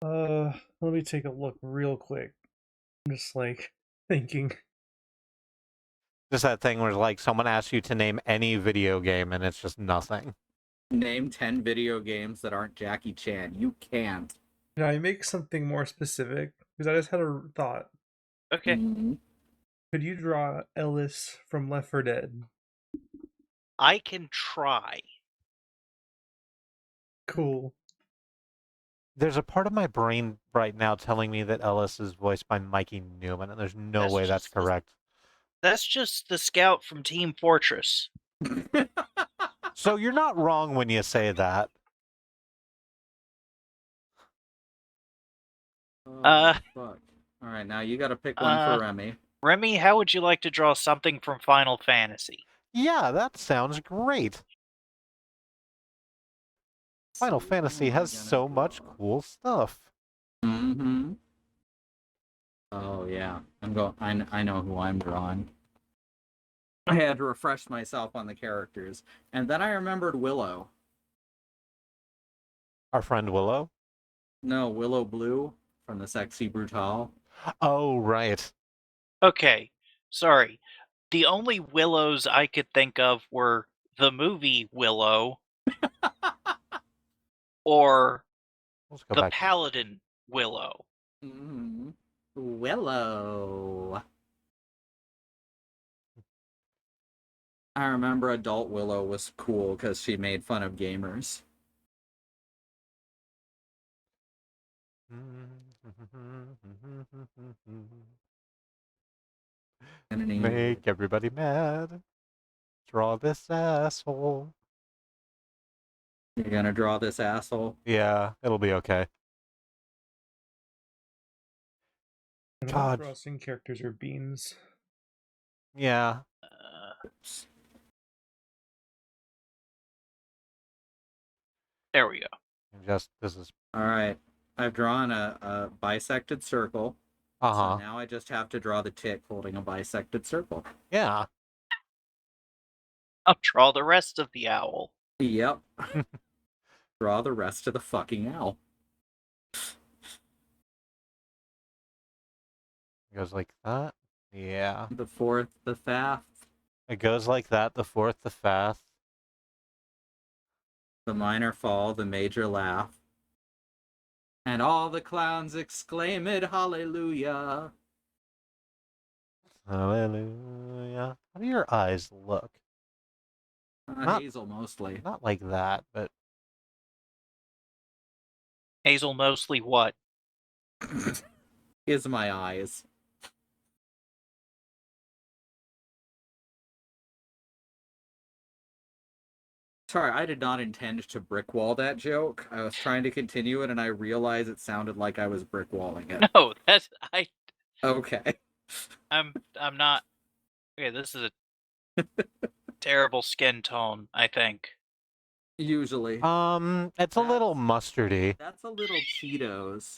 Let me take a look real quick. I'm just like thinking. Just that thing where like someone asks you to name any video game and it's just nothing. Name 10 video games that aren't Jackie Chan. You can't. Can I make something more specific? Because I just had a thought. Okay. Mhm. Could you draw Ellis from Left 4 Dead? I can try. Cool. There's a part of my brain right now telling me that Ellis is voiced by Mikey Newman, and there's no That's way that's just the- correct. That's just the scout from Team Fortress. So you're not wrong when you say that. Uh, fuck. All right, now you got to pick one for Remmi. Remy, how would you like to draw something from Final Fantasy? Yeah, that sounds great. Final See, what am Fantasy I has gonna so much draw? cool stuff. Mm-hmm. Oh yeah, I know who I'm drawing. I had to refresh myself on the characters, and then I remembered Willow. Our friend Willow? No, Willow Blue from the Sexy Brutale. Oh, right. Okay, sorry. The only Willows I could think of were the movie Willow or Let's go the back. Paladin Willow. Mm-hmm. Willow. I remember Adult Willow was cool because she made fun of gamers. Make everybody mad. Draw this asshole. You're gonna draw this asshole? Yeah, it'll be okay. Animal God. Crossing characters are beans. Yeah. Oops. There we go. This is. All right. I've drawn a bisected circle. Uh So huh. now I just have to draw the tick holding a bisected circle. Yeah. I'll draw the rest of the owl. Yep. Draw the rest of the fucking owl. It goes like that. Yeah. The fourth, the fifth, It goes like that. The fourth, the fifth. the minor fall, the major laugh. And all the clowns exclaim it, hallelujah. Hallelujah. How do your eyes look? Not- Hazel mostly. Not like that, but Hazel mostly what? Is my eyes. Sorry, I did not intend to brick wall that joke. I was trying to continue it and I realized it sounded like I was brick walling it. No, Okay. I'm not. Okay, this is a terrible skin tone, I think. Usually. it's a little mustardy. That's a little Cheetos.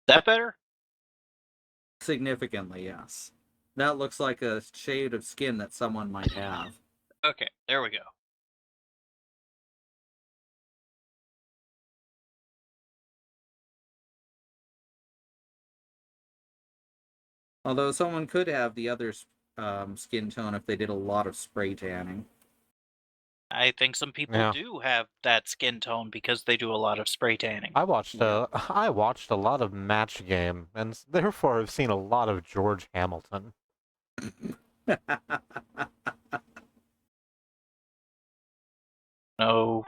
That better? Significantly, yes. That looks like a shade of skin that someone might have. Okay, there we go. Although someone could have the other skin tone if they did a lot of spray tanning. I think some people Yeah. do have that skin tone because they do a lot of spray tanning. I watched Yeah. I watched a lot of Match Game, and therefore have seen a lot of George Hamilton. No.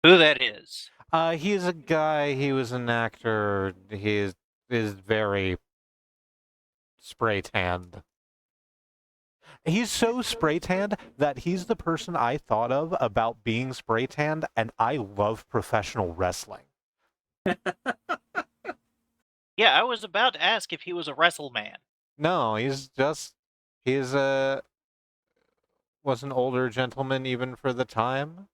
Who that is? He's a guy. He was an actor. He is very spray tanned. He's so spray tanned that he's the person I thought of about being spray tanned, and I love professional wrestling. Yeah, I was about to ask if he was a wrestle man. No, he's was an older gentleman even for the time.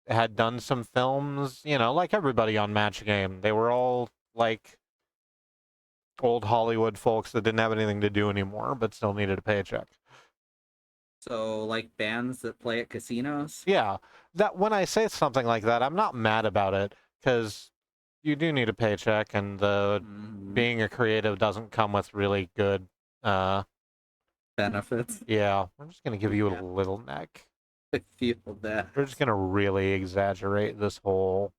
Had done some films, like everybody on Match Game. They were all like old Hollywood folks that didn't have anything to do anymore, but still needed a paycheck. So, like bands that play at casinos? Yeah, that when I say something like that, I'm not mad about it because you do need a paycheck, and being a creative doesn't come with really good benefits. Yeah, we're just gonna give you a little neck. I feel that. We're just gonna really exaggerate this whole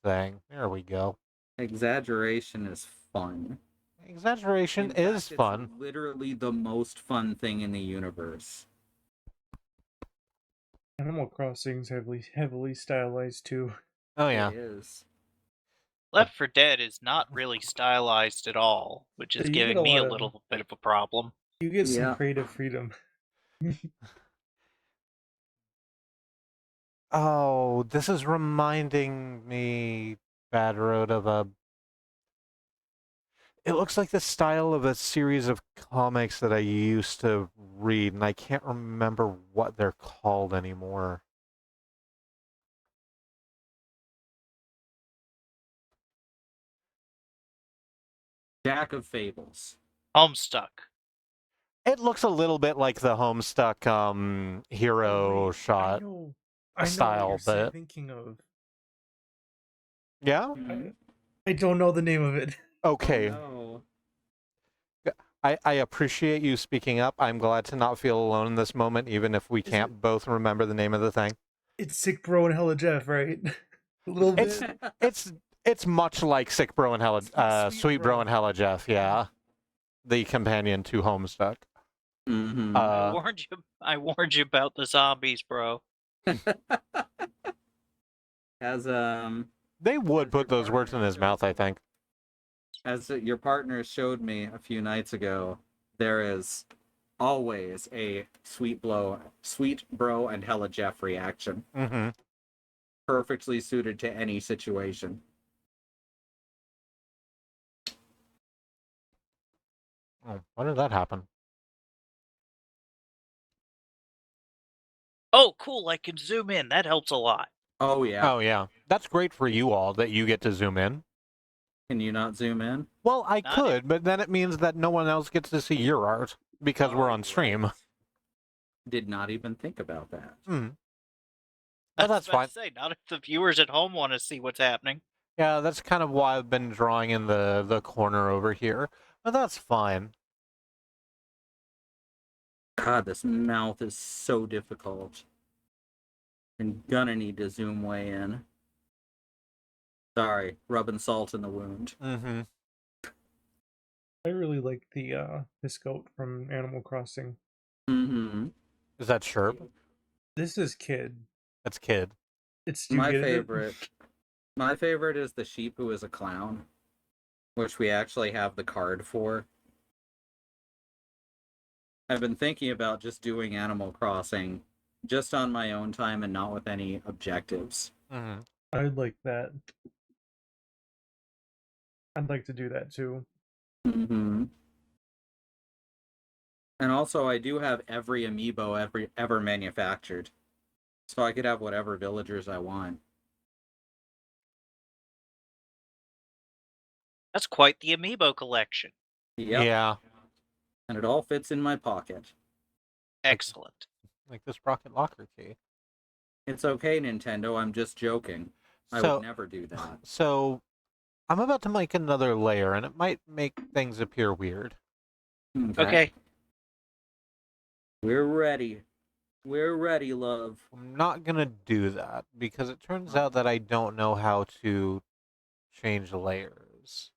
thing. There we go. Exaggeration is fun. Exaggeration In is fact, fun. It's literally the most fun thing in the universe. Animal Crossing's heavily stylized too. Oh yeah. It is. Left 4 Dead is not really stylized at all, which is You get giving a me a lot of- little bit of a problem. You get some Yeah. creative freedom. Oh, this is reminding me, Bad Road, of a... It looks like the style of a series of comics that I used to read, and I can't remember what they're called anymore. Jack of Fables. Homestuck. It looks a little bit like the Homestuck hero Oh, wait, shot I know what style, you're but thinking of. yeah. Mhm. I don't know the name of it. Okay. Oh, I appreciate you speaking up. I'm glad to not feel alone in this moment, even if we Is can't both remember the name of the thing. It's Sick Bro and Hella Jeff, right? A little It's bit. it's much like Sick Bro and Hella, It's like Sweet Bro and Hella Jeff, yeah, the companion to Homestuck. hmm I warned you about the zombies, bro. As They would As put your those words in partner his mouth, I shows think. your partner showed me a few nights ago, there is always a sweet bro, and Hella Jeff reaction, Mm-hmm. perfectly suited to any situation. Oh, why did that happen? Oh, cool, I can zoom in. That helps a lot. Oh yeah. Oh yeah, that's great for you all that you get to zoom in. Can you not zoom in? Well, I Not could, but then it means that no one else gets to see your art because we're on stream. Right. Did not even think about that. Hmm. I Oh, was that's about fine. to say, not if the viewers at home want to see what's happening. Yeah, that's kind of why I've been drawing in the corner over here. But that's fine. God, this mouth is so difficult. I'm gonna need to zoom way in. Sorry, rubbing salt in the wound. Mm-hmm. I really like this goat from Animal Crossing. Mm-hmm. Is that Sherb? This is Kid. That's Kid. Do you My get it? favorite. My favorite is the sheep who is a clown, which we actually have the card for. I've been thinking about just doing Animal Crossing just on my own time and not with any objectives. Mm-hmm. I'd like that. I'd like to do that too. Mm-hmm. And also, I do have every amiibo ever manufactured, so I could have whatever villagers I want. That's quite the amiibo collection. Yep. Yeah, And it all fits in my pocket. Excellent. like this Rocket Locker key. It's okay, Nintendo. I'm just joking. I So, would never do that. so I'm about to make another layer, and it might make things appear weird. Okay. We're ready. We're ready, love. I'm not gonna do that because it turns out that I don't know how to change layers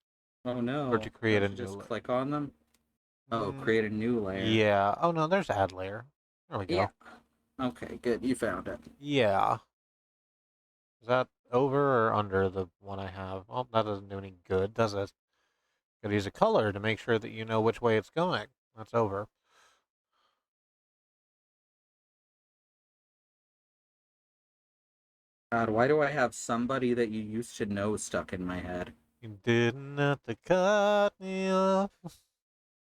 Oh no. or to create Don't a you new just layer. click on them? Oh, create a new layer. Yeah. Oh no, there's add layer. There we go. Yeah. Okay, good. You found it. Yeah. Is that over or under the one I have? Well, that doesn't do any good, does it? Gotta use a color to make sure that you know which way it's going. That's over. God, why do I have somebody that you used to know stuck in my head? You didn't have to cut me off.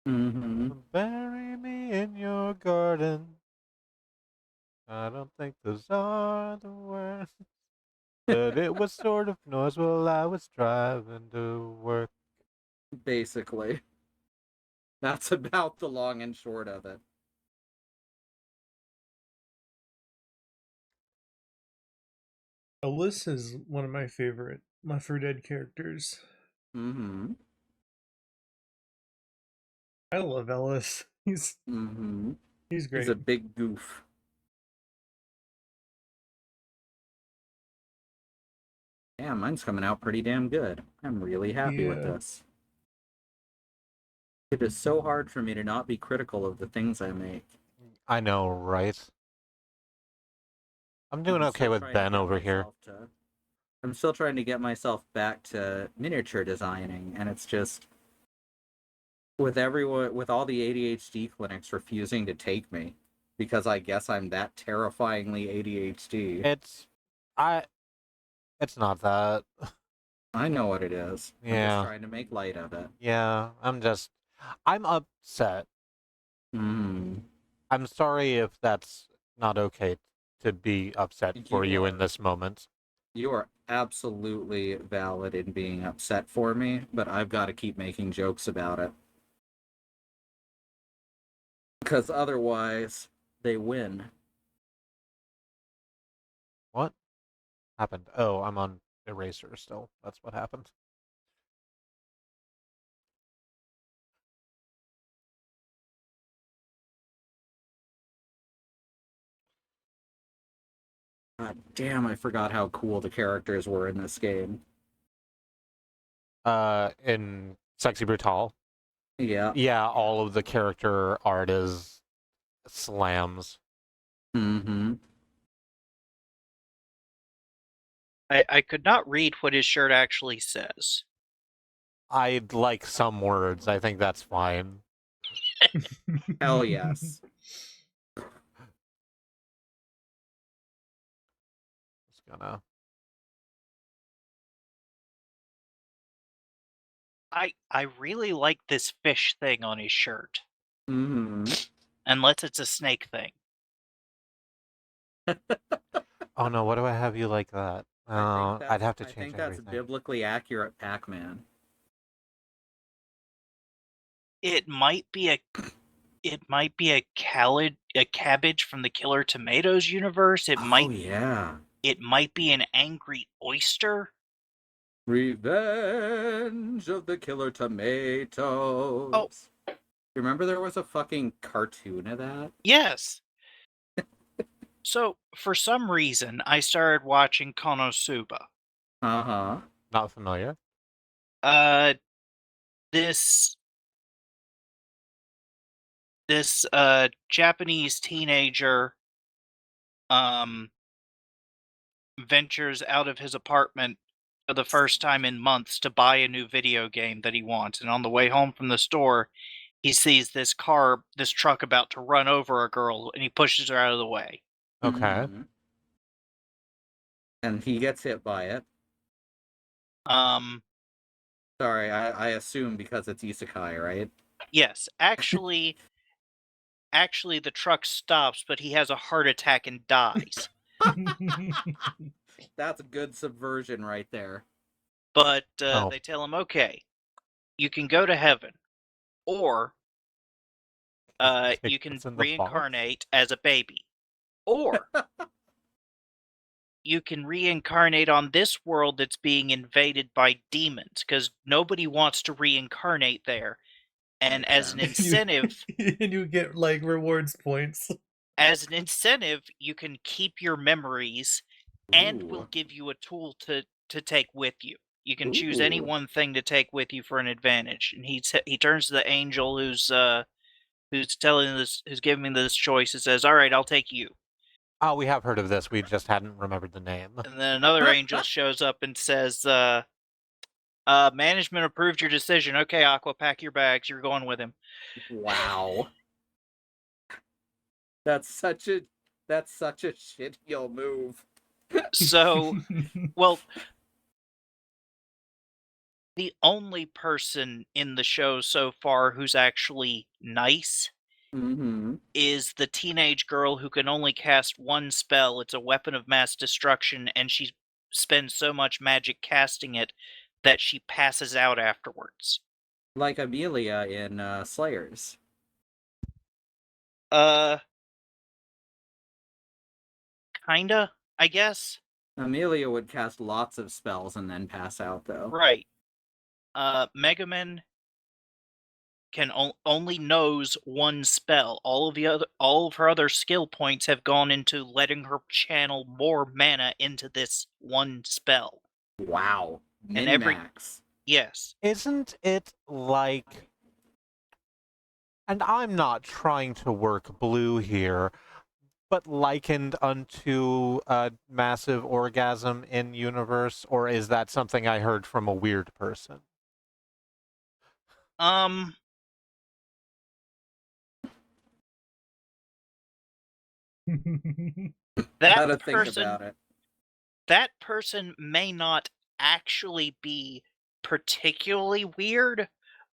Mm-hmm. Bury me in your garden. I don't think those are the words. But it was sort of noise while I was driving to work. Basically. That's about the long and short of it. Alyssa is one of my favorite Left 4 Dead characters. Mm-hmm. I love Ellis. Mm-hmm. He's great. He's a big goof. Yeah, mine's coming out pretty damn good. I'm really happy with Yeah. this. It is so hard for me to not be critical of the things I make. I know, right? I'm doing I'm okay still with trying to Ben get over here. myself I'm still trying to get myself back to miniature designing, and it's just with everyone, with all the ADHD clinics refusing to take me because I guess I'm that terrifyingly ADHD. It's I it's not that. I know what it is. I'm just Yeah. trying to make light of it. Yeah, I'm upset. Mm. I'm sorry if that's not okay to be upset for you in this moment. You are absolutely valid in being upset for me, but I've got to keep making jokes about it. Because otherwise, they win. What happened? Oh, I'm on eraser still. That's what happened. God damn, I forgot how cool the characters were in this game. In Sexy Brutal. Yeah. Yeah, all of the character art is slams. Mm-hmm. I could not read what his shirt actually says. I'd like some words. I think that's fine. Hell yes. Just gonna. I really like this fish thing on his shirt. Mm-hmm. Unless it's a snake thing. Oh no, what do I have you like that? I'd have to I change think that's everything. biblically accurate Pac-Man. It might be a cabbage from the Killer Tomatoes universe. Yeah. It might be an angry oyster. Revenge of the Killer Tomatoes. Oh. Remember there was a fucking cartoon of that? Yes. So, for some reason, I started watching Konosuba. Uh-huh. Not familiar. This Japanese teenager ventures out of his apartment for the first time in months to buy a new video game that he wants, and on the way home from the store, he sees this truck about to run over a girl, and he pushes her out of the way. Okay. Mm-hmm. And he gets hit by it. Sorry, I assume because it's isekai, right? Yes, actually, the truck stops, but he has a heart attack and dies. That's a good subversion right there. But they tell him, okay, you can go to heaven, or you can reincarnate as a baby, or you can reincarnate on this world that's being invaded by demons, because nobody wants to reincarnate there. And Makes as an sense. incentive, and you get like rewards points. as an incentive, you can keep your memories, and Ooh. we'll give you a tool to take with you. You can choose any Ooh. one thing to take with you for an advantage. And he turns to the angel who's giving me this choice, and says, "All right, I'll take you." Oh, we have heard of this. We just hadn't remembered the name. And then another angel shows up and says, management approved your decision. Okay, Aqua, pack your bags. You're going with him. Wow. That's such a shit heel move. So, well, the only person in the show so far who's actually nice Mm-hmm. is the teenage girl who can only cast one spell. It's a weapon of mass destruction, and she spends so much magic casting it that she passes out afterwards. Like Amelia in Slayers. Kinda, I guess. Amelia would cast lots of spells and then pass out, though. Right. Megaman can only knows one spell. All of her other skill points have gone into letting her channel more mana into this one spell. Wow. And Min-max. Yes. Isn't it like... And I'm not trying to work blue here, but likened unto a massive orgasm in universe, or is that something I heard from a weird person? That Gotta think person about it. that person may not actually be particularly weird,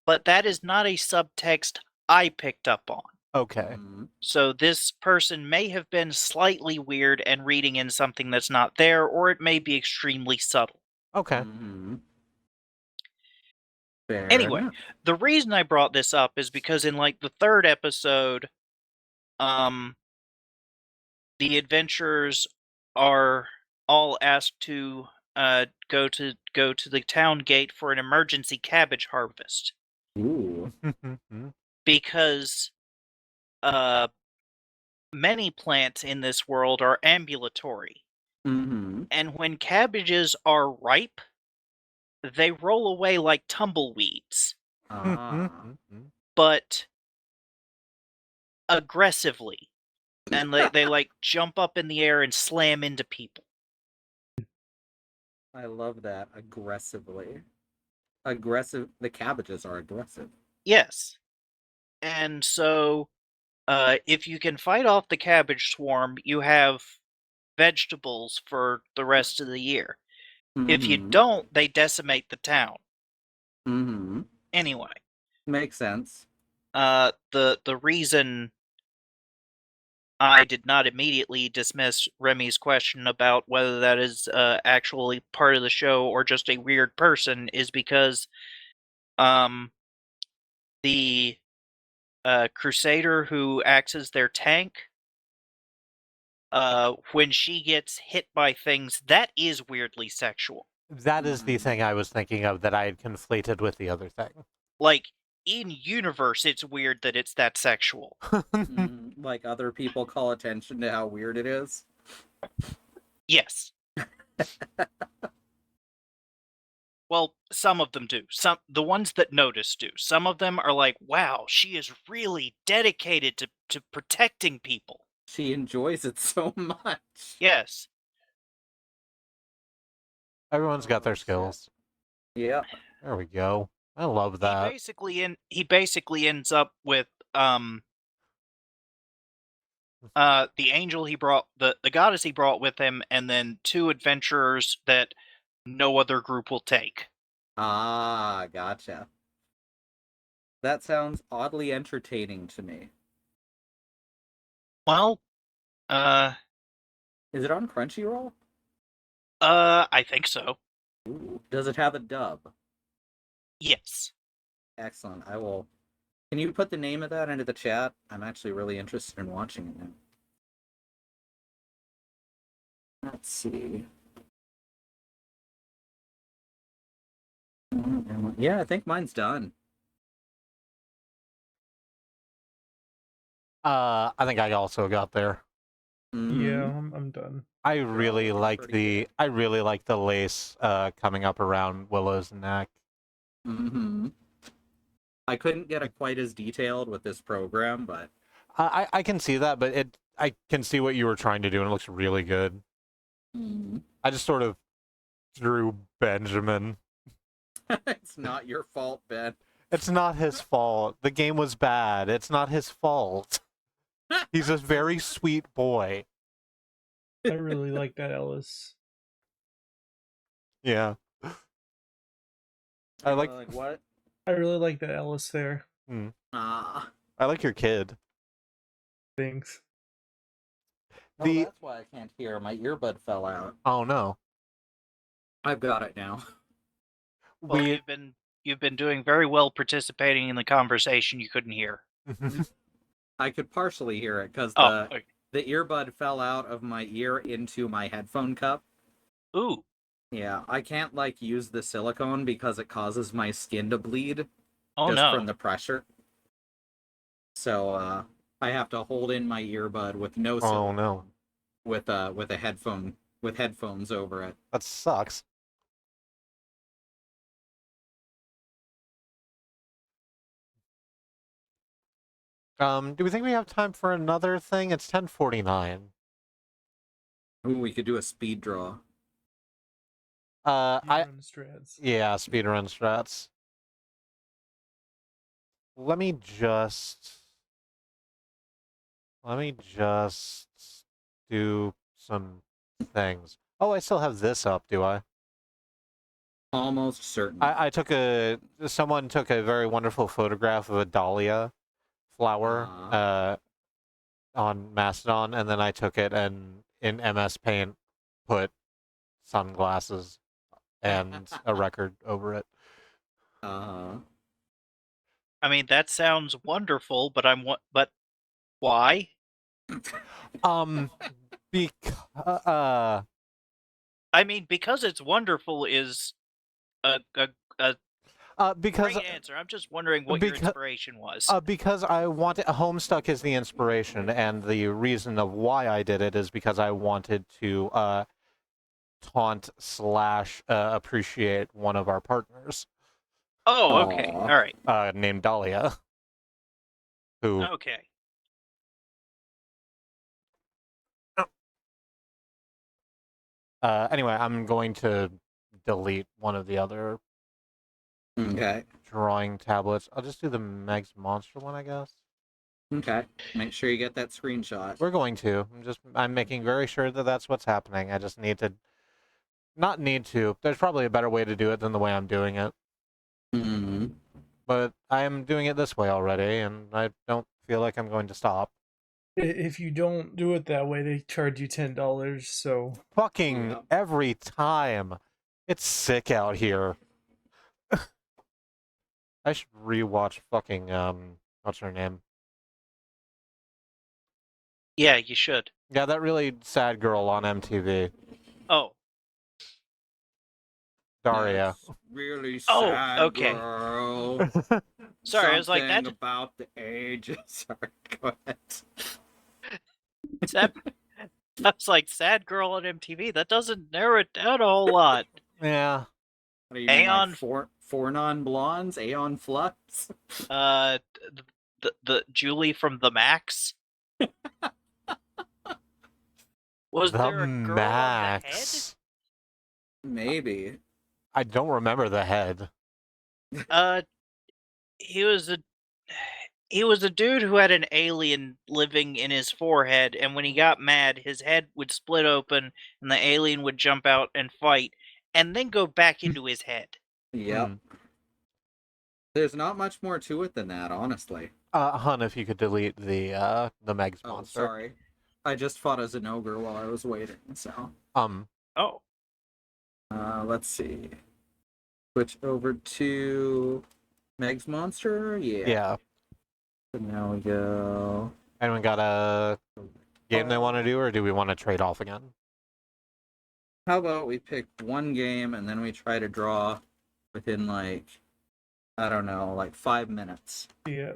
but that is not a subtext I picked up on. Okay. Mhm. So this person may have been slightly weird and reading in something that's not there, or it may be extremely subtle. Okay. Mhm. Fair Anyway, enough. the reason I brought this up is because in like the third episode, the adventurers are all asked to go to the town gate for an emergency cabbage harvest Ooh. because uh, many plants in this world are ambulatory, Mm-hmm. and when cabbages are ripe, they roll away like tumbleweeds, Ah. but aggressively, and they like jump up in the air and slam into people. I love that. Aggressively. Aggressive. The cabbages are aggressive. Yes, and so if you can fight off the cabbage swarm, you have vegetables for the rest of the year. If you Mm-hmm. don't, they decimate the town. Mm-hmm. Anyway, Makes sense. the reason I did not immediately dismiss Remy's question about whether that is actually part of the show or just a weird person is because the Crusader who acts as their tank, when she gets hit by things, that is weirdly sexual. That is the thing I was thinking of that I had conflated with the other thing. Like, in universe, it's weird that it's that sexual. Like other people call attention to how weird it is. Yes. Well, some of them do. The ones that notice do. Some of them are like, wow, she is really dedicated to protecting people. She enjoys it so much. Yes. Everyone's got their shit. skills. Yeah. There we go. I love that. He basically ends up with the angel he brought, the goddess he brought with him, and then two adventurers that no other group will take. Ah, gotcha. That sounds oddly entertaining to me. Well, Is it on Crunchyroll? I think so. Ooh. Does it have a dub? Yes. Excellent. I will. Can you put the name of that into the chat? I'm actually really interested in watching it now. Let's see. Yeah, I think mine's done. I think I also got there. Yeah, I'm done. I really looking like pretty the lace coming up around Willow's neck. Mm-hmm. I couldn't get it quite as detailed with this program, but I can see that, but I can see what you were trying to do, and it looks really good. I just sort of drew Benjamin. it's not your fault, Ben. It's not his fault. The game was bad. It's not his fault. He's a very sweet boy. I really like that Ellis. Yeah. I like what? I really like that Ellis there. Ah. I like your kid. Thanks. Oh, that's why I can't hear. My earbud fell out. Oh no. I've got it now. Well, you've been doing very well participating in the conversation you couldn't hear. I could partially hear it because okay. the earbud fell out of my ear into my headphone cup. Ooh. Yeah, I can't like use the silicone because it causes my skin to bleed. Oh just no. from the pressure. So I have to hold in my earbud with no silicone. Oh no. With a headphone with headphones over it. That sucks. Do we think we have time for another thing? It's 10:49. Ooh, we could do a speed draw. Run strats. Yeah, speedrun strats. Let me just do some things. Oh, I still have this up, do I? Almost certain. Someone took a very wonderful photograph of a dahlia flower on Mastodon, and then I took it and in MS Paint put sunglasses and a record over it. Uh-huh. I mean, that sounds wonderful, but but why? Because I mean, because it's wonderful is a because great answer. I'm just wondering what your inspiration was. because I wanted Homestuck is the inspiration, and the reason of why I did it is because I wanted to taunt / appreciate one of our partners. Oh, okay, Aw. all right, Named Dahlia. Who? okay. Anyway, I'm going to delete one of the other Okay. drawing tablets. I'll just do the Meg's Monster one, I guess. Okay. Make sure you get that screenshot. We're going to. I'm making very sure that that's what's happening. I just need to. Not need to. There's probably a better way to do it than the way I'm doing it. Mm-hmm. But I am doing it this way already, and I don't feel like I'm going to stop. If you don't do it that way, they charge you $10. So Fucking Yeah. every time. It's sick out here. I should rewatch fucking what's her name? Yeah, you should. Yeah, that really sad girl on MTV. Oh, Daria. That's really Oh, sad, okay. girl. sorry, I was like Something that. about the age. Sorry, go ahead. That that's like sad girl on MTV. That doesn't narrow it down a whole lot. Yeah. What do you mean, Aeon- like four non-blondes? Aeon Flux? The Julie from the Max. Was The there a girl Max. on the head? Maybe. I don't remember the head. He was a dude who had an alien living in his forehead, and when he got mad, his head would split open, and the alien would jump out and fight, and then go back into his head. Yep. There's not much more to it than that, honestly. Hun, if you could delete the Meg's Oh, Monster. sorry. I just fought as an ogre while I was waiting, so. Oh. Let's see. Switch over to Meg's Monster? Yeah. Yeah. So now we go. Anyone got a game they want to do, or do we want to trade off again? How about we pick one game and then we try to draw within, like, I don't know, like 5 minutes. yeah,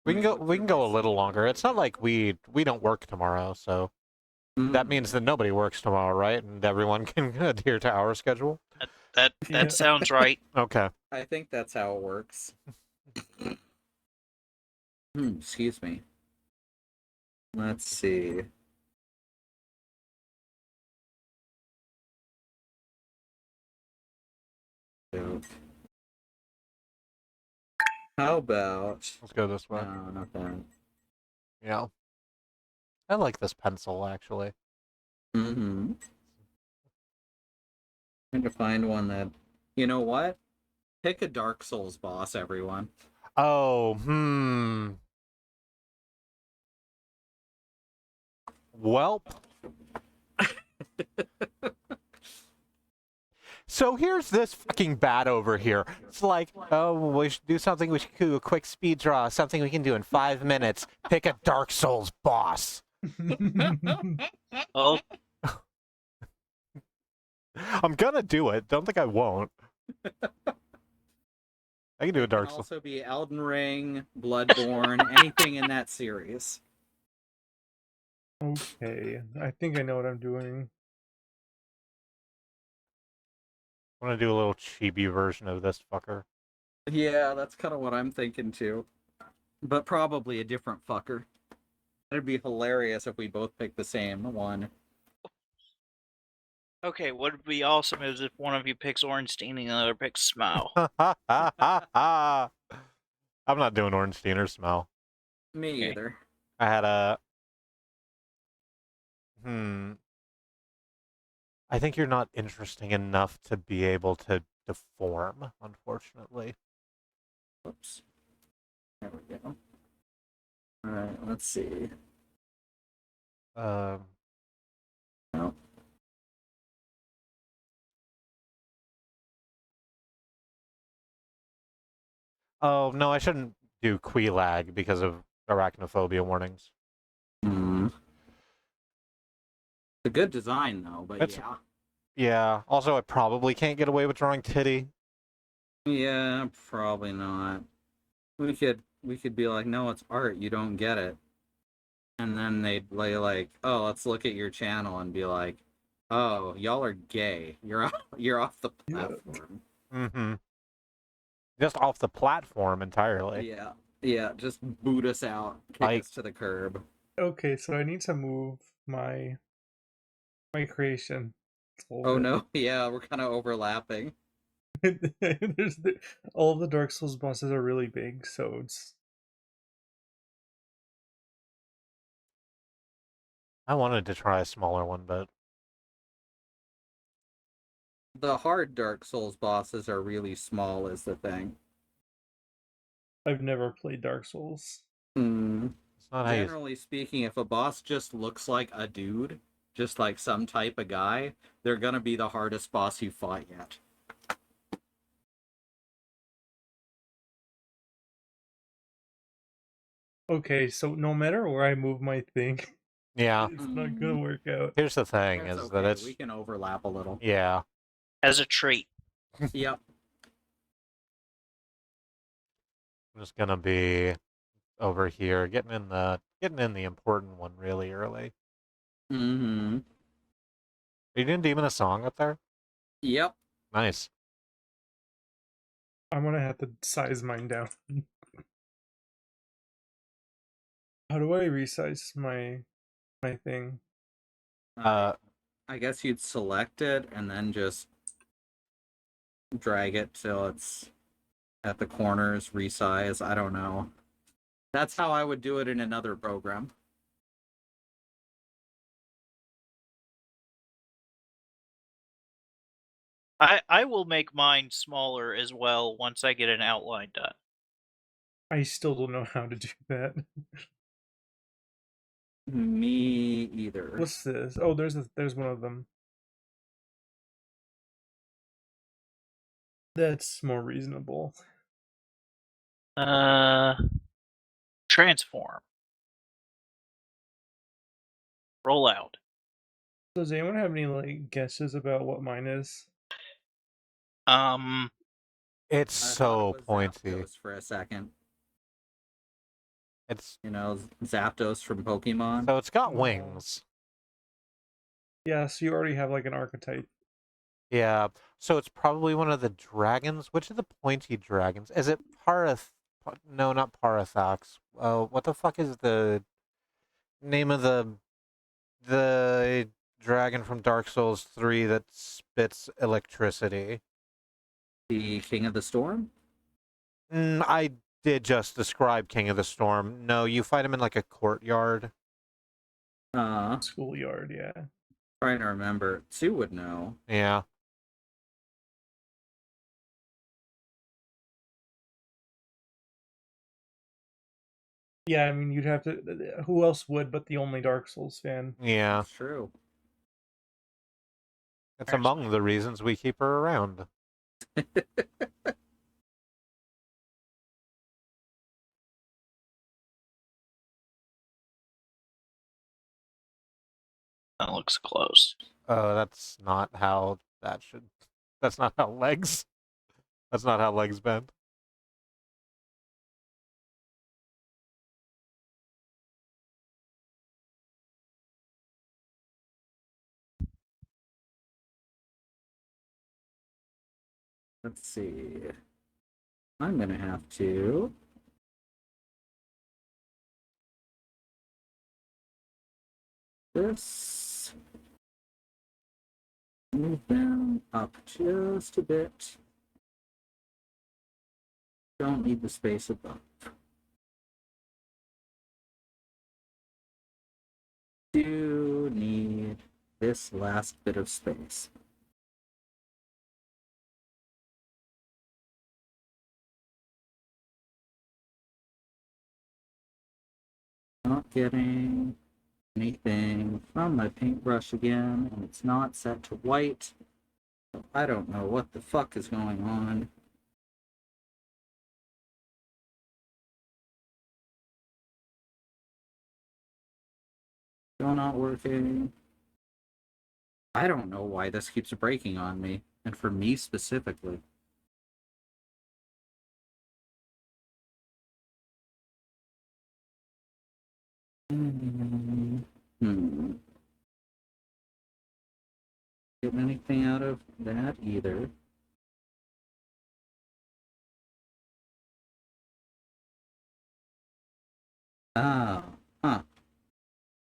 We can go a little longer. It's not like we don't work tomorrow, so that means that nobody works tomorrow, right? And everyone can adhere to our schedule. That Yeah. sounds right. Okay. I think that's how it works. Excuse me. Let's see. How about... Let's go this way. No, not that. Yeah. I like this pencil, actually. Mm-hmm. Trying to find one that... You know what? Pick a Dark Souls boss, everyone. Oh, Welp. So here's this fucking bat over here. It's like, oh, we should do something. We should do a quick speed draw. Something we can do in 5 minutes. Pick a Dark Souls boss. Oh, I'm gonna do it. Don't think I won't. I can do a It Dark can Souls. also be Elden Ring, Bloodborne, anything in that series. okay. I think I know what I'm doing. I want to do a little chibi version of this fucker. Yeah, that's kind of what I'm thinking too. but probably a different fucker. It'd be hilarious if we both picked the same one. Okay, what would be awesome is if one of you picks Ornstein and the other picks Smile. I'm not doing Ornstein or Smell. Me Okay. either. I had a. I think you're not interesting enough to be able to deform, unfortunately. Whoops. There we go. All right, let's see. Um, No. oh, no, I shouldn't do Queelag because of arachnophobia warnings. Hmm. It's a good design though, but It's, yeah. yeah. Also, I probably can't get away with drawing titty. Yeah, probably not. We could be like, no, it's art, you don't get it. And then they'd lay like, oh, let's look at your channel and be like, oh, y'all are gay. You're off the Yeah. platform. Mm-hmm. Just off the platform entirely. Yeah. Yeah, just boot us out, kick us to the curb. Okay, so I need to move my creation. a little Oh bit. no, yeah, we're kind of overlapping. All of the Dark Souls bosses are really big, so it's I wanted to try a smaller one, but The hard Dark Souls bosses are really small, is the thing. I've never played Dark Souls. Hmm. it's not how you. Generally speaking, if a boss just looks like a dude, just like some type of guy, they're gonna be the hardest boss you fought yet. Okay, so no matter where I move my thing, Yeah. it's not gonna work out. Here's the thing: That's is that okay. it's We can overlap a little. yeah. As a treat. Yep. I'm just gonna be over here, getting in the important one really early. Mm-hmm. Are you doing Demon a Song up there? Yep. Nice. I'm gonna have to size mine down. How do I resize my thing? I guess you'd select it and then just drag it till it's at the corners, resize. I don't know. That's how I would do it in another program. I will make mine smaller as well once I get an outline done. I still don't know how to do that. Me either. What's this? Oh, there's one of them. That's more reasonable. Transform. Roll out. So does anyone have any like guesses about what mine is? It's I thought so it was pointy. Zapdos for a second. It's You know, Zapdos from Pokemon. so it's got Oh. wings. Yeah, so you already have like an archetype. Yeah. So it's probably one of the dragons. Which of the pointy dragons? Is it No, not Parathax. What the fuck is the name of the dragon from Dark Souls 3 that spits electricity? The King of the Storm? I did just describe King of the Storm. No, you fight him in like a courtyard. Schoolyard, yeah. Trying to remember. Sue would know. Yeah. Yeah, I mean you'd have to. Who else would but the only Dark Souls fan? Yeah. It's true. It's among the reasons we keep her around. That looks close. Oh, that's not how that should. That's not how legs. That's not how legs bend. Let's see. I'm gonna have to this. Move them up just a bit. Don't need the space above. Do need this last bit of space. Not getting anything from my paintbrush again, and it's not set to white. So I don't know what the fuck is going on. Still not working. I don't know why this keeps breaking on me, and for me specifically. Hmm. Get anything out of that either. Ah, huh.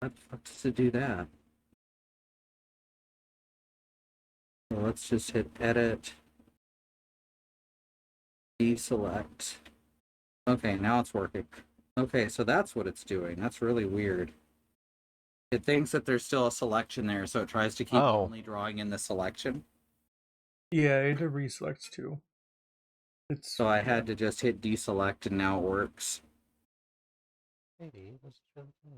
What the fuck does it do that? So let's just hit edit, deselect. Okay, now it's working. Okay, so that's what it's doing. That's really weird. It thinks that there's still a selection there, so it tries to keep only drawing in the selection. Yeah, I had to reselect too. So I had to just hit deselect and now it works. Maybe let's jump in.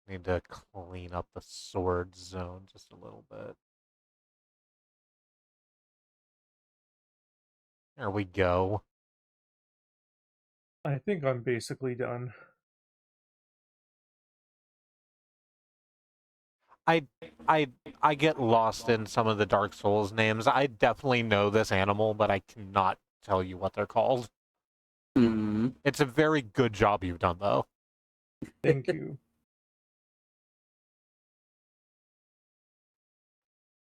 Need to clean up the sword zone just a little bit. There we go. I think I'm basically done. I get lost in some of the Dark Souls names. I definitely know this animal, but I cannot tell you what they're called. Mm. It's a very good job you've done, though. Thank you.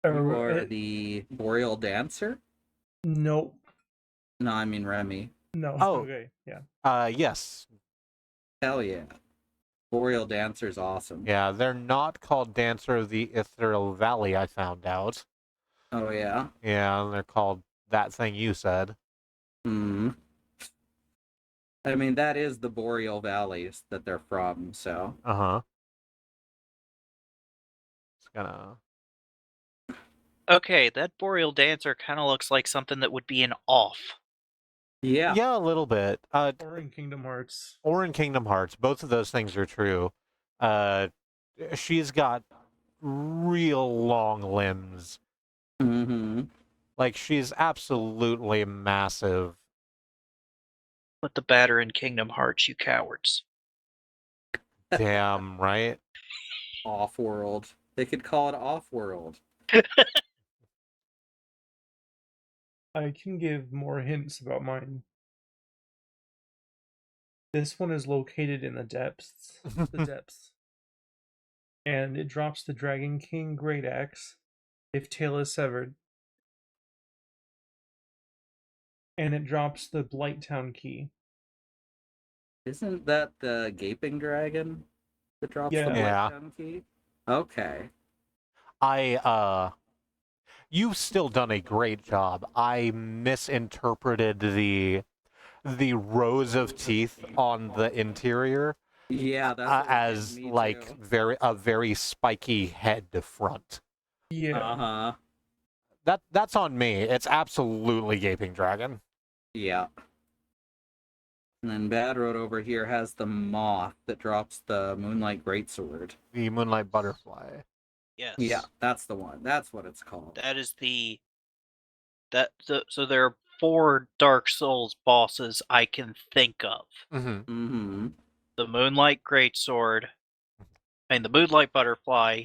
You are the Boreal Dancer? Nope. No, I mean Remmi. No. Oh. Okay. Yeah. Yes. Hell yeah. Boreal Dancer's awesome. Yeah, they're not called Dancer of the Ethereal Valley, I found out. Oh yeah? Yeah, they're called that thing you said. Hmm. I mean, that is the Boreal Valleys that they're from, so. Uh-huh. It's gonna... Okay, that Boreal Dancer kind of looks like something that would be an off. Yeah. Yeah, a little bit. Or in Kingdom Hearts. Or in Kingdom Hearts. Both of those things are true. She's got real long limbs. Mm-hmm. Like, she's absolutely massive. Put the batter in Kingdom Hearts, you cowards. Damn, right? Off-world. They could call it off-world. I can give more hints about mine. This one is located in the depths. And it drops the Dragon King Great Axe if tail is severed. And it drops the Blighttown key. Isn't that the Gaping Dragon that drops the Yeah. Blighttown key? Okay. You've still done a great job. I misinterpreted the rows of teeth on the interior Yeah, that's as me like too. very spiky head to front. Yeah. Uh-huh. That's on me. It's absolutely Gaping Dragon. Yeah. And then Bad Road over here has the moth that drops the Moonlight Greatsword. The Moonlight Butterfly. Yes. Yeah, that's the one. That's what it's called. That is so there are 4 Dark Souls bosses I can think of. Mm-hmm. Mm-hmm. The Moonlight Greatsword, the Moonlight Butterfly,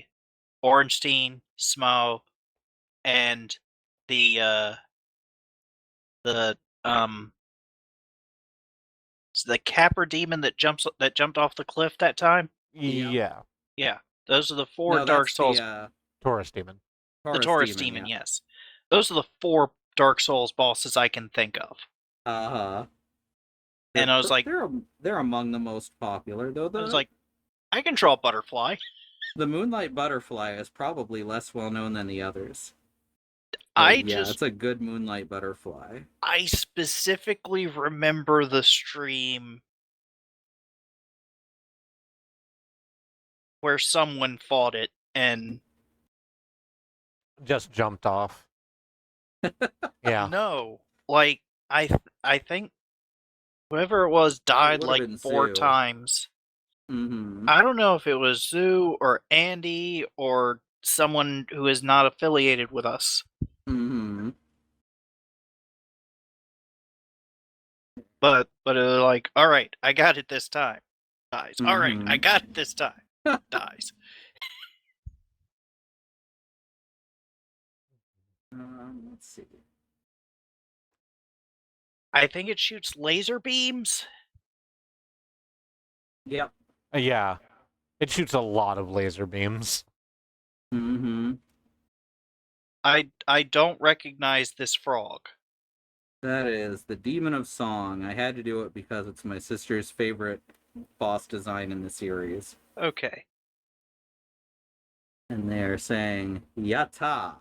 Ornstein, Smo, and the Capper demon that jumped off the cliff that time. Yeah. Yeah, those are the 4 No, Dark that's Souls. the Taurus Demon. The Taurus demon, yeah. yes. Those are the 4 Dark Souls bosses I can think of. Uh-huh. And I was like, they're among the most popular though. I was like, I can draw a butterfly. The Moonlight Butterfly is probably less well known than the others. It's a good Moonlight Butterfly. I specifically remember the stream where someone fought it and Just jumped off. Yeah. no, like I think whoever it was died would've like been 4 Sue. times. Mm-hmm. I don't know if it was Zoo or Andy or someone who is not affiliated with us. Mm-hmm. But it was like, all right, I got it this time. Dies. All right, I Mhm. got it this time. Dies. Let's see. I think it shoots laser beams. Yep. Yeah. It shoots a lot of laser beams. Mm-hmm. I don't recognize this frog. That is the Demon of Song. I had to do it because it's my sister's favorite boss design in the series. Okay. And they're saying Yatta.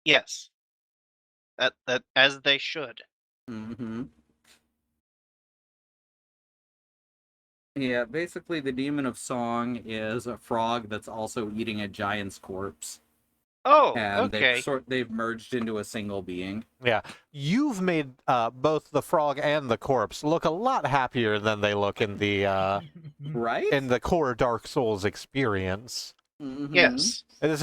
Yes. That as they should. Mm-hmm. Yeah, basically the Demon of Song is a frog that's also eating a giant's corpse. Oh, And okay. they've merged into a single being. Yeah. You've made both the frog and the corpse look a lot happier than they look in the Right? in the core Dark Souls experience. Mm-hmm. Yes. And this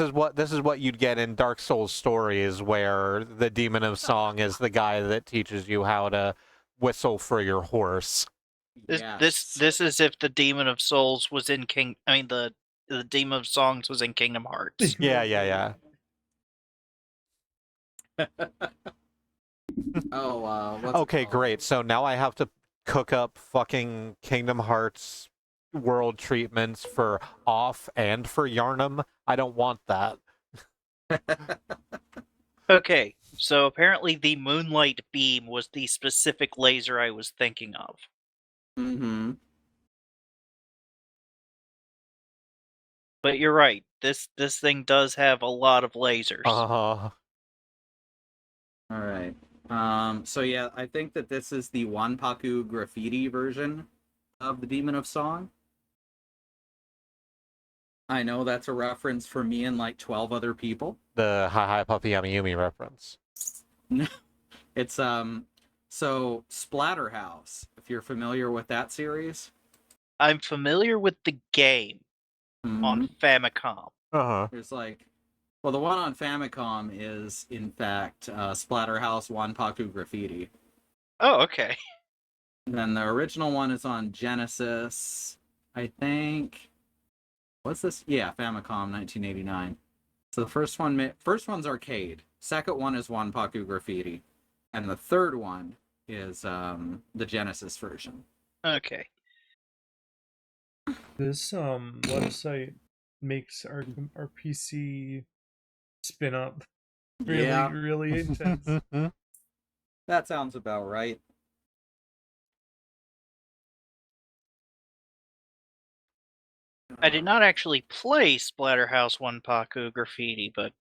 is what you'd get in Dark Souls stories, where the Demon of Song is the guy that teaches you how to whistle for your horse. This is if the Demon of Souls was in the Demon of Songs was in Kingdom Hearts. Yeah. What's Okay, it called? great. So now I have to cook up fucking Kingdom Hearts world treatments for Off and for Yarnum. I don't want that. Okay, so apparently the Moonlight Beam was the specific laser I was thinking of. Mm-hmm. But you're right. This thing does have a lot of lasers. Uh-huh. All right. So yeah, I think that this is the Wanpaku graffiti version of the Demon of Song. I know that's a reference for me and like 12 other people. The Hi Hi Puppy Yummy Yumi reference. It's so Splatterhouse, if you're familiar with that series. I'm familiar with the game on Famicom. Uh-huh. There's the one on Famicom is in fact Splatterhouse Wanpaku Graffiti. Oh, okay. And then the original one is on Genesis, I think. What's this? Yeah, Famicom 1989. So the first one's arcade. Second one is Wanpaku Graffiti. And the third one is the Genesis version. Okay. This website makes our PC spin up really intense. That sounds about right. I did not actually play Splatterhouse Wanpaku Graffiti, but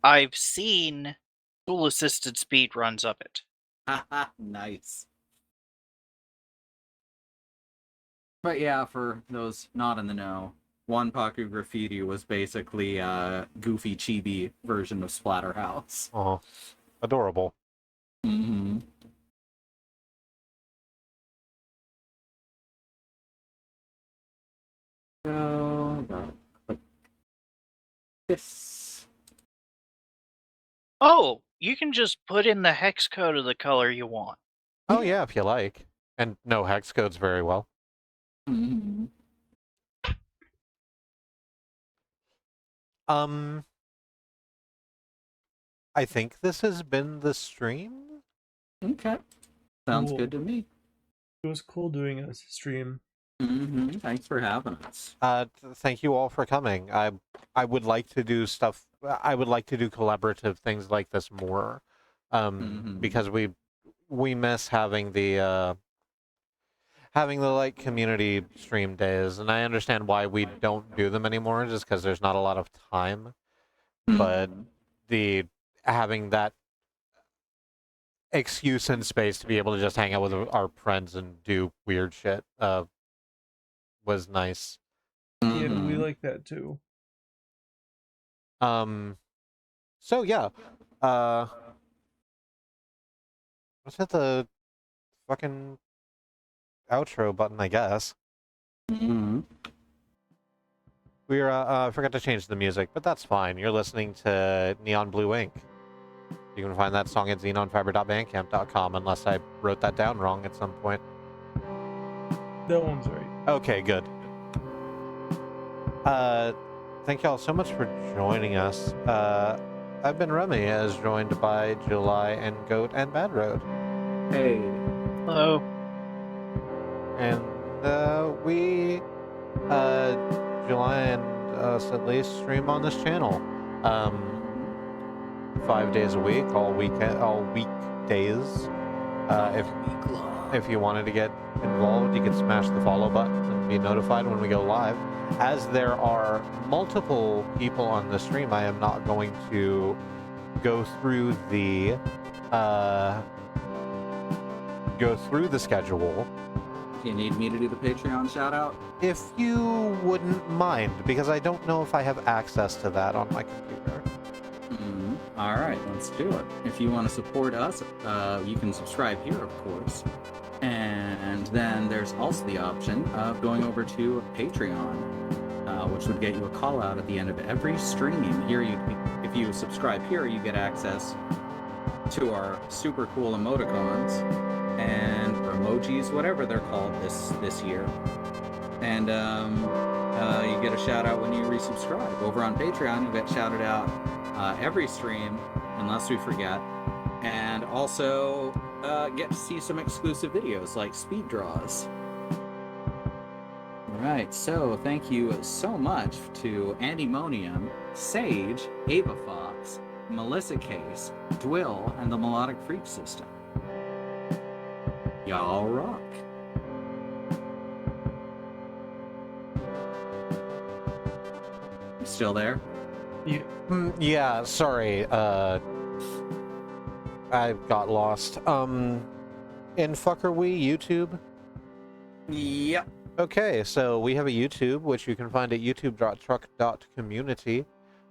I've seen tool-assisted speedruns of it. Nice. But yeah, for those not in the know, Wanpaku Graffiti was basically a goofy chibi version of Splatterhouse. Oh, adorable. Mm-hmm. So, click this. Oh, you can just put in the hex code of the color you want. Oh yeah, if you like. And no hex codes very well. Mm-hmm. I think this has been the stream. Okay. Sounds Cool. good to me. It was cool doing a stream. Mm-hmm. Thanks for having us. Thank you all for coming. I would like to do stuff. I would like to do collaborative things like this more, because we we miss having the like community stream days, and I understand why we don't do them anymore, just because there's not a lot of time. But the having that excuse and space to be able to just hang out with our friends and do weird shit was nice. Yeah, we like that too. So yeah, let's hit the fucking outro button, I guess. We're I forgot to change the music, but that's fine. You're listening to Neon Blue Ink. You can find that song at xenonfiber.bandcamp.com, unless I wrote that down wrong at some point. That one's right. Okay, good. Thank y'all so much for joining us. I've been Remmi, as joined by July and Goat and Bad Road. Hey. Hello. And we, July and us at least, stream on this channel 5 days a week, all weekdays. If you wanted to get involved, you could smash the follow button and be notified when we go live. As there are multiple people on the stream, I am not going to go through the schedule. Do you need me to do the Patreon shout out? If you wouldn't mind, because I don't know if I have access to that on my computer. All right, let's do it. If you want to support us, you can subscribe here, of course. And then there's also the option of going over to Patreon, which would get you a call out at the end of every stream. Here, if you subscribe here, you get access to our super cool emoticons and emojis, whatever they're called this year. And you get a shout out when you resubscribe. Over on Patreon, you get shouted out every stream, unless we forget. And also get to see some exclusive videos like speed draws. Alright, so thank you so much to Andymonium, Sage, Ava Fox, Melissa Case, Dwill, and the Melodic Freak System. Y'all rock. You still there? Yeah, sorry. I got lost. In Fucker We YouTube? Yep. Okay, so we have a YouTube, which you can find at youtube.truck.community,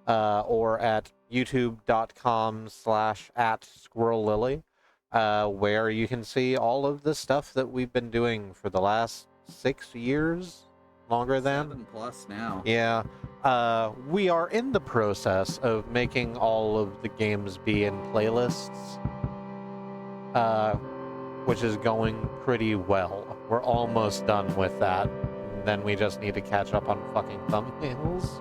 or at youtube.com/@squirrellily, where you can see all of the stuff that we've been doing for the last 6 years, longer than. 7+ now. Yeah. We are in the process of making all of the games be in playlists, which is going pretty well. We're almost done with that. Then we just need to catch up on fucking thumbnails.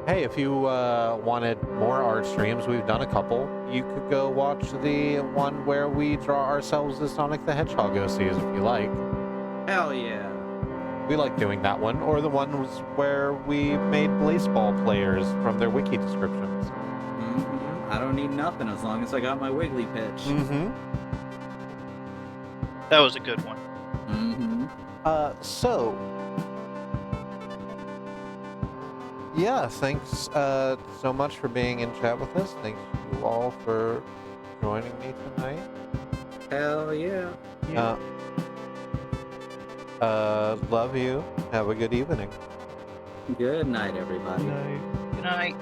Hey, if you wanted more art streams, we've done a couple. You could go watch the one where we draw ourselves as Sonic the Hedgehog OCs if you like. Hell yeah. We like doing that one, or the ones where we made baseball players from their wiki descriptions. I don't need nothing as long as I got my Wiggly pitch. That was a good one. So yeah, thanks so much for being in chat with us. Thanks you all for joining me tonight. Hell yeah. Love you. Have a good evening. Good night, everybody. Good night. Good night.